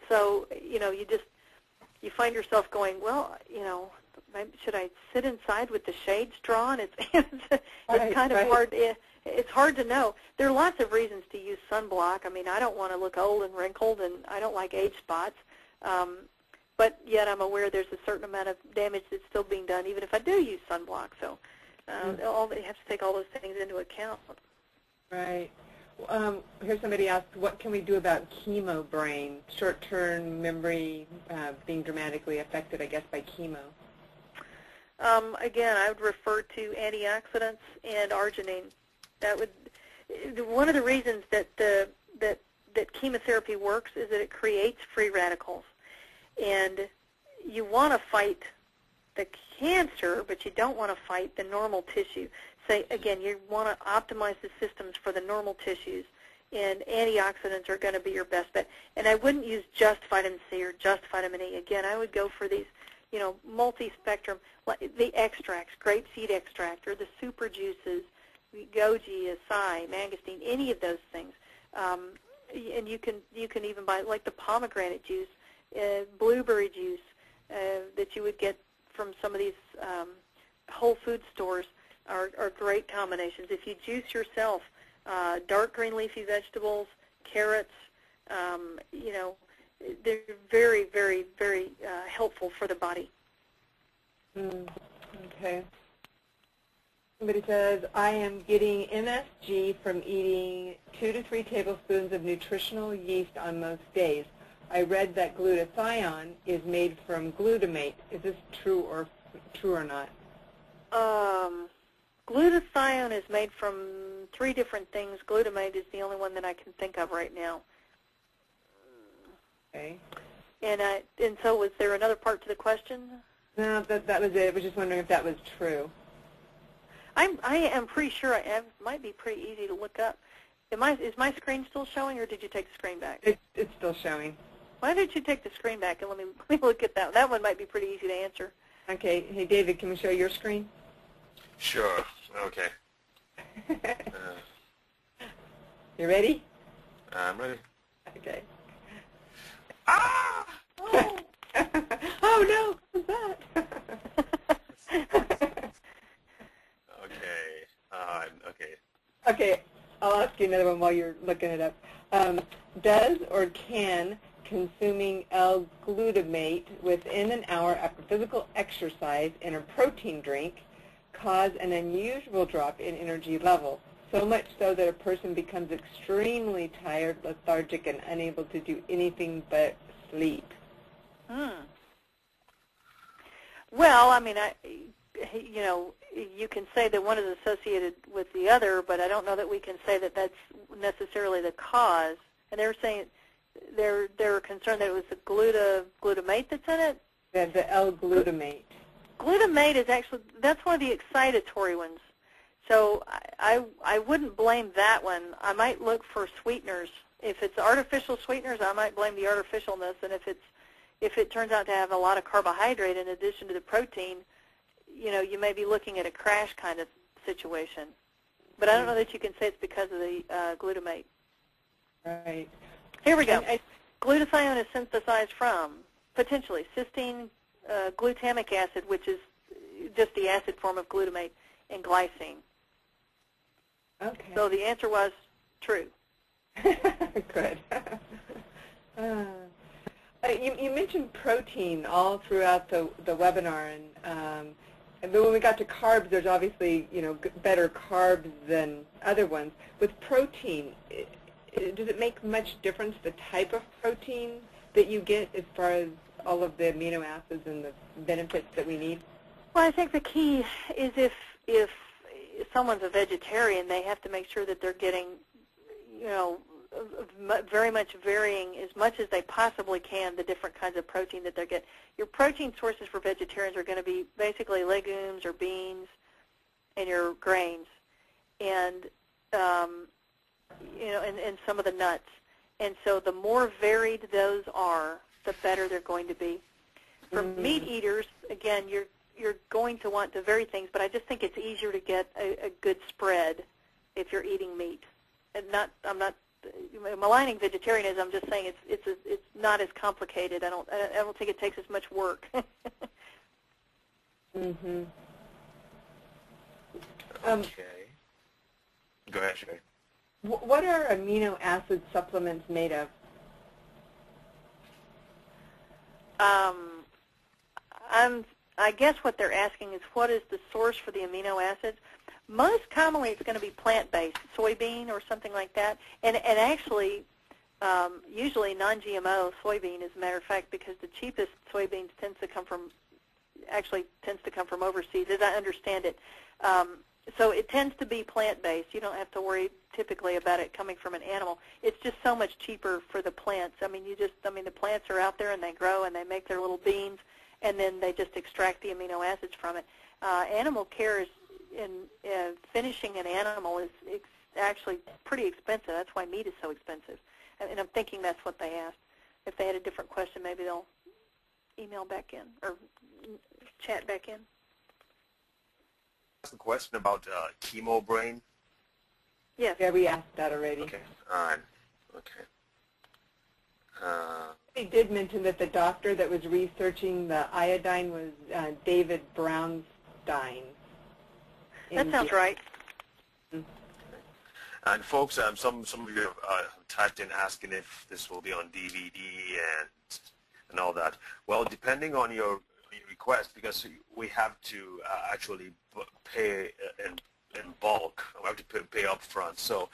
So, you know, you find yourself going, well, you know, should I sit inside with the shades drawn? It's kind of hard. It's hard to know. There are lots of reasons to use sunblock. I mean, I don't want to look old and wrinkled, and I don't like age spots. But yet I'm aware there's a certain amount of damage that's still being done, even if I do use sunblock. So you have to take all those things into account. Right. Here's somebody asked, what can we do about chemo brain, short-term memory being dramatically affected, I guess, by chemo? Again, I would refer to antioxidants and arginine. One of the reasons that chemotherapy works is that it creates free radicals. And you want to fight the cancer, but you don't want to fight the normal tissue. So again, you want to optimize the systems for the normal tissues, and antioxidants are going to be your best bet. And I wouldn't use just vitamin C or just vitamin E. Again, I would go for these, you know, multi-spectrum, like the extracts, grapeseed extract, or the super juices, goji, acai, mangosteen, any of those things. And you can even buy like the pomegranate juice, blueberry juice that you would get from some of these whole food stores are great combinations. If you juice yourself, dark green leafy vegetables, carrots, you know, they're very, very, very helpful for the body. Okay. Somebody says, I am getting MSG from eating 2 to 3 tablespoons of nutritional yeast on most days. I read that glutathione is made from glutamate. Is this true or not? Glutathione is made from 3 different things. Glutamate is the only one that I can think of right now. Okay. And so was there another part to the question? No, that was it. I was just wondering if that was true. I am pretty sure it might be pretty easy to look up. Is my screen still showing, or did you take the screen back? It's still showing. Why don't you take the screen back and let me look at that? That one might be pretty easy to answer. Okay. Hey, David, can we show your screen? Sure. Okay. You ready? I'm ready. Okay. Ah! Oh, oh no! What's that? Okay. Okay, I'll ask you another one while you're looking it up. Does or can consuming L-glutamate within an hour after physical exercise in a protein drink cause an unusual drop in energy level, so much so that a person becomes extremely tired, lethargic, and unable to do anything but sleep? Well, I mean, you know, you can say that one is associated with the other, but I don't know that we can say that that's necessarily the cause. And they were saying they're concerned that it was the glutamate that's in it. The L-glutamate. Glutamate is actually, that's one of the excitatory ones. So I wouldn't blame that one. I might look for sweeteners. If it's artificial sweeteners, I might blame the artificialness. And if it turns out to have a lot of carbohydrate in addition to the protein, you may be looking at a crash kind of situation. But I don't know that you can say it's because of the glutamate. Right. Here we go. Glutathione is synthesized from, potentially, cysteine, glutamic acid, which is just the acid form of glutamate, and glycine. Okay. So the answer was true. Good. You mentioned protein all throughout the webinar, and but when we got to carbs, there's obviously better carbs than other ones. With protein, does it make much difference the type of protein that you get as far as all of the amino acids and the benefits that we need? Well, I think the key is if someone's a vegetarian, they have to make sure that they're getting, very much varying as much as they possibly can the different kinds of protein that they're getting. Your protein sources for vegetarians are going to be basically legumes or beans and your grains, and and some of the nuts. And so the more varied those are, the better they're going to be. For meat eaters, again, you're going to want to vary things, but I just think it's easier to get a good spread if you're eating meat. And I'm not maligning vegetarianism. I'm just saying it's not as complicated. I don't think it takes as much work. Mhm. Okay. Go ahead, Sherry. What are amino acid supplements made of? I guess what they're asking is what is the source for the amino acids. Most commonly it's going to be plant-based, soybean or something like that, and actually usually non-GMO soybean, as a matter of fact, because the cheapest soybeans tends to come from overseas, as I understand it. So it tends to be plant-based. You don't have to worry typically about it coming from an animal. It's just so much cheaper for the plants. I mean, the plants are out there and they grow and they make their little beans, and then they just extract the amino acids from it. Animal care finishing an animal is actually pretty expensive. That's why meat is so expensive. And I'm thinking that's what they asked. If they had a different question, maybe they'll email back in or chat back in. The question about chemo brain. Yes. Yeah, we asked that already. Okay. All right. Okay. He did mention that the doctor that was researching the iodine was David Brownstein. That sounds right. And folks, some of you typed in asking if this will be on DVD and all that. Well, depending on your request, because we have to actually pay in bulk. We have to pay up front. So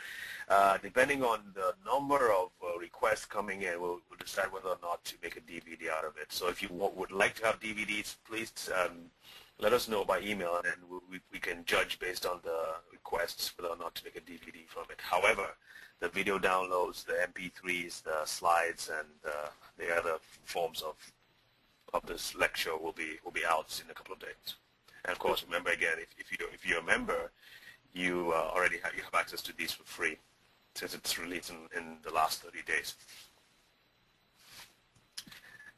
depending on the number of requests coming in, we'll decide whether or not to make a DVD out of it. So if you would like to have DVDs, please let us know by email, and then we can judge based on the requests whether or not to make a DVD from it. However, the video downloads, the MP3s, the slides, and the other forms of this lecture will be out in a couple of days. And of course, remember again, if you're a member, you already have access to these for free, since it's released in the last 30 days.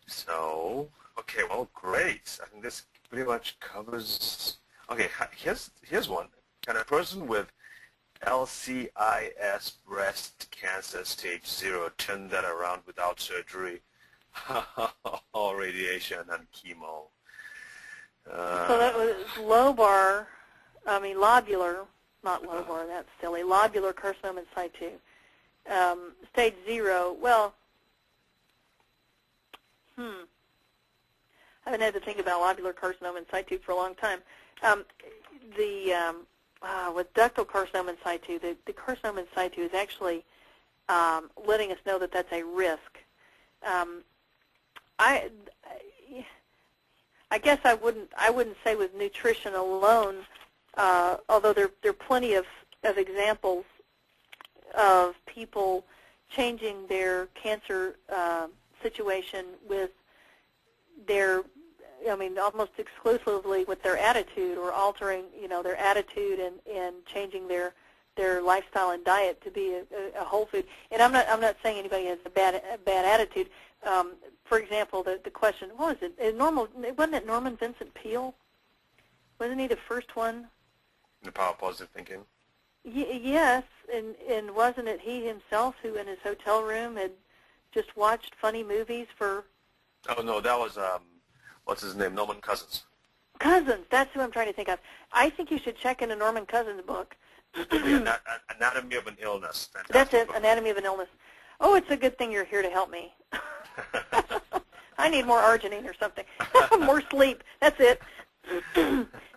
So, okay, well, great. I think this pretty much covers. Okay, here's one. Can a person with LCIS breast cancer stage 0 turn that around without surgery or radiation and chemo? So that was lobular, not lobar, that's silly, lobular carcinoma in situ. Stage 0, well, I haven't had to think about lobular carcinoma in situ for a long time. With ductal carcinoma in situ, the carcinoma in situ is actually letting us know that that's a risk. I guess I wouldn't say with nutrition alone, although there are plenty of examples of people changing their cancer situation with their I mean, almost exclusively with their attitude, or altering, their attitude and changing their lifestyle and diet to be a whole food. And I'm not saying anybody has a bad attitude. For example, the question, what was it? Wasn't it Norman Vincent Peale? Wasn't he the first one? The power of positive thinking. Yes, and wasn't it he himself who in his hotel room had just watched funny movies for... Oh, no, that was, what's his name, Norman Cousins. Cousins, that's who I'm trying to think of. I think you should check in a Norman Cousins book. The Anatomy of an Illness. Fantastic That's it, book. Anatomy of an Illness. Oh, it's a good thing you're here to help me. I need more arginine or something. More sleep. That's it.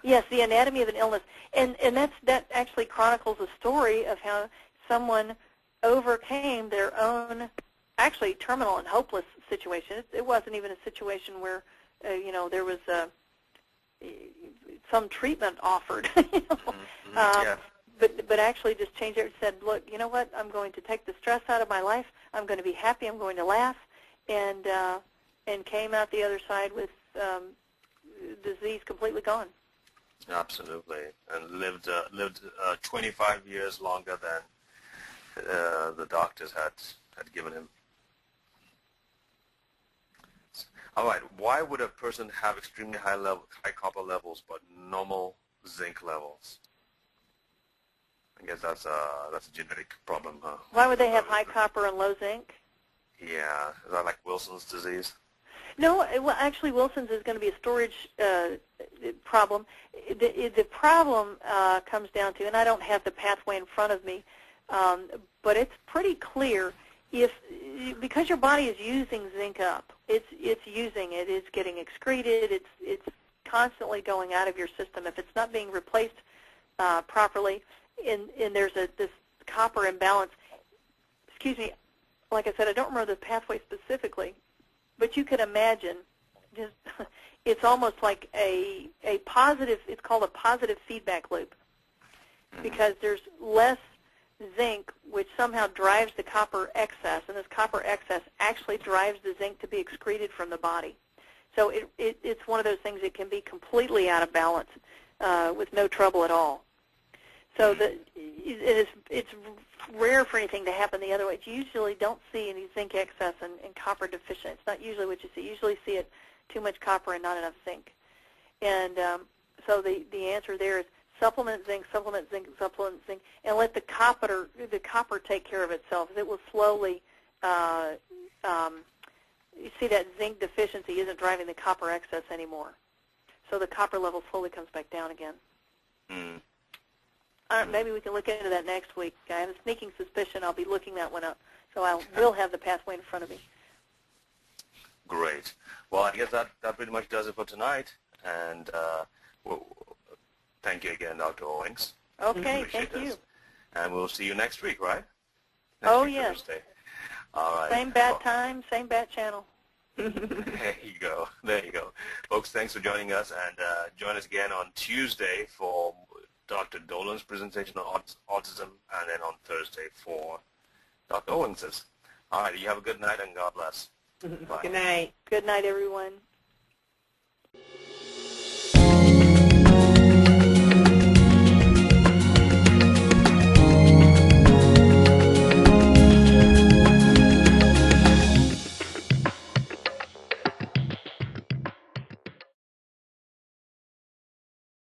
Yes, the Anatomy of an Illness. And that actually chronicles a story of how someone overcame their own actually terminal and hopeless situation. It wasn't even a situation where, there was some treatment offered. Yeah. But actually just changed it and said, look, you know what, I'm going to take the stress out of my life. I'm going to be happy. I'm going to laugh. And came out the other side with disease completely gone. Absolutely. And lived 25 years longer than the doctors had given him. All right. Why would a person have extremely high copper levels but normal zinc levels? I guess that's a genetic problem, huh? Why would they have high copper and low zinc? Yeah. Is that like Wilson's disease? No, well, actually, Wilson's is going to be a storage problem. The problem comes down to, and I don't have the pathway in front of me, but it's pretty clear because your body is using zinc up, it's using it, it's getting excreted, it's constantly going out of your system. If it's not being replaced properly, and there's this copper imbalance. Excuse me, like I said, I don't remember the pathway specifically, but you can imagine just it's almost like a positive, it's called a positive feedback loop, because there's less zinc, which somehow drives the copper excess, and this copper excess actually drives the zinc to be excreted from the body. So it's one of those things that can be completely out of balance with no trouble at all. So it's rare for anything to happen the other way. You usually don't see any zinc excess and copper deficient. It's not usually what you see. You usually see it too much copper and not enough zinc. And so the answer there is supplement zinc, and let the copper take care of itself. It will slowly, you see that zinc deficiency isn't driving the copper excess anymore. So the copper level slowly comes back down again. Maybe we can look into that next week. I have a sneaking suspicion I'll be looking that one up, so I will have the pathway in front of me. Great. Well, I guess that pretty much does it for tonight. And thank you again, Dr. Owings. Okay, thank you. And we'll see you next week, right? Oh, yes. Thursday. All right. Same bat time, same bat channel. There you go. There you go. Folks, thanks for joining us. And join us again on Tuesday for Dr. Dolan's presentation on autism, and then on Thursday for Dr. Owings's. All right, you have a good night, and God bless. Good night. Good night, everyone.